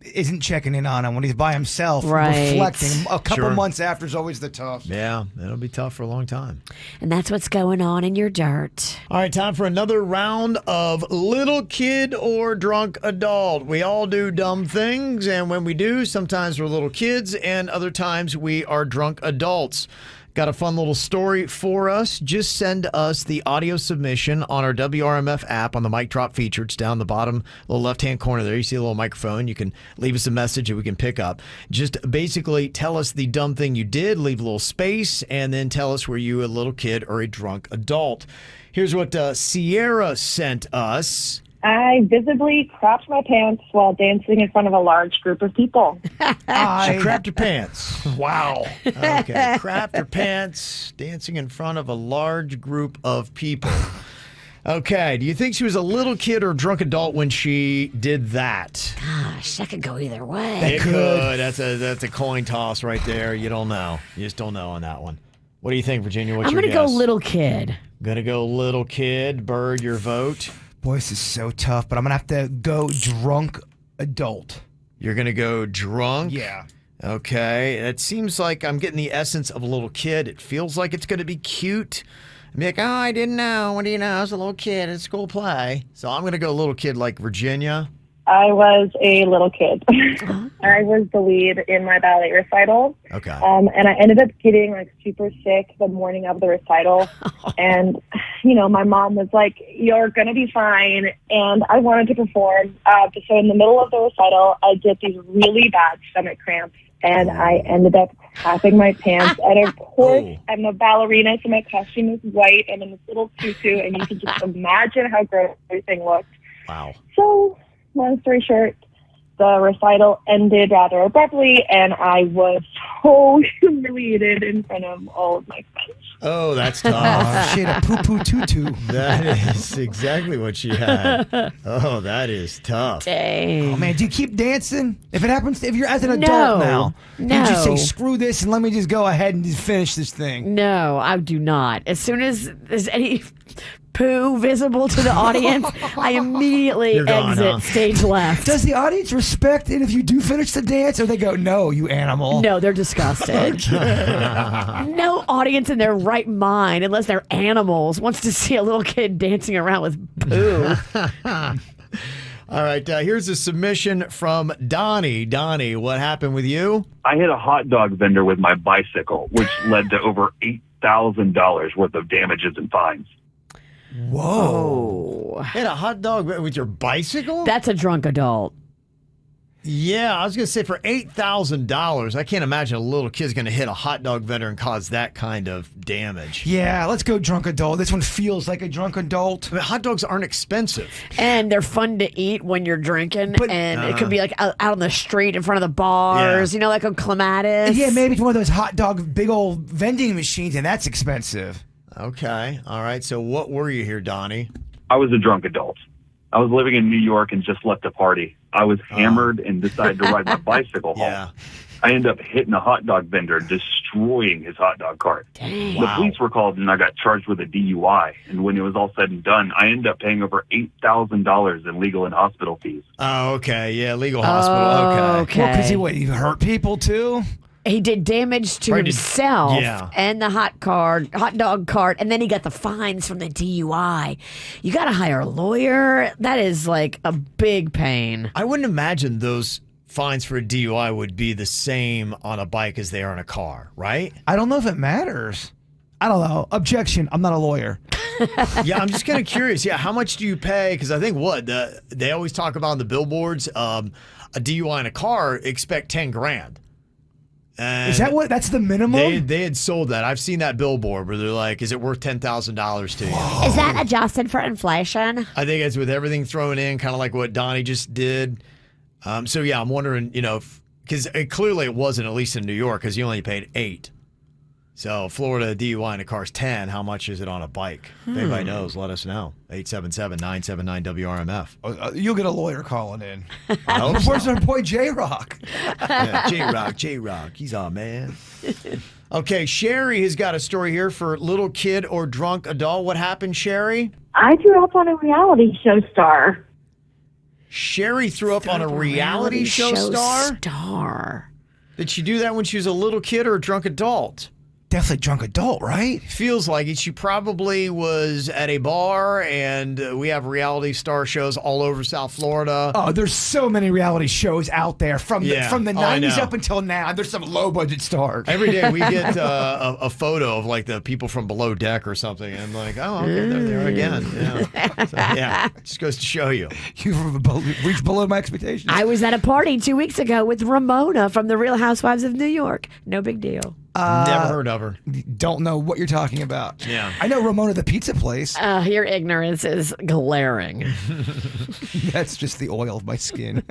isn't checking in on him, when he's by himself, reflecting. A couple months after is always the tough. Yeah, it'll be tough for a long time. And that's what's going on in your dirt. All right, time for another round of little kid or drunk adult. We all do dumb things, and when we do, sometimes we're little kids, and other times we are drunk adults. Got a fun little story for us. Just send us the audio submission on our WRMF app on the Mic Drop feature. It's down the bottom little left-hand corner there. You see a little microphone. You can leave us a message that we can pick up. Just basically tell us the dumb thing you did, leave a little space, and then tell us were you a little kid or a drunk adult. Here's what Sierra sent us. I visibly crapped my pants while dancing in front of a large group of people. She crapped her pants. Wow. Okay, crapped her pants dancing in front of a large group of people. Okay, do you think she was a little kid or a drunk adult when she did that? Gosh, that could go either way. It could. That's a coin toss right there. You don't know. You just don't know on that one. What do you think, Virginia? What's your guess? I'm going to go little kid. Gonna go little kid. Bird, your vote? Boy, this is so tough, but I'm going to have to go drunk adult. You're going to go drunk? Yeah. Okay. It seems like I'm getting the essence of a little kid. It feels like it's going to be cute. I'm like, I didn't know. What do you know? I was a little kid at school play. So I'm going to go little kid like Virginia. I was a little kid. I was the lead in my ballet recital. Okay. And I ended up getting super sick the morning of the recital. And, my mom was like, you're going to be fine. And I wanted to perform. So in the middle of the recital, I get these really bad stomach cramps. And I ended up crapping my pants. And of course, I'm a ballerina, so my costume is white. I'm in this little tutu. And you can just imagine how gross everything looked. Wow. So... long story short, the recital ended rather abruptly, and I was so humiliated in front of all of my friends. Oh, that's tough. She had a poo-poo tutu. That is exactly what she had. Oh, that is tough. Dang. Oh, man, do you keep dancing? If it happens, if you're as an adult now, do you just say, screw this, and let me just go ahead and just finish this thing? No, I do not. As soon as there's any... poo visible to the audience, I immediately exit stage left. Does the audience respect it if you do finish the dance, or they go, no, you animal? No, they're disgusted. No audience in their right mind, unless they're animals, wants to see a little kid dancing around with poo. All right, here's a submission from Donnie. Donnie, what happened with you? I hit a hot dog vendor with my bicycle, which led to over $8,000 worth of damages and fines. Whoa. Hit a hot dog with your bicycle? That's a drunk adult. Yeah, I was going to say for $8,000, I can't imagine a little kid's going to hit a hot dog vendor and cause that kind of damage. Yeah, let's go drunk adult. This one feels like a drunk adult. I mean, hot dogs aren't expensive. And they're fun to eat when you're drinking. And it could be like out on the street in front of the bars, like on Clematis. Yeah, maybe it's one of those hot dog big old vending machines, and that's expensive. Okay. All right. So what were you here, Donnie? I was a drunk adult. I was living in New York and just left a party. I was hammered and decided to ride my bicycle home. I ended up hitting a hot dog vendor, destroying his hot dog cart. Dang. The police were called, and I got charged with a DUI. And when it was all said and done, I ended up paying over $8,000 in legal and hospital fees. Oh, okay. Yeah, legal hospital. Okay. Well, because he hurt people too. He did damage to himself and the hot dog cart, and then he got the fines from the DUI. You got to hire a lawyer. That is like a big pain. I wouldn't imagine those fines for a DUI would be the same on a bike as they are in a car, right? I don't know if it matters. I don't know. Objection. I'm not a lawyer. Yeah, I'm just kind of curious. Yeah, how much do you pay? Because I think they always talk about on the billboards, a DUI in a car, expect 10 grand. And is that what? That's the minimum? They had sold that. I've seen that billboard where they're like, is it worth $10,000 to you? Is that adjusted for inflation? I think it's with everything thrown in, kind of like what Donnie just did. So, yeah, I'm wondering, because clearly it wasn't, at least in New York, because you only paid 8. So, Florida DUI in a car's 10. How much is it on a bike? If anybody knows, let us know. 877-979-WRMF. You'll get a lawyer calling in. I hope so. Where's our boy J-Rock? Yeah, J-Rock. He's on, man. Okay, Sherry has got a story here for little kid or drunk adult. What happened, Sherry? I grew up on a reality show star. Sherry threw up on a reality show star? Did she do that when she was a little kid or a drunk adult? Definitely drunk adult, right? Feels like it. She probably was at a bar, and we have reality star shows all over South Florida. Oh, there's so many reality shows out there from the 90s up until now. There's some low budget stars. Every day we get a photo of like the people from Below Deck or something, and I'm like, oh, okay, they're there again. Yeah. So, it just goes to show you. You've reached below my expectations. I was at a party 2 weeks ago with Ramona from The Real Housewives of New York. No big deal. Never heard of her. Don't know what you're talking about. Yeah. I know Ramona the pizza place. Your ignorance is glaring. That's just the oil of my skin.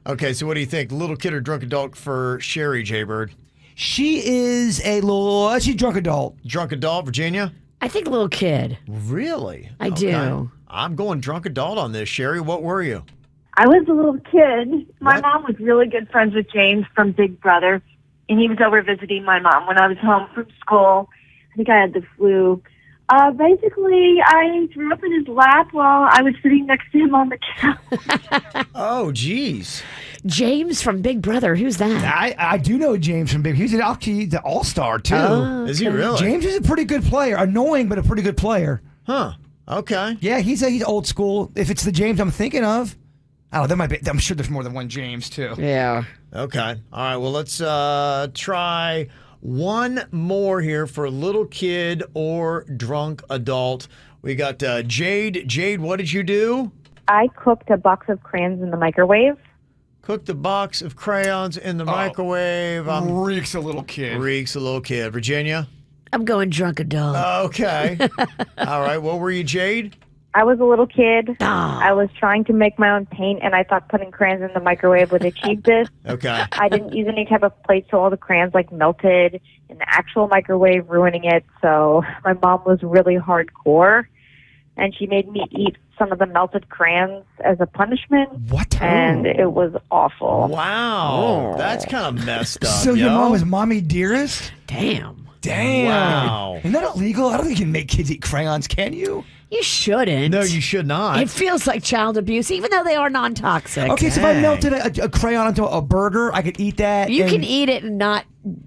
Okay, so what do you think? Little kid or drunk adult for Sherry, Jaybird? She's drunk adult. Drunk adult, Virginia? I think little kid. Really? I do. I'm going drunk adult on this. Sherry, what were you? I was a little kid. My mom was really good friends with James from Big Brother, and he was over visiting my mom when I was home from school. I think I had the flu. Basically, I threw up in his lap while I was sitting next to him on the couch. Oh, geez. James from Big Brother. Who's that? I do know James from Big. He's an all-star, too. Oh, Is he really? James is a pretty good player. Annoying, but a pretty good player. Huh. Okay. Yeah, he's old school. If it's the James I'm thinking of, I don't know. There might be. I'm sure there's more than one James too. Yeah. Okay. All right. Well, let's try one more here for little kid or drunk adult. We got Jade. Jade, what did you do? I cooked a box of crayons in the microwave. Cooked a box of crayons in the microwave. Reeks a little kid. Reeks a little kid. Virginia? I'm going drunk adult. Okay. All right. What were you, Jade? I was a little kid. Oh. I was trying to make my own paint, and I thought putting crayons in the microwave would achieve this. Okay. I didn't use any type of plate, so all the crayons melted in the actual microwave, ruining it. So my mom was really hardcore, and she made me eat some of the melted crayons as a punishment. What? And it was awful. Wow. That's kind of messed up. So your mom was mommy dearest? Damn. Wow. Isn't that illegal? I don't think you can make kids eat crayons, can you? You shouldn't. No, you should not. It feels like child abuse, even though they are non-toxic. Okay, so if I melted a crayon onto a burger, I could eat that. You can eat it and not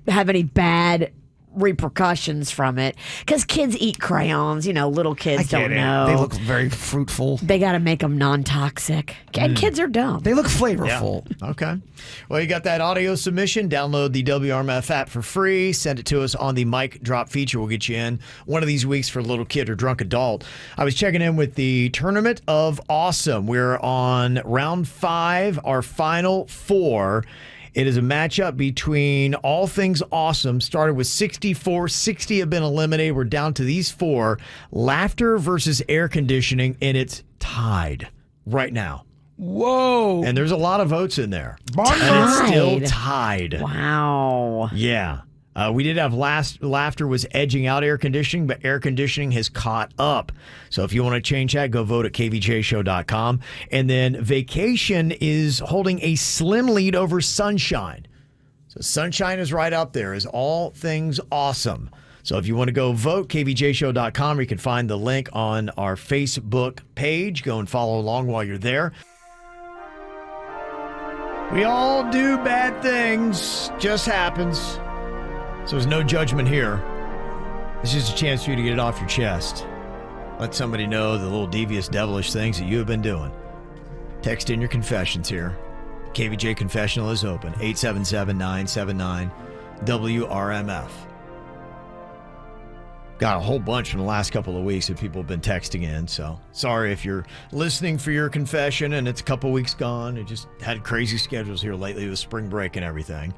have any bad repercussions from it, because kids eat crayons. Little kids don't know. They look very fruitful. They got to make them non-toxic, and kids are dumb. They look flavorful. Yeah. Okay. Well, you got that audio submission. Download the WRMF app for free. Send it to us on the mic drop feature. We'll get you in one of these weeks for little kid or drunk adult. I was checking in with the Tournament of Awesome. We're on round 5, our final 4. It is a matchup between all things awesome. Started with 64. 60 have been eliminated. We're down to these 4. Laughter versus air conditioning, and it's tied right now. Whoa. And there's a lot of votes in there. Tied. And it's still tied. Wow. Yeah. We did have laughter was edging out air conditioning, but air conditioning has caught up. So if you want to change that, go vote at kvjshow.com. And then vacation is holding a slim lead over sunshine. So sunshine is right up there as all things awesome. So if you want to go vote, kvjshow.com, you can find the link on our Facebook page. Go and follow along while you're there. We all do bad things. Just happens. So there's no judgment here. It's just a chance for you to get it off your chest. Let somebody know the little devious, devilish things that you have been doing. Text in your confessions here. KVJ Confessional is open. 877-979-WRMF. Got a whole bunch from the last couple of weeks that people have been texting in. So sorry if you're listening for your confession and it's a couple weeks gone. It just had crazy schedules here lately with spring break and everything.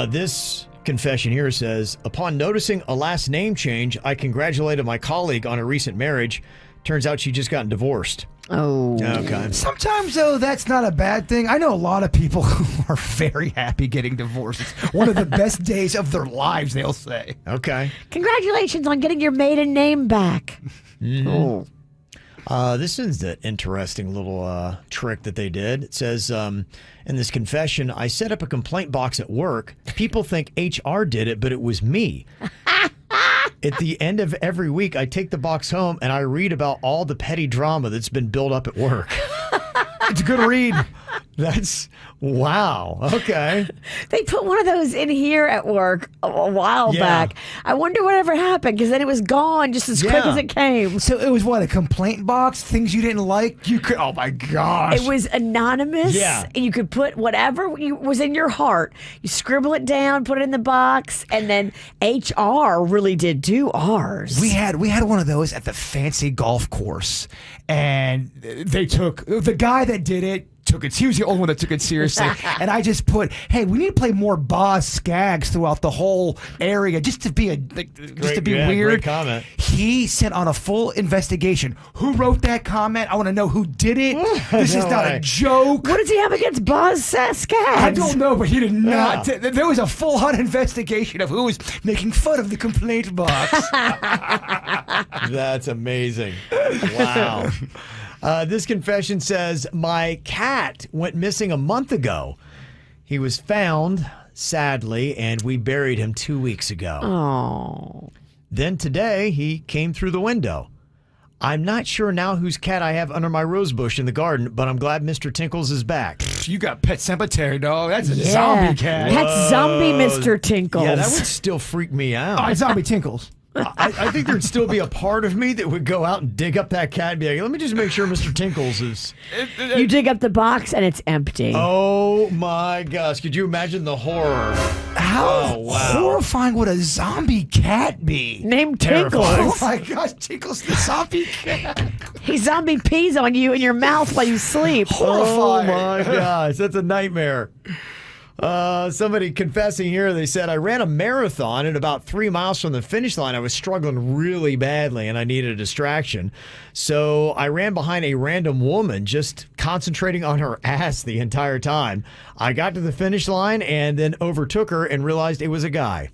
This confession here says, upon noticing a last name change, I congratulated my colleague on a recent marriage. Turns out she just gotten divorced. Oh. Okay. Sometimes, though, that's not a bad thing. I know a lot of people who are very happy getting divorced. It's one of the best days of their lives, they'll say. Okay. Congratulations on getting your maiden name back. Mm-hmm. This is an interesting little trick that they did. It says, in this confession, I set up a complaint box at work. People think HR did it, but it was me. At the end of every week, I take the box home and I read about all the petty drama that's been built up at work. It's a good read. That's, wow. Okay. They put one of those in here at work a while back. I wonder whatever happened, because then it was gone just as quick as it came. So it was what, a complaint box? Things you didn't like? You could, oh my gosh. It was anonymous. Yeah. And you could put whatever was in your heart. You scribble it down, put it in the box, and then HR really did do ours. We had one of those at the fancy golf course, and they took the guy that did it. He was the only one that took it seriously. And I just put, hey, we need to play more Boz Skaggs throughout the whole area just to be weird. Great comment. He sent on a full investigation. Who wrote that comment? I want to know who did it. This is not a joke. What does he have against Boz Skaggs? I don't know, but he did not. There was a full-on investigation of who was making fun of the complaint box. That's amazing. Wow. This confession says, my cat went missing a month ago. He was found, sadly, and we buried him 2 weeks ago. Oh. Then today, he came through the window. I'm not sure now whose cat I have under my rose bush in the garden, but I'm glad Mr. Tinkles is back. You got Pet Cemetery, dog. That's a zombie cat. That's zombie Mr. Tinkles. Yeah, that would still freak me out. Oh, it's zombie Tinkles. I think there'd still be a part of me that would go out and dig up that cat and be like, let me just make sure Mr. Tinkles is... You dig up the box and it's empty. Oh my gosh. Could you imagine the horror? How horrifying would a zombie cat be? Named Tinkles. Oh my gosh, Tinkles the zombie cat. He zombie pees on you in your mouth while you sleep. Horrifying. Oh my gosh, that's a nightmare. Somebody confessing here, they said, I ran a marathon and about 3 miles from the finish line, I was struggling really badly and I needed a distraction. So I ran behind a random woman, just concentrating on her ass the entire time. I got to the finish line and then overtook her and realized it was a guy.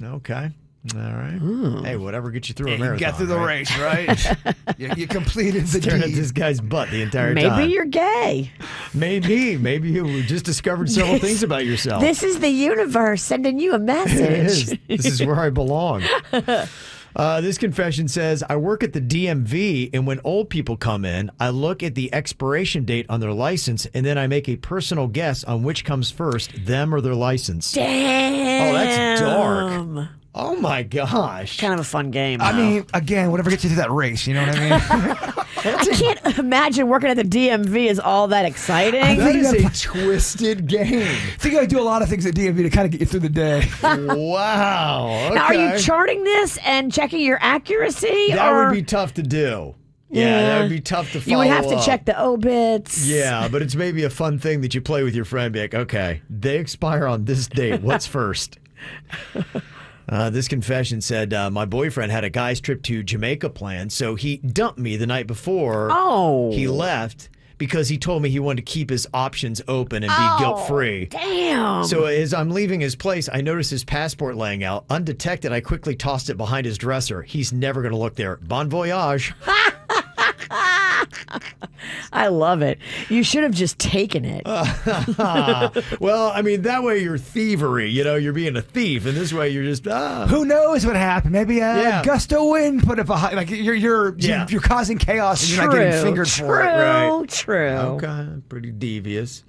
Okay. All right. Hey, whatever gets you through a marathon. You got through the race, right? you completed the Staring at deed. this guy's butt the entire Maybe time. Maybe you're gay. Maybe you just discovered several things about yourself. This is the universe sending you a message. This is where I belong. This confession says, I work at the DMV, and when old people come in, I look at the expiration date on their license, and then I make a personal guess on which comes first, them or their license. Damn. Oh, that's dark. Oh, my gosh. Kind of a fun game. I mean, again, whatever gets you through that race, you know what I mean? I can't imagine working at the DMV is all that exciting. That is a twisted game. I think you got to do a lot of things at DMV to kind of get you through the day. Wow. Okay. Now, are you charting this and checking your accuracy? That would be tough to do. Yeah, that would be tough to follow You would have to up. check the obits. Yeah, but it's maybe a fun thing that you play with your friend. Be like, okay, they expire on this date. What's first? This confession said, my boyfriend had a guy's trip to Jamaica planned, so he dumped me the night before he left because he told me he wanted to keep his options open and be guilt-free. Damn. So as I'm leaving his place, I noticed his passport laying out. Undetected, I quickly tossed it behind his dresser. He's never going to look there. Bon voyage. I love it. You should have just taken it. Well, I mean, that way you're thievery. You're being a thief, and this way you're just Who knows what happened? Maybe a gust of wind put it behind. Like you're causing chaos, and you're not getting fingered for it. Right. True. Okay, pretty devious.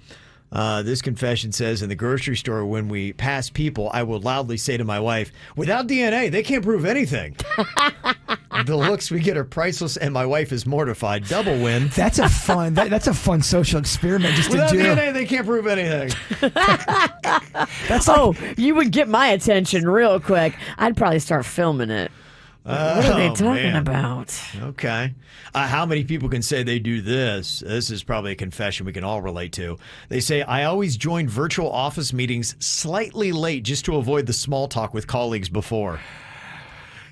This confession says, in the grocery store, when we pass people, I will loudly say to my wife, without DNA, they can't prove anything. The looks we get are priceless, and my wife is mortified. Double win. That's a fun. That's a fun social experiment just without to do. DNA, they can't prove anything. That's you would get my attention real quick. I'd probably start filming it. What are they talking about? Okay. How many people can say they do this? This is probably a confession we can all relate to. They say, I always join virtual office meetings slightly late just to avoid the small talk with colleagues before.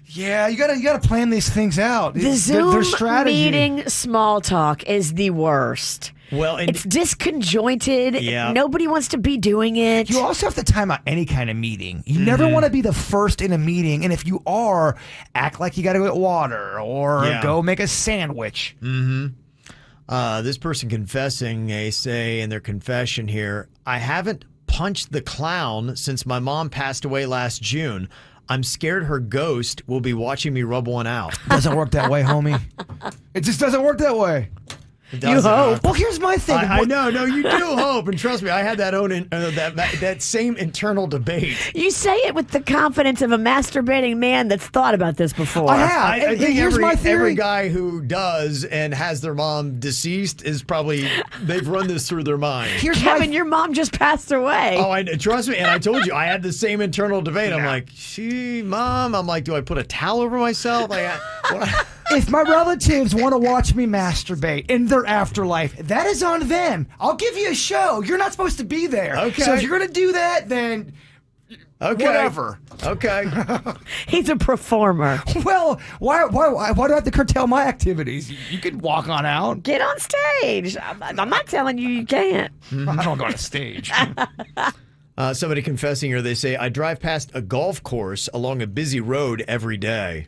Yeah, you gotta plan these things out. The Zoom their strategy. meeting small talk is the worst. Well, it's disconjointed. Yeah. Nobody wants to be doing it. You also have to time out any kind of meeting. You never want to be the first in a meeting, and if you are, act like you got to go get water or go make a sandwich. This person confessing, they say in their confession here, I haven't punched the clown since my mom passed away last June. I'm scared her ghost will be watching me rub one out. Doesn't work that way, homie. It just doesn't work that way. You hope. Well, here's my thing. I know. No, you do hope, and trust me, I had that same internal debate. You say it with the confidence of a masturbating man that's thought about this before. I have. I think here's my theory. every guy who does and has their mom deceased is probably, they've run this through their mind. Kevin, your mom just passed away. Oh, trust me, and I told you, I had the same internal debate. I'm like, Mom, I'm like, do I put a towel over myself? If my relatives want to watch me masturbate in their afterlife, that is on them. I'll give you a show. You're not supposed to be there. Okay. So if you're going to do that, then whatever. Okay. He's a performer. Well, why do I have to curtail my activities? You can walk on out. Get on stage. I'm not telling you can't. I don't go on stage. Somebody confessing here, they say, I drive past a golf course along a busy road every day.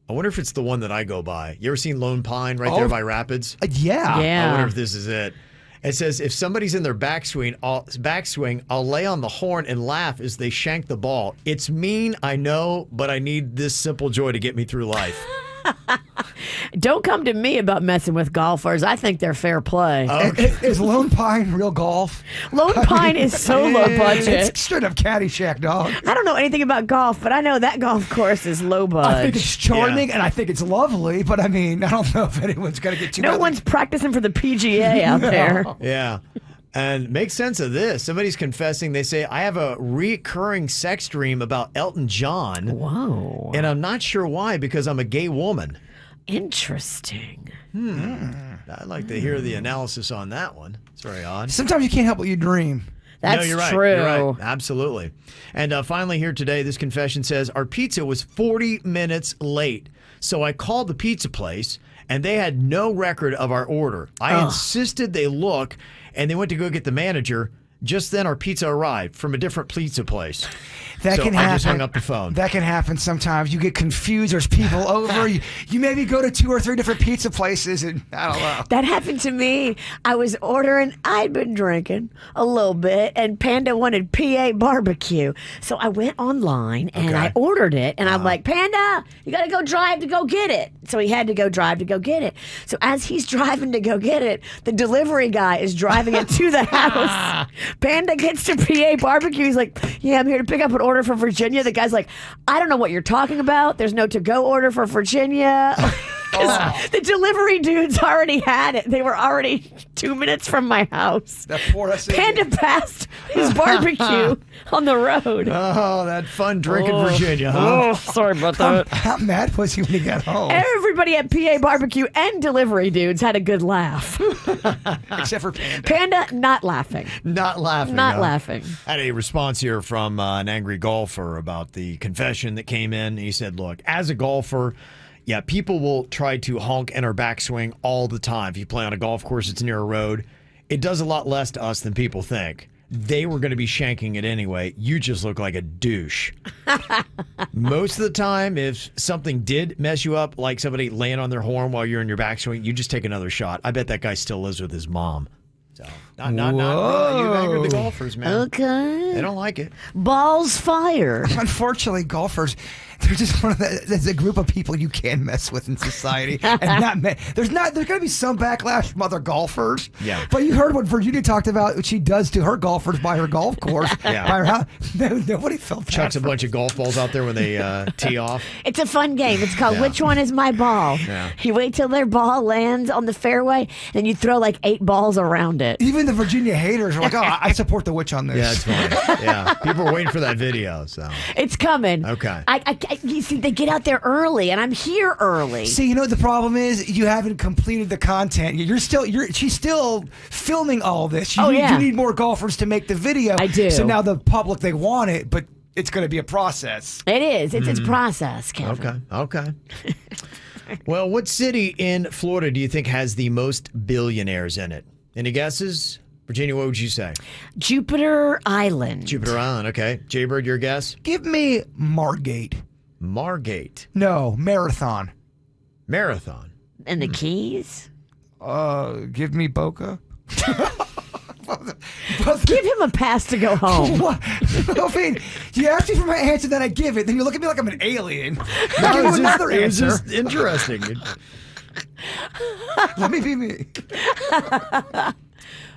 I wonder if it's the one that I go by. You ever seen Lone Pine right there by Rapids? Yeah. I wonder if this is it. It says, if somebody's in their backswing, I'll lay on the horn and laugh as they shank the ball. It's mean, I know, but I need this simple joy to get me through life. Don't come to me about messing with golfers. I think they're fair play. Is Lone Pine real golf? Lone Pine is so low budget. It's straight up Caddyshack, dog. I don't know anything about golf, but I know that golf course is low budget. I think it's charming and I think it's lovely, but I mean, I don't know if anyone's going to get too No one's practicing for the PGA out there. Yeah. And make sense of this. Somebody's confessing. They say, I have a recurring sex dream about Elton John. Whoa. And I'm not sure why, because I'm a gay woman. Interesting. I'd like to hear the analysis on that one. It's very odd. Sometimes you can't help what you dream. That's no, you're right. true. You're right. Absolutely. And finally here today, this confession says, our pizza was 40 minutes late. So I called the pizza place, and they had no record of our order. I insisted they look, and they went to go get the manager. Just then, our pizza arrived from a different pizza place. That can I happen. just hung up the phone. That can happen sometimes. You get confused. There's people over. You maybe go to 2 or 3 different pizza places, and I don't know. That happened to me. I was ordering. I'd been drinking a little bit, and Panda wanted PA barbecue. So I went online, and I ordered it. And I'm like, Panda, you got to go drive to go get it. So he had to go drive to go get it. So as he's driving to go get it, the delivery guy is driving it to the house. Panda gets to PA barbecue. He's like, yeah, I'm here to pick up an order for Virginia. The guy's like, I don't know what you're talking about. There's no to-go order for Virginia. The delivery dudes already had it. They were already 2 minutes from my house. That poor Panda passed his barbecue on the road. Oh, that fun drink in Virginia, huh? Oh, sorry about that. How mad was he when he got home? Everybody at PA barbecue and delivery dudes had a good laugh. Except for Panda. Panda not laughing. Not laughing. Not laughing. I had a response here from an angry golfer about the confession that came in. He said, look, as a golfer, Yeah, people will try to honk and or backswing all the time. If you play on a golf course that's near a road, it does a lot less to us than people think. They were going to be shanking it anyway. You just look like a douche. Most of the time, if something did mess you up, like somebody laying on their horn while you're in your backswing, you just take another shot. I bet that guy still lives with his mom. So, not really. You angered the golfers, man. Okay. They don't like it. Balls fired. Unfortunately, golfers, they're just one of there's a group of people you can mess with in society. And there's going to be some backlash from other golfers. Yeah. But you heard what Virginia talked about, what she does to her golfers by her golf course. Yeah. By her house. Nobody felt bad. Chucks a bunch of golf balls out there when they tee off. It's a fun game. It's called Which One Is My Ball? Yeah. You wait till their ball lands on the fairway, and you throw like 8 balls around it. Even the Virginia haters are like, oh, I support the witch on this. Yeah, it's funny. Yeah. People are waiting for that video, so. It's coming. Okay. You see, they get out there early, and I'm here early. See, you know what the problem is? You haven't completed the content. She's still filming all this. You need more golfers to make the video. I do. So now the public, they want it, but it's going to be a process. It is. It's process, Kevin. Okay. Well, what city in Florida do you think has the most billionaires in it? Any guesses? Virginia, what would you say? Jupiter Island. Jupiter Island, okay. Jaybird, your guess? Give me Margate. Margate. No, Marathon. Marathon. And the Keys? Give me Boca. Give him a pass to go home. What? I mean, you asked me for my answer, then I give it. Then you look at me like I'm an alien. No, it's just interesting. Let me be me.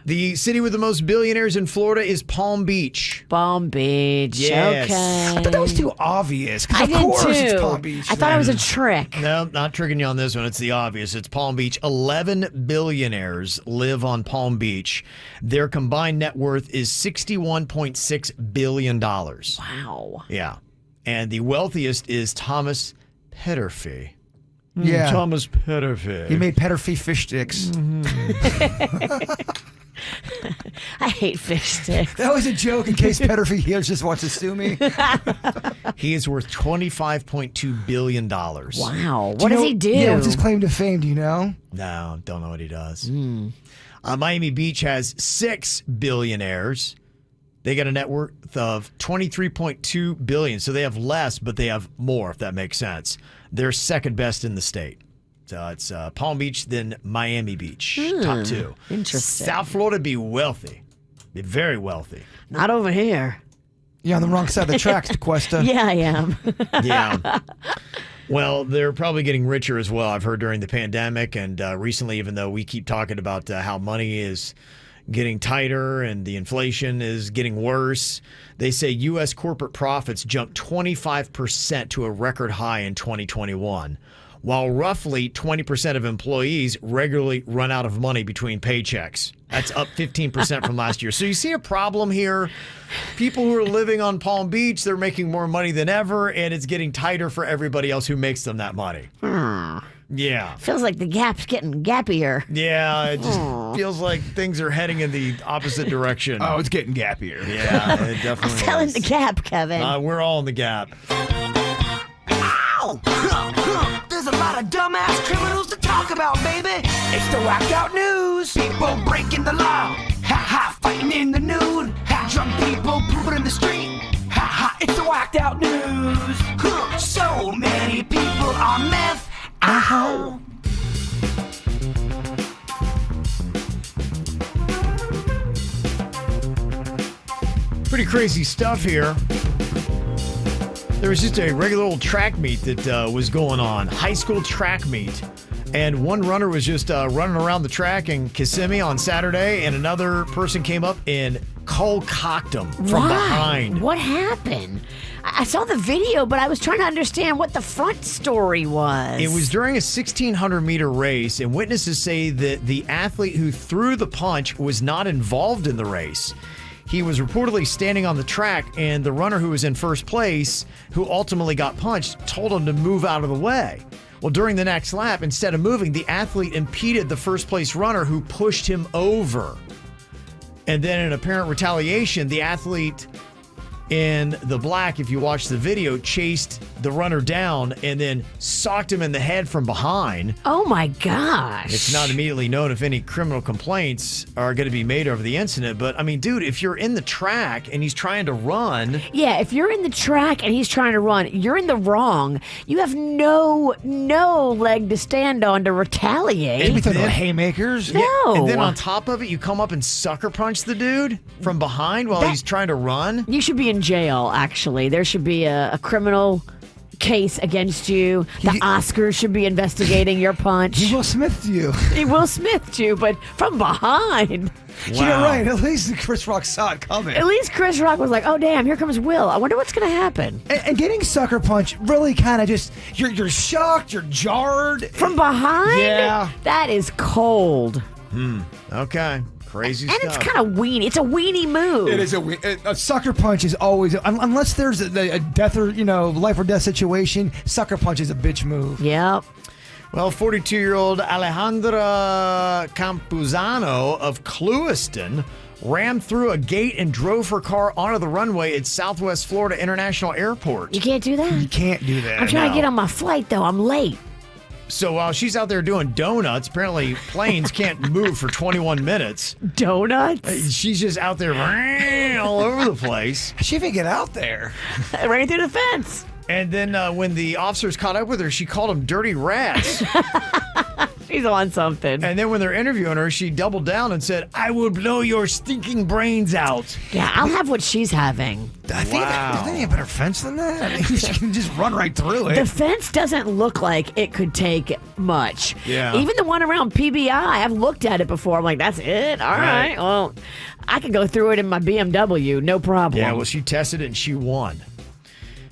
The city with the most billionaires in Florida is Palm Beach. Palm Beach. Yes. Okay. I thought that was too obvious. I Of did course too. it's Palm Beach. I thought it was a trick. No, not tricking you on this one. It's the obvious. It's Palm Beach. 11 billionaires live on Palm Beach. Their combined net worth is $61.6 billion. Wow. Yeah. And the wealthiest is Thomas Petterfee. Yeah. Thomas Petterfee. He made Petterfee fish sticks. I hate fish sticks. That was a joke in case Petterfee here just wants to sue me. He is worth $25.2 billion. Wow. What does he do? Yeah, what's his claim to fame? Do you know? No, don't know what he does. Miami Beach has 6 billionaires. They got a net worth of $23.2 billion. So they have less, but they have more, if that makes sense. They're second best in the state. So it's Palm Beach, then Miami Beach, top 2. Interesting. South Florida be wealthy. Be very wealthy. Not over here. You're on the wrong side of the tracks, DeQuesta. Yeah, I am. Yeah. Well, they're probably getting richer as well. I've heard during the pandemic and recently, even though we keep talking about how money is getting tighter and the inflation is getting worse, they say U.S. corporate profits jumped 25% to a record high in 2021. While roughly 20% of employees regularly run out of money between paychecks. That's up 15% from last year. So you see a problem here. People who are living on Palm Beach, they're making more money than ever, and it's getting tighter for everybody else who makes them that money. Yeah. Feels like the gap's getting gappier. Yeah, it just feels like things are heading in the opposite direction. Oh, it's getting gappier. Yeah, it definitely I fell in is. the gap, Kevin. We're all in the gap. There's a lot of dumbass criminals to talk about, baby. It's the whacked out news. People breaking the law. Ha ha, fighting in the nude. Ha, drunk people pooping in the street. Ha ha, it's the whacked out news. So many people on meth. Ow. Pretty crazy stuff here. There was just a regular old track meet that was going on, high school track meet. And one runner was just running around the track in Kissimmee on Saturday, and another person came up and cold-cocked him from behind. What happened? I saw the video, but I was trying to understand what the front story was. It was during a 1,600-meter race, and witnesses say that the athlete who threw the punch was not involved in the race. He was reportedly standing on the track, and the runner who was in first place, who ultimately got punched, told him to move out of the way. Well, during the next lap, instead of moving, the athlete impeded the first place runner who pushed him over. And then in apparent retaliation, the athlete in the black, if you watch the video, chased the runner down and then socked him in the head from behind. Oh my gosh. It's not immediately known if any criminal complaints are going to be made over the incident. But I mean, dude, if you're in the track and he's trying to run. Yeah, if you're in the track and he's trying to run, you're in the wrong. You have no leg to stand on to retaliate. And we throw haymakers. No. Yeah, and then on top of it, you come up and sucker punch the dude from behind while he's trying to run. You should be in jail, actually. There should be a criminal case against you. The Oscars should be investigating your punch. He Will Smith you. He Will Smith you, but from behind. Wow. You're right. At least Chris Rock saw it coming. At least Chris Rock was like, oh, damn, here comes Will. I wonder what's going to happen. And getting sucker punch really kind of just, you're shocked, you're jarred. From behind? Yeah. That is cold. Okay. Crazy and stuff. It's kind of weenie. It's a weenie move. It is a sucker punch is always, unless there's a death or, life or death situation, sucker punch is a bitch move. Yep. Well, 42-year-old Alejandra Campuzano of Clewiston rammed through a gate and drove her car onto the runway at Southwest Florida International Airport. You can't do that? You can't do that. I'm trying to get on my flight, though. I'm late. So while she's out there doing donuts, apparently planes can't move for 21 minutes. Donuts? She's just out there all over the place. How'd she even get out there? Right through the fence. And then when the officers caught up with her, she called them dirty rats. She's on something. And then when they're interviewing her, she doubled down and said, I will blow your stinking brains out. Yeah, I'll have what she's having. I think is there any better fence than that? I mean, she can just run right through it. The fence doesn't look like it could take much. Yeah. Even the one around PBI, I've looked at it before. I'm like, that's it? All right. Well, I could go through it in my BMW, no problem. Yeah, well, she tested it and she won.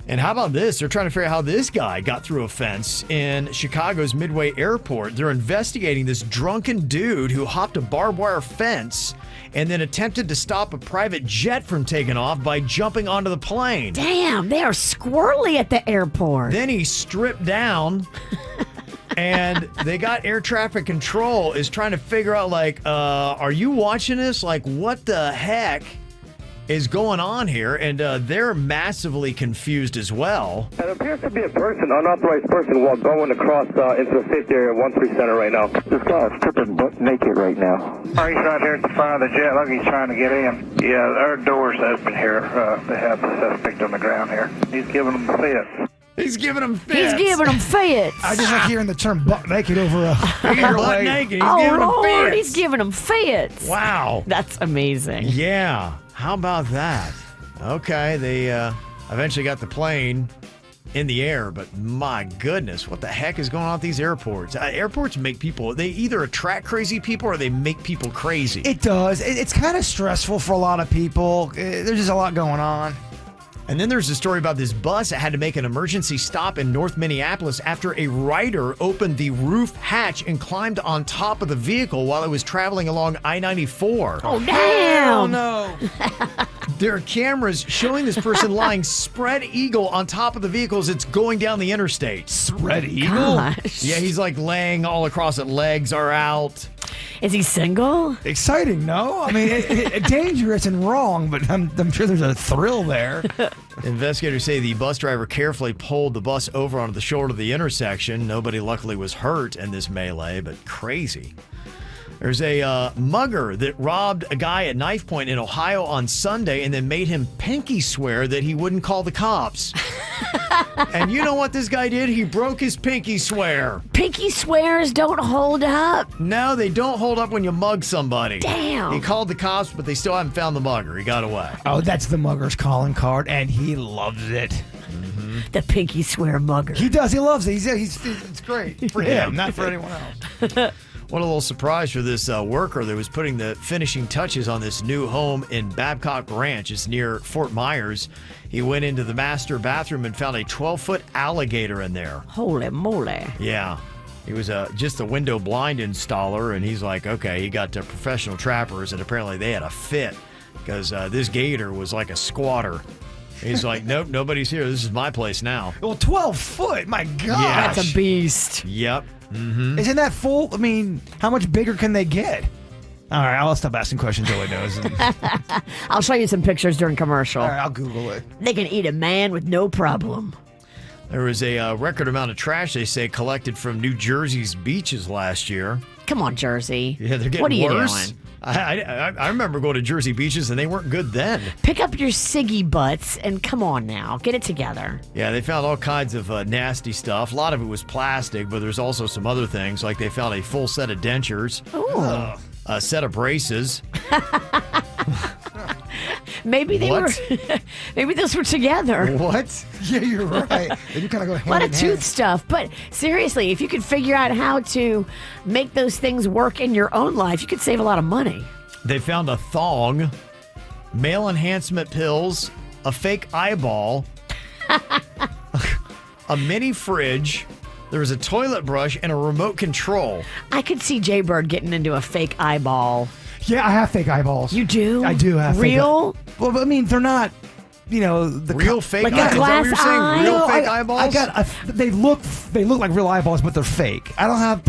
And how about this? They're trying to figure out how this guy got through a fence in Chicago's Midway Airport. They're investigating this drunken dude who hopped a barbed wire fence and then attempted to stop a private jet from taking off by jumping onto the plane. Damn, they are squirrely at the airport. Then he stripped down and they got air traffic control is trying to figure out, like, are you watching this? Like, what the heck is going on here? And they're massively confused as well. It appears to be a person, unauthorized person, while going across into the safety area 13 Center right now. This guy is stripping butt naked right now. He's right here at the front of the jet. Look, he's trying to get in. Yeah, our doors open here. They have the suspect on the ground here. He's giving them fits. He's giving them fits. He's giving them fits. I just like hearing the term butt naked over a butt naked. He's oh, giving them Lord, fits. he's giving them fits. Wow. That's amazing. Yeah. How about that? Okay, they eventually got the plane in the air, but my goodness, what the heck is going on at these airports? Airports make people, they either attract crazy people or they make people crazy. It does. It's kind of stressful for a lot of people. There's just a lot going on. And then there's a story about this bus that had to make an emergency stop in North Minneapolis after a rider opened the roof hatch and climbed on top of the vehicle while it was traveling along I-94. Oh, damn. No. There are cameras showing this person lying spread eagle on top of the vehicle as it's going down the interstate. Spread eagle? Gosh. Yeah, he's like laying all across it. Legs are out. Is he single? Exciting, no? I mean, dangerous and wrong, but I'm sure there's a thrill there. Investigators say the bus driver carefully pulled the bus over onto the shoulder of the intersection. Nobody luckily was hurt in this melee, but crazy. There's a mugger that robbed a guy at knife point in Ohio on Sunday and then made him pinky swear that he wouldn't call the cops. And you know what this guy did? He broke his pinky swear. Pinky swears don't hold up. No, they don't hold up when you mug somebody. Damn. He called the cops, but they still haven't found the mugger. He got away. Oh, that's the mugger's calling card, and he loves it. The pinky swear mugger. He does. He loves it. It's great for him, not for anyone else. What a little surprise for this worker that was putting the finishing touches on this new home in Babcock Ranch. It's near Fort Myers. He went into the master bathroom and found a 12-foot alligator in there. Holy moly. Yeah. He was just a window blind installer, and he's like, okay, he got to professional trappers, and apparently they had a fit because this gator was like a squatter. He's like, nope, nobody's here. This is my place now. Well, 12 foot, my gosh. Yeah. That's a beast. Yep. Mm-hmm. Isn't that full? I mean, how much bigger can they get? All right, I'll stop asking questions Joey knows. I'll show you some pictures during commercial. All right, I'll Google it. They can eat a man with no problem. There was a record amount of trash, they say, collected from New Jersey's beaches last year. Come on, Jersey. Yeah, they're getting What are you worse. doing? I remember going to Jersey beaches, and they weren't good then. Pick up your ciggy butts and come on now. Get it together. Yeah, they found all kinds of nasty stuff. A lot of it was plastic, but there's also some other things, like they found a full set of dentures. Ooh. A set of braces. Maybe they were. Maybe those were together. What? Yeah, you're right. They do kind of go hand A lot in of hand. tooth stuff, but seriously, if you could figure out how to make those things work in your own life, you could save a lot of money. They found a thong, male enhancement pills, a fake eyeball, a mini fridge. There was a toilet brush and a remote control. I could see Jay Bird getting into a fake eyeball. Yeah, I have fake eyeballs. You do? I do have Real? fake well, but I mean, they're not, the real fake like eyes. a Is that what glass you're saying? eye? Real No, fake I eyeballs? got they look like real eyeballs, but they're fake. I don't have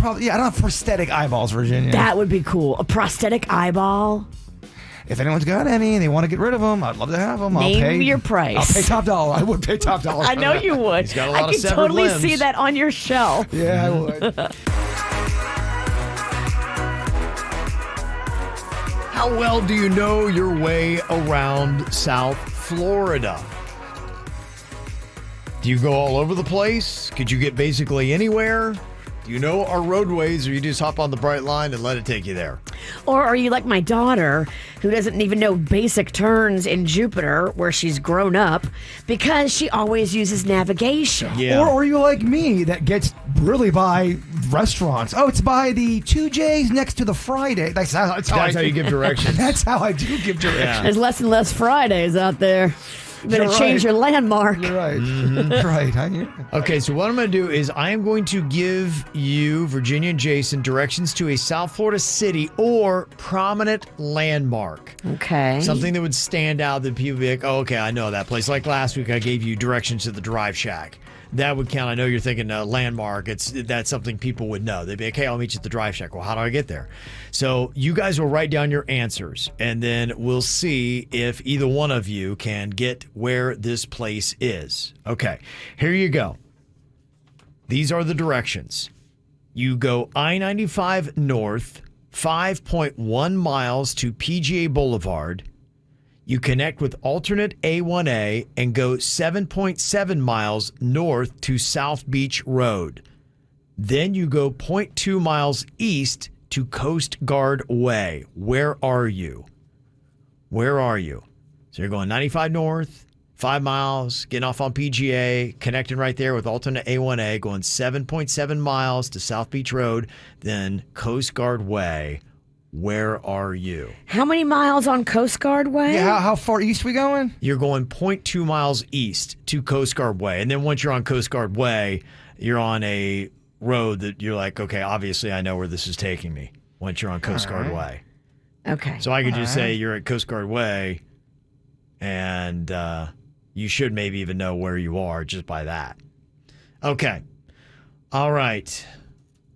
prosthetic eyeballs, Virginia. That would be cool. A prosthetic eyeball. If anyone's got any and they want to get rid of them, I'd love to have them. Name I'll pay your price. I'll pay top dollar. I would pay top dollar. I know you would. He's got a lot I of could severed totally limbs. see that on your shelf. Yeah, I would. How well do you know your way around South Florida? Do you go all over the place? Could you get basically anywhere? Do you know our roadways, or you just hop on the bright line and let it take you there? Or are you like my daughter, who doesn't even know basic turns in Jupiter, where she's grown up, because she always uses navigation? Yeah. Or are you like me that gets really by restaurants? Oh, it's by the 2J's next to the Friday. That's how you give directions. That's how I do give directions. Yeah. There's less and less Fridays out there. You better You're change right. your landmark. You're right. Mm-hmm. Right. I hear you. Okay, so what I'm going to do is I am going to give you, Virginia and Jason, directions to a South Florida city or prominent landmark. Okay. Something that would stand out that people would be like, oh, okay, I know that place. Like last week, I gave you directions to the Drive Shack. That would count. I know you're thinking landmark. That's something people would know. They'd be like, hey, I'll meet you at the Drive Shack. Well, how do I get there? So you guys will write down your answers, and then we'll see if either one of you can get where this place is. Okay, here you go. These are the directions. You go I-95 north, 5.1 miles to PGA Boulevard. You connect with alternate A1A and go 7.7 miles north to South Beach Road. Then you go 0.2 miles east to Coast Guard Way. Where are you? Where are you? So you're going 95 north, 5 miles, getting off on PGA, connecting right there with alternate A1A, going 7.7 miles to South Beach Road, then Coast Guard Way. Where are you? How many miles on Coast Guard Way? Yeah, how far east we going? You're going 0.2 miles east to Coast Guard Way. And then once you're on Coast Guard Way, you're on a road that you're like, okay, obviously I know where this is taking me once you're on Coast Guard Way. Okay. So I could just say you're at Coast Guard Way, and you should maybe even know where you are just by that. Okay. All right.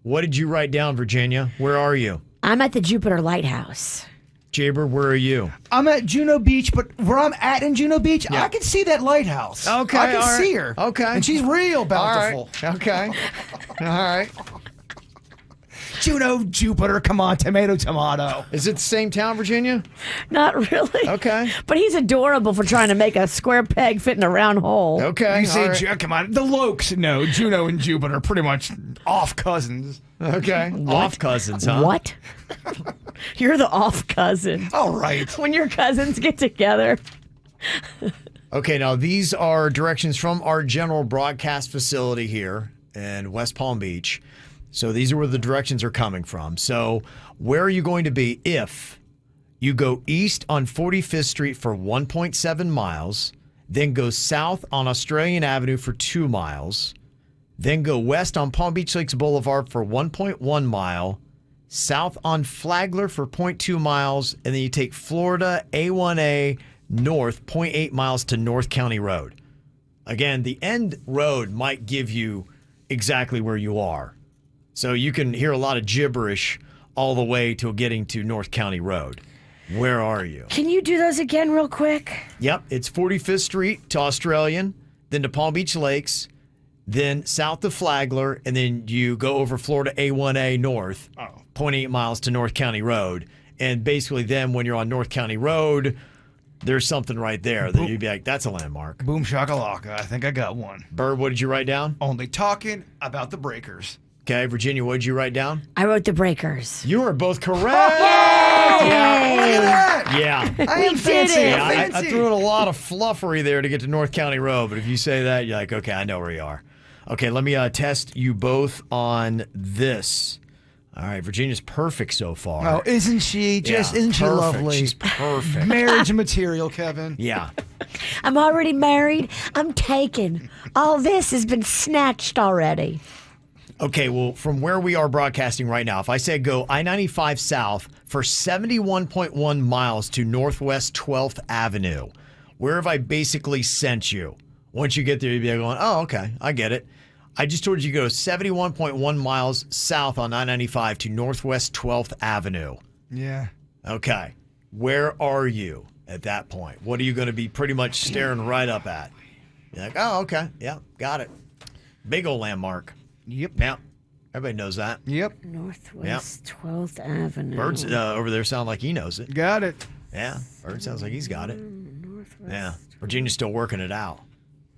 What did you write down, Virginia? Where are you? I'm at the Jupiter Lighthouse. Jaber, where are you? I'm at Juno Beach, but where I'm at in Juno Beach, I can see that lighthouse. Okay, I can all right. see her. Okay. And she's real bountiful. Okay. All right. Juno, Jupiter, come on, tomato, tomato. Is it the same town, Virginia? Not really. Okay. But he's adorable for trying to make a square peg fit in a round hole. Okay. You say, all right. come on, the Lokes, no, Juno and Jupiter, pretty much off cousins. Okay. Off cousins, huh? What? You're the off cousin. All right. When your cousins get together. Okay, now these are directions from our general broadcast facility here in West Palm Beach. So these are where the directions are coming from. So where are you going to be if you go east on 45th Street for 1.7 miles, then go south on Australian Avenue for 2 miles, then go west on Palm Beach Lakes Boulevard for 1.1 mile, south on Flagler for 0.2 miles, and then you take Florida A1A north 0.8 miles to North County Road. Again, the end road might give you exactly where you are. So you can hear a lot of gibberish all the way to getting to North County Road. Where are you? Can you do those again real quick? Yep, it's 45th Street to Australian, then to Palm Beach Lakes, then south to Flagler, and then you go over Florida A1A north, 0.8 miles to North County Road. And basically then when you're on North County Road, there's something right there that you'd be like, that's a landmark. Boom shakalaka. I think I got one. Bird, what did you write down? Only talking about the breakers. Okay, Virginia, what did you write down? I wrote the breakers. You are both correct. Yay! Yeah. I am fancy. Yeah, I threw in a lot of fluffery there to get to North County Road, but if you say that, you're like, okay, I know where you are. Okay, let me test you both on this. All right, Virginia's perfect so far. Oh, isn't she? Isn't she perfect. lovely? She's perfect. Marriage material, Kevin. Yeah. I'm already married. I'm taken. All this has been snatched already. Okay, well, from where we are broadcasting right now, if I say go I-95 south for 71.1 miles to Northwest 12th Avenue, where have I basically sent you? Once you get there, you'll be going, oh, okay, I get it. I just told you to go 71.1 miles south on I-95 to Northwest 12th Avenue. Yeah. Okay, where are you at that point? What are you going to be pretty much staring right up at? You're like, oh, okay, yeah, got it. Big old landmark. Yep. Yeah. Everybody knows that. Yep. Northwest 12th Avenue. Bird's over there sound like he knows it. Got it. Yeah. Bird sounds like he's got it. Northwest. Yeah. Virginia's still working it out.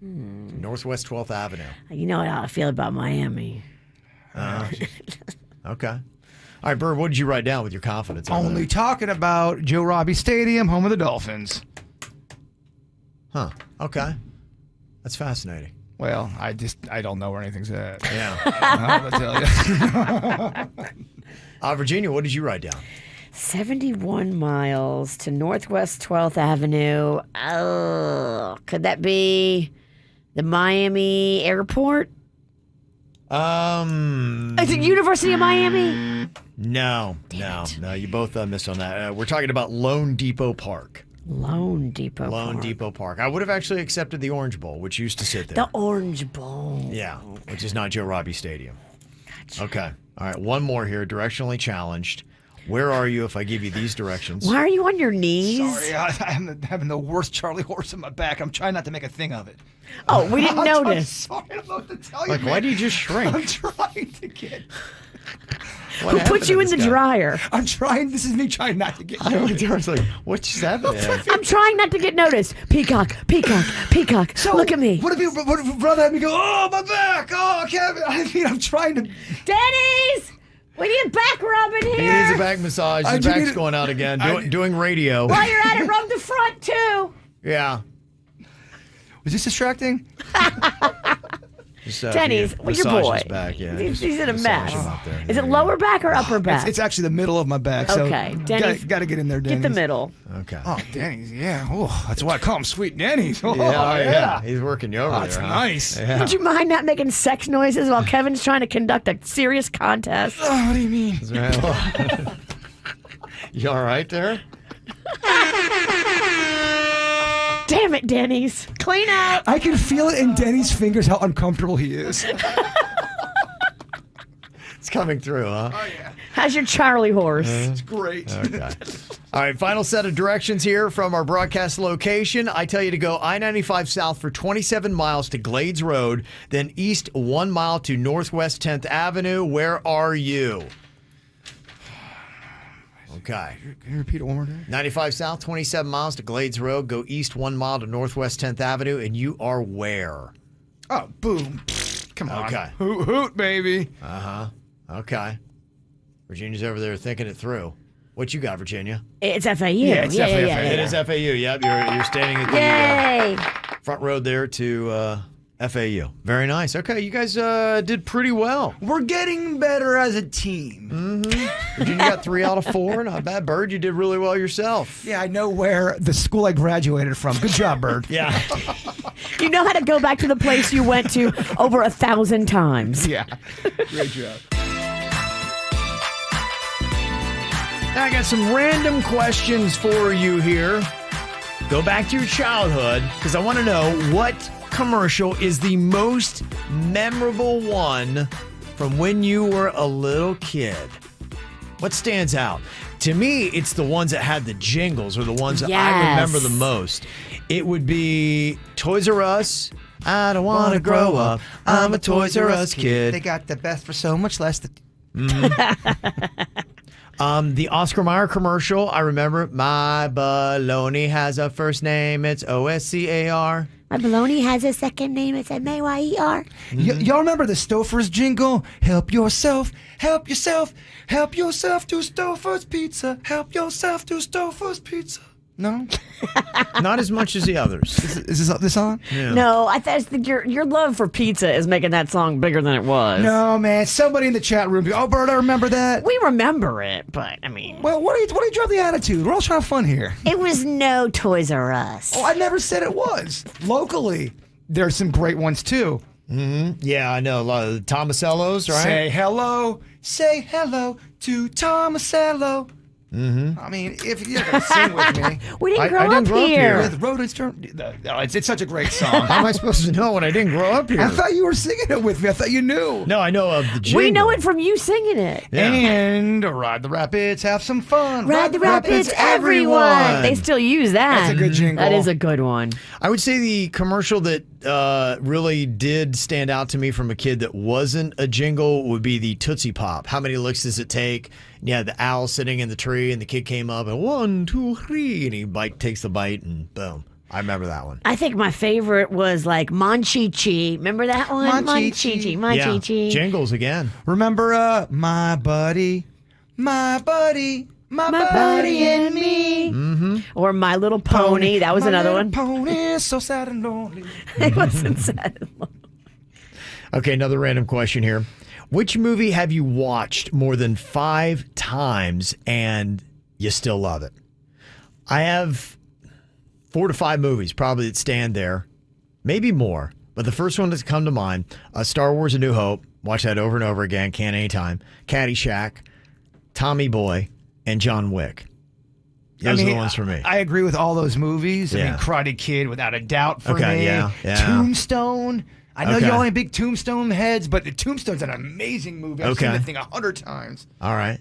Northwest 12th Avenue. You know how I feel about Miami. Okay. All right, Bird, what did you write down with your confidence? Only talking about Joe Robbie Stadium, home of the Dolphins. Huh. Okay. That's fascinating. Well, I don't know where anything's at. Yeah. I'll tell you. Virginia, what did you write down? 71 miles to Northwest 12th Avenue. Oh, could that be the Miami Airport? Is it University of Miami? No. You both missed on that. We're talking about Lone Depot Park. Lone Depot Park. I would have actually accepted the Orange Bowl, which used to sit there. The Orange Bowl. Yeah, which is not Joe Robbie Stadium. Gotcha. Okay. All right, one more here, directionally challenged. Where are you if I give you these directions? Why are you on your knees? Sorry, I'm having the worst Charlie horse in my back. I'm trying not to make a thing of it. Oh, we didn't notice. I'm sorry, I don't know what to tell you. Like, why do you just shrink? I'm trying to get. Who put you in the dryer? I'm trying. This is me trying not to get I noticed. was like, what's happening? I'm trying not to get noticed. Peacock. So, Look at me. What if brother had me go, oh, my back. Oh, Kevin. I mean, I'm trying to. Denny's! We need a back rubbing He here. needs a back massage. His back's going out again. Doing radio. While you're at it, rub the front too. Yeah. Was this distracting? Denny's, well, your boy. His back, yeah. He's in a Massage mess. him up there. Is it lower back or upper back? It's actually the middle of my back. Okay, So Denny's, got to get in there, Denny's. Get the middle. Okay. Oh, Denny's, yeah. Oh, that's why I call him Sweet Denny's. Oh, yeah. He's working you over there. That's huh? nice. Yeah. Would you mind not making sex noises while Kevin's trying to conduct a serious contest? Oh, what do you mean? You all right there? Damn it, Denny's. Clean up. I can feel it in Denny's fingers how uncomfortable he is. It's coming through, huh? Oh, yeah. How's your Charlie horse? It's great. Okay. All right, final set of directions here from our broadcast location. I tell you to go I-95 south for 27 miles to Glades Road, then east 1 mile to Northwest 10th Avenue. Where are you? Okay. Can you repeat it one more time? 95 south, 27 miles to Glades Road. Go east 1 mile to Northwest 10th Avenue, and you are where? Oh, boom. Come on. Okay. Hoot, hoot, baby. Uh-huh. Okay. Virginia's over there thinking it through. What you got, Virginia? It's FAU. Yeah, it's FAU. It is FAU. Yep, you're standing at the Yay. front road there to FAU. Very nice. Okay, you guys did pretty well. We're getting better as a team. Mm-hmm. Virginia got 3 out of 4. Not bad. Bird, you did really well yourself. Yeah, I know where the school I graduated from. Good job, Bird. Yeah. You know how to go back to the place you went to over 1,000 times. Yeah. Great job. Now I got some random questions for you here. Go back to your childhood because I want to know what commercial is the most memorable one from when you were a little kid. What stands out? To me, it's the ones that had the jingles or the ones that I Yes. remember the most. It would be Toys R Us. I don't want to grow up. I'm a Toys R Us kid. They got the best for so much less. The Oscar Mayer commercial, I remember. My baloney has a first name. It's OSCAR. My baloney has a second name. It's MAYER. Y'all remember the Stouffer's jingle? Help yourself, help yourself, help yourself to Stouffer's Pizza. Help yourself to Stouffer's Pizza. No? Not as much as the others. Is this on? Yeah. No, I think your love for pizza is making that song bigger than it was. No, man. Somebody in the chat room. Oh, Bert, I remember that. We remember it, but I mean. Well, what do you drop the attitude? We're all trying to have fun here. It was no Toys R Us. Oh, I never said it was. Locally, there's some great ones too. Mm-hmm. Yeah, I know. A lot of the Tomasellos, right? Say hello to Tomasello. Mm-hmm. I mean, if you're going to sing with me. We didn't grow up here. With it's such a great song. How am I supposed to know when I didn't grow up here? I thought you were singing it with me. I thought you knew. No, I know of the jingle. We know it from you singing it. Yeah. And ride the rapids, have some fun. Ride the rapids, everyone. They still use that. That's a good jingle. That is a good one. I would say the commercial that really did stand out to me from a kid that wasn't a jingle would be the Tootsie Pop. How many licks does it take? Yeah, the owl sitting in the tree, and the kid came up and 1, 2, 3, and he takes the bite, and boom. I remember that one. I think my favorite was like Monchi-Chi. Remember that one? Monchi-Chi. Monchi-Chi. Yeah, jingles again. Remember my buddy and me. Mm-hmm. Or My Little Pony. That was another one. Pony, so sad and lonely. It wasn't sad and lonely. Okay, another random question here. Which movie have you watched more than 5 times and you still love it? I have 4 to 5 movies probably that stand there, maybe more. But the first one that's come to mind, Star Wars A New Hope. Watch that over and over again, can't anytime. Caddyshack, Tommy Boy, and John Wick. Those are the ones for me. I agree with all those movies. Yeah. I mean, Karate Kid, without a doubt for Okay, me. yeah. Tombstone. I know Okay. y'all ain't big Tombstone heads, but Tombstone's an amazing movie. I've seen Okay. that thing 100 times. All right.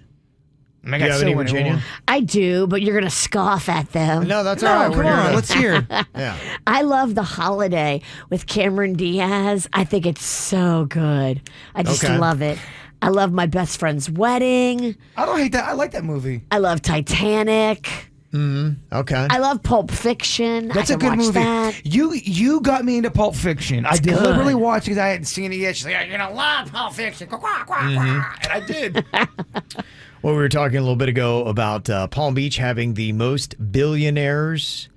I mean, I Do you got have so any, many Virginia? more. I do, but you're going to scoff at them. No, that's all right. Come on, let's hear. Yeah. I love The Holiday with Cameron Diaz. I think it's so good. I just Okay. love it. I love My Best Friend's Wedding. I don't hate that. I like that movie. I love Titanic. Okay. I love Pulp Fiction. That's I a can good watch movie. That. You got me into Pulp Fiction. I It's deliberately good. watched it because I hadn't seen it yet. She's like, you're gonna love Pulp Fiction. Quack, quack, quack. And I did. Well, we were talking a little bit ago about Palm Beach having the most billionaires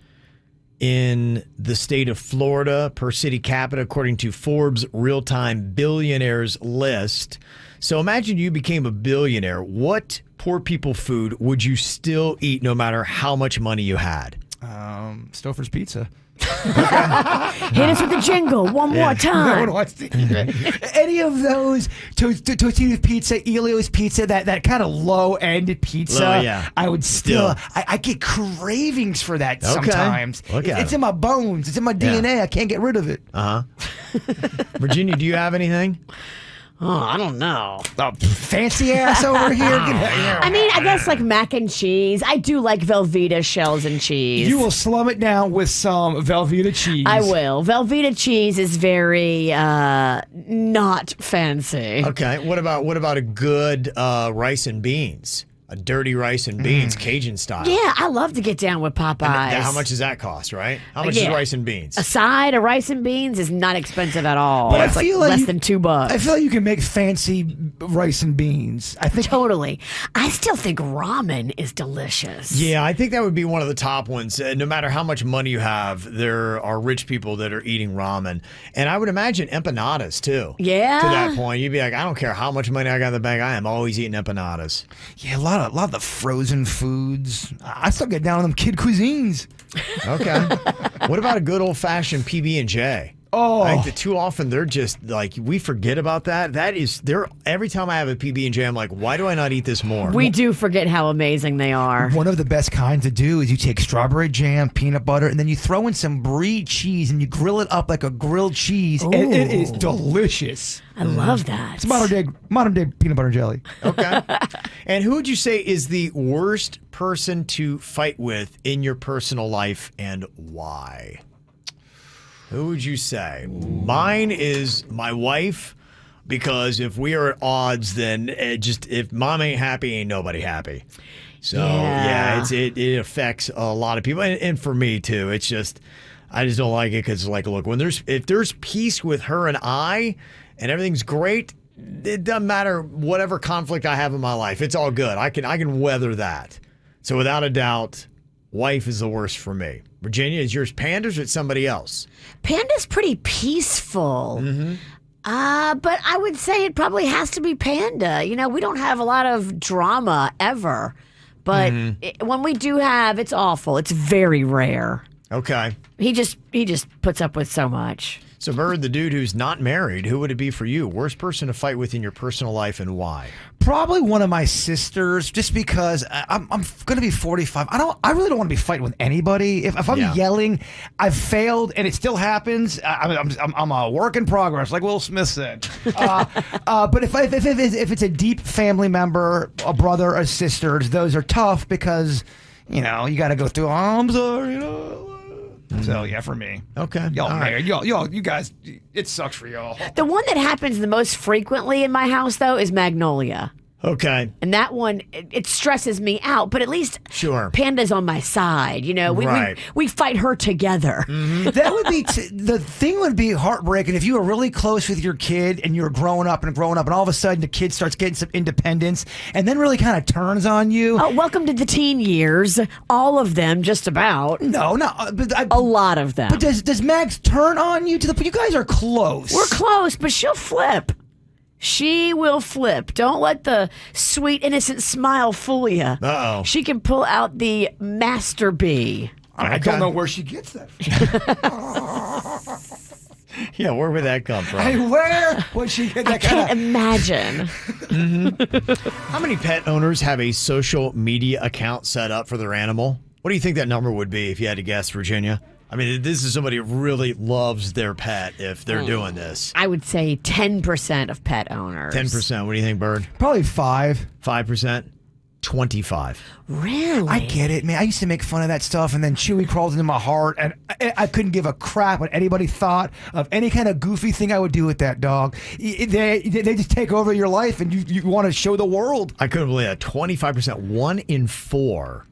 in the state of Florida per city capita, according to Forbes' real-time billionaires list. So imagine you became a billionaire. What poor people food would you still eat no matter how much money you had? Stouffer's Pizza. Hit us with the jingle one more No one time. wants to eat it. Any of those Totino's Pizza, Elio's Pizza, that kind of low-end pizza, Low, yeah. I would still, I get cravings for that Okay. sometimes. Look at It's it. in my bones. It's in my DNA. I can't get rid of it. Uh-huh. Virginia, do you have anything? Oh, I don't know. Oh, fancy ass over here. I mean, I guess like mac and cheese. I do like Velveeta shells and cheese. You will slum it down with some Velveeta cheese. I will. Velveeta cheese is very not fancy. Okay. What about a good rice and beans? A dirty rice and beans, Cajun style. Yeah, I love to get down with Popeyes. And how much does that cost, right? How much is Yeah. rice and beans? A side of rice and beans is not expensive at all. But I It's like feel like less you- than $2. I feel like you can make fancy rice and beans. I think Totally. I still think ramen is delicious. Yeah, I think that would be one of the top ones. No matter how much money you have, there are rich people that are eating ramen. And I would imagine empanadas, too. Yeah. To that point, you'd be like, I don't care how much money I got in the bank, I am always eating empanadas. Yeah, a lot of the frozen foods. I still get down on them kid cuisines. Okay. What about a good old-fashioned PB&J? Oh, I think that too often they're just like, we forget about that. Every time I have a PB&J, I'm like, why do I not eat this more? We do forget how amazing they are. One of the best kinds to do is you take strawberry jam, peanut butter, and then you throw in some brie cheese and you grill it up like a grilled cheese. And it is delicious. I love that. It's modern day peanut butter jelly. Okay. And who would you say is the worst person to fight with in your personal life and why? Who would you say? Mine is my wife, because if we are at odds, then if mom ain't happy, ain't nobody happy. So it affects a lot of people, and for me too. It's just I just don't like it because like, look, if there's peace with her and I, and everything's great, it doesn't matter whatever conflict I have in my life. It's all good. I can weather that. So without a doubt, wife is the worst for me. Virginia, is yours Panda's or it's somebody else? Panda's pretty peaceful. But I would say it probably has to be Panda. You know, we don't have a lot of drama ever. But when we do have, it's awful. It's very rare. Okay. He just puts up with so much. So, Bird, the dude who's not married, who would it be for you? Worst person to fight with in your personal life and why? Probably one of my sisters, just because I'm going to be 45. I really don't want to be fighting with anybody. If I'm yelling, I've failed, and it still happens. I'm a work in progress, like Will Smith said. But if it's a deep family member, a brother, a sister, those are tough because you got to go through. Oh, I'm sorry, So yeah, for me. Okay. Y'all married. Y'all, you guys, it sucks for y'all. The one that happens the most frequently in my house, though, is Magnolia. Okay. And that one, it stresses me out, but at least Panda's on my side. You know, we fight her together. That would be the thing. Would be heartbreaking if you were really close with your kid and you were growing up, and all of a sudden the kid starts getting some independence, and then really kind of turns on you. Oh, welcome to the teen years. All of them, just about. No, but a lot of them. But does Mags turn on you to the point? You guys are close. We're close, but she'll flip. She will flip. Don't let the sweet, innocent smile fool you. Uh-oh. She can pull out the master bee. I don't know where she gets that. Yeah, where would that come from? Hey, where would she get that? I can't imagine. How many pet owners have a social media account set up for their animal? What do you think that number would be if you had to guess, Virginia? I mean, this is somebody who really loves their pet if they're doing this. I would say 10% of pet owners. 10%. What do you think, Bird? Probably 5. 5%? 25. Really? I get it, man. I used to make fun of that stuff, and then Chewy crawls into my heart, and I couldn't give a crap what anybody thought of any kind of goofy thing I would do with that dog. They just take over your life, and you want to show the world. I couldn't believe that. 25%. 1 in 4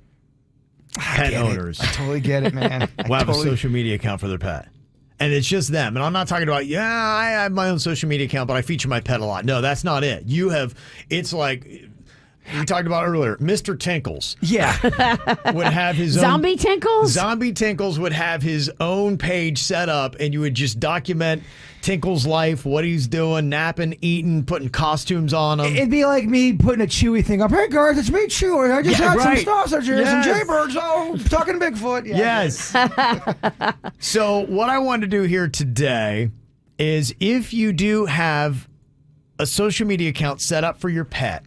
pet owners. I totally get it, man. Will have a social media account for their pet. And it's just them. And I'm not talking about, I have my own social media account, but I feature my pet a lot. No, that's not it. it's like we talked about earlier, Mr. Tinkles. Yeah. Would have his Zombie own. Tinkles? Zombie Tinkles would have his own page set up, and you would just document Tinkles' life, what he's doing, napping, eating, putting costumes on him. It'd be like me putting a Chewy thing up. Hey, guys, it's me, Chewy. I just had some sausages and Jaybirds. Oh, talking Bigfoot. Yeah, yes. So what I wanted to do here today is if you do have a social media account set up for your pet,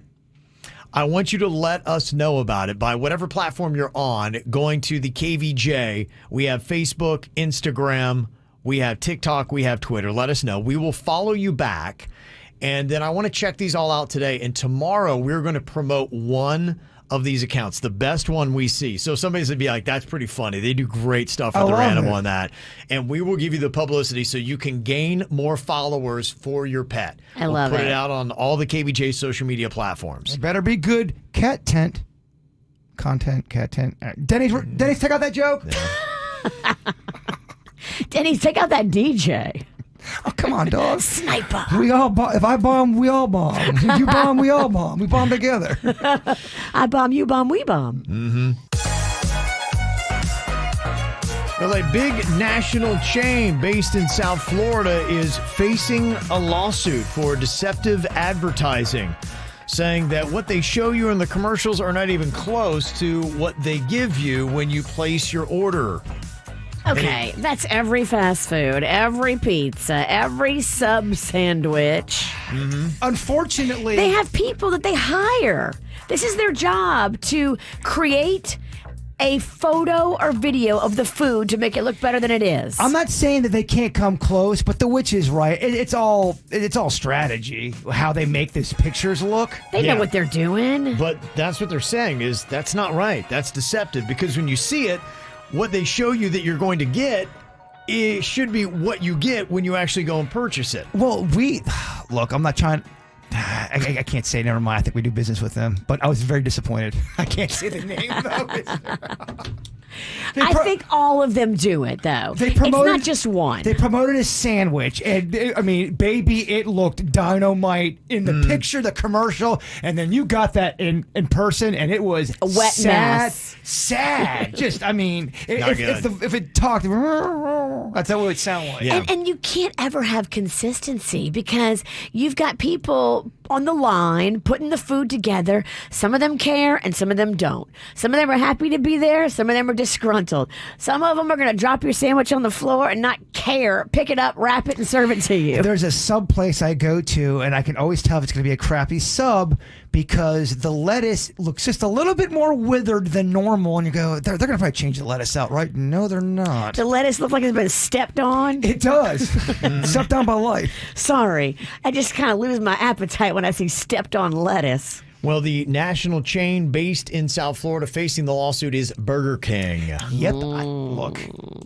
I want you to let us know about it by whatever platform you're on, going to the KVJ. We have Facebook, Instagram, we have TikTok, we have Twitter. Let us know. We will follow you back. And then I want to check these all out today. And tomorrow we're going to promote one of these accounts, the best one we see. So somebody's going to be like, that's pretty funny. They do great stuff with their animal on that. And we will give you the publicity so you can gain more followers for your pet. I love We'll put it. it out on all the KVJ social media platforms. It better be good cat tent content. Cat tent. Denny's, take out that joke. Yeah. Denny's, take out that DJ. Oh, come on, dog. Sniper. We all bomb. If I bomb, we all bomb. If you bomb, we all bomb. We bomb together. I bomb, you bomb, we bomb. Mm-hmm. Well, a big national chain based in South Florida is facing a lawsuit for deceptive advertising, saying that what they show you in the commercials are not even close to what they give you when you place your order. Okay, that's every fast food, every pizza, every sub sandwich. Unfortunately, They have people that they hire. This is their job, to create a photo or video of the food to make it look better than it is. I'm not saying that they can't come close, but the witch is right. It's all strategy, how they make these pictures look. They know what they're doing. But that's what they're saying is that's not right. That's deceptive, because when you see it, what they show you that you're going to get, it should be what you get when you actually go and purchase it. Well, look, I'm not trying. I can't say. Never mind. I think we do business with them, but I was very disappointed. I can't say the name though. I think all of them do it, though. It's not just one. They promoted a sandwich, and baby, it looked dynamite in the picture, the commercial, and then you got that in person, and it was a wet sad. mess. If it talked, that's how it would sound like. Yeah. And you can't ever have consistency, because you've got people on the line putting the food together. Some of them care and some of them don't. Some of them are happy to be there. Some of them are disgruntled. Some of them are going to drop your sandwich on the floor and not care. Pick it up, wrap it, and serve it to you. There's a sub place I go to, and I can always tell if it's going to be a crappy sub, because the lettuce looks just a little bit more withered than normal, and you go, they're going to probably change the lettuce out, right? No, they're not. The lettuce looks like it's been stepped on. It does. Stepped on by life. Sorry. I just kind of lose my appetite when I see stepped on lettuce. Well, the national chain based in South Florida facing the lawsuit is Burger King. Yep. Look.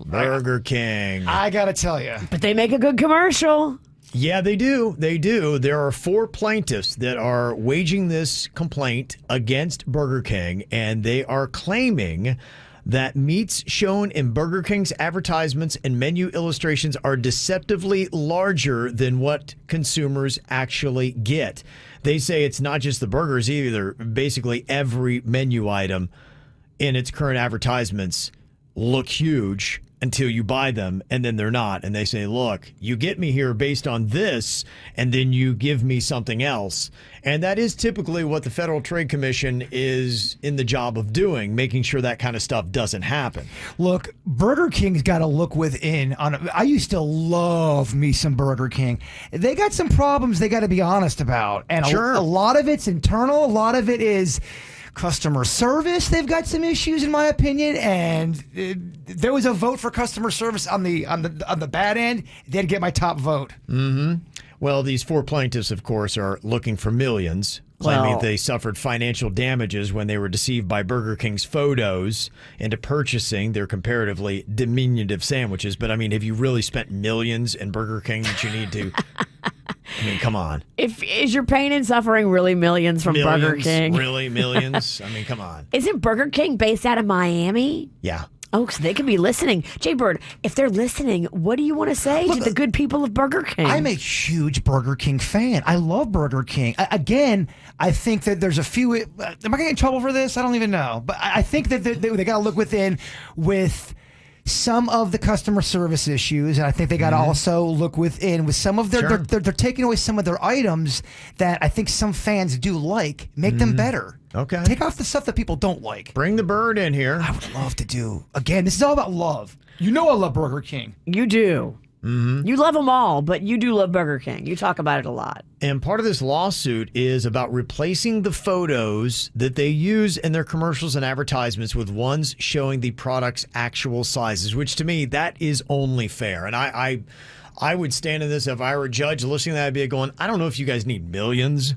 Burger King. I got to tell you. But they make a good commercial. Yeah, they do. They do. There are 4 plaintiffs that are waging this complaint against Burger King, and they are claiming that meats shown in Burger King's advertisements and menu illustrations are deceptively larger than what consumers actually get. They say it's not just the burgers either. Basically, every menu item in its current advertisements look huge until you buy them, and then they're not. And they say, look, you get me here based on this, and then you give me something else. And that is typically what the Federal Trade Commission is in the job of doing, making sure that kind of stuff doesn't happen. Look, Burger King's got to look within. I used to love me some Burger King. They got some problems they got to be honest about. And Sure. a lot of it's internal. A lot of it is customer service. They've got some issues, in my opinion, and there was a vote for customer service on the bad end. They'd get my top vote. Mm-hmm. Well, these 4 plaintiffs, of course, are looking for millions, claiming they suffered financial damages when they were deceived by Burger King's photos into purchasing their comparatively diminutive sandwiches. But I mean, have you really spent millions in Burger King that you need to? I mean, come on. Is your pain and suffering really millions from Burger King? Really, millions? I mean, come on. Isn't Burger King based out of Miami? Yeah. Oh, so they could be listening. Jay Bird, if they're listening, what do you want to say to the good people of Burger King? I'm a huge Burger King fan. I love Burger King. Again, I think that there's a few. Am I going to get in trouble for this? I don't even know. But I think that they got to look within with some of the customer service issues, and I think they got to also look within with some of their. They're taking away some of their items that I think some fans do like. Make them better. Okay. Take off the stuff that people don't like. Bring the bird in here. I would love to do. Again, this is all about love. You know I love Burger King. You do. Mm-hmm. You love them all, but you do love Burger King. You talk about it a lot. And part of this lawsuit is about replacing the photos that they use in their commercials and advertisements with ones showing the product's actual sizes, which to me, that is only fair. And I would stand in this if I were a judge listening to that, I'd be going, I don't know if you guys need millions.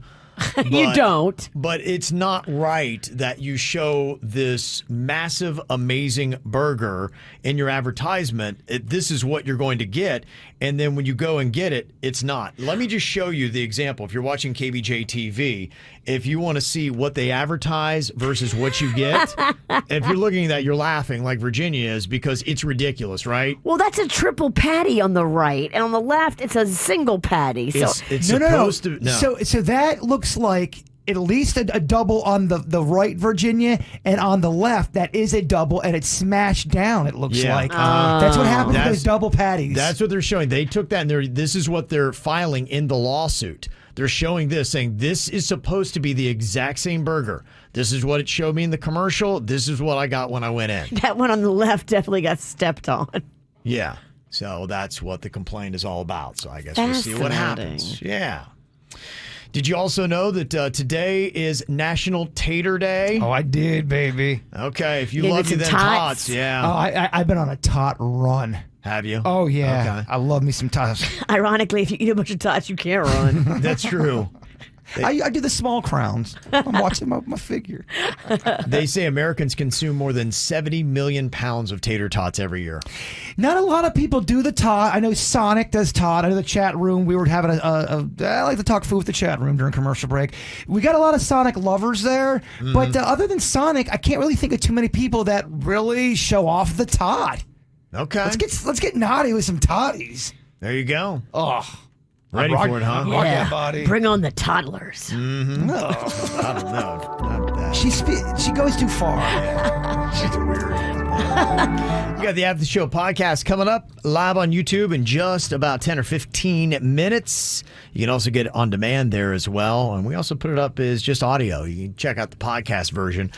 You don't. But it's not right that you show this massive, amazing burger in your advertisement. This is what you're going to get. And then when you go and get it, it's not. Let me just show you the example. If you're watching KVJ TV, if you want to see what they advertise versus what you get, if you're looking at that, you're laughing like Virginia is because it's ridiculous, right? Well, that's a triple patty on the right. And on the left, it's a single patty. So It's supposed to. No. So that looks like at least a double on the right, Virginia, and on the left that is a double, and it's smashed down. It looks like that's what happens with those double patties. That's what they're showing. They took that and this is what they're filing in the lawsuit. They're showing this, saying this is supposed to be the exact same burger. This is what it showed me in the commercial. This is what I got when I went in. That one on the left definitely got stepped on. Yeah. So that's what the complaint is all about. So I guess we'll see what happens. Yeah. Did you also know that today is National Tater Day? Oh, I did, baby. Okay, if you love you them tots, yeah. Oh, I've been on a tot run. Have you? Oh, yeah. Okay. I love me some tots. Ironically, if you eat a bunch of tots, you can't run. That's true. I do the small crowns. I'm watching my figure. They say Americans consume more than 70 million pounds of tater tots every year. Not a lot of people do the tot. I know Sonic does tot. I know the chat room. We were having I like to talk food with the chat room during commercial break. We got a lot of Sonic lovers there. But other than Sonic, I can't really think of too many people that really show off the tot. Okay. Let's get naughty with some totties. There you go. Oh. Ready for it, huh? Rock that body. Bring on the toddlers. Mm-hmm. No. I don't know. Not that. She goes too far. She's weird. You got the After the Show podcast coming up live on YouTube in just about 10 or 15 minutes. You can also get it on demand there as well. And we also put it up as just audio. You can check out the podcast version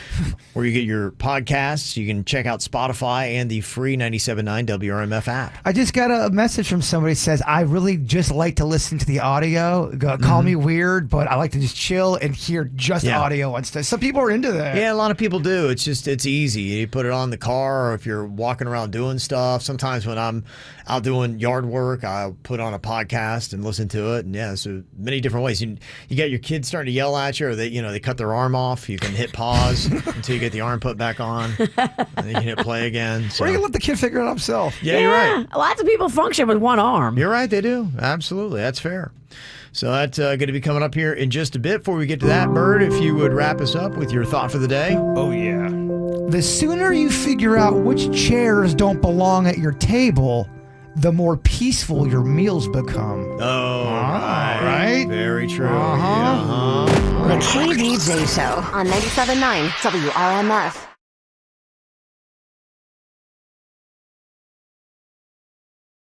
where you get your podcasts. You can check out Spotify and the free 97.9 WRMF app. I just got a message from somebody that says, I really just like to listen to the audio. Call me weird, but I like to just chill and hear just audio and stuff. Some people are into that. Yeah, a lot of people do. It's easy. You put it on the car, or if you're walking around doing stuff. Sometimes when I'm out doing yard work, I'll put on a podcast and listen to it. And yeah, so many different ways. You get your kids starting to yell at you, or they cut their arm off. You can hit pause until you get the arm put back on, and then you can hit play again. So. Or you can let the kid figure it out himself. Yeah, you're right. Lots of people function with one arm. You're right, they do. Absolutely, that's fair. So that's going to be coming up here in just a bit. Before we get to that, Bird, if you would wrap us up with your thought for the day. Oh, yeah. The sooner you figure out which chairs don't belong at your table, the more peaceful your meals become. Oh, right. Very true. The KVJ Show on 97.9 WRMF.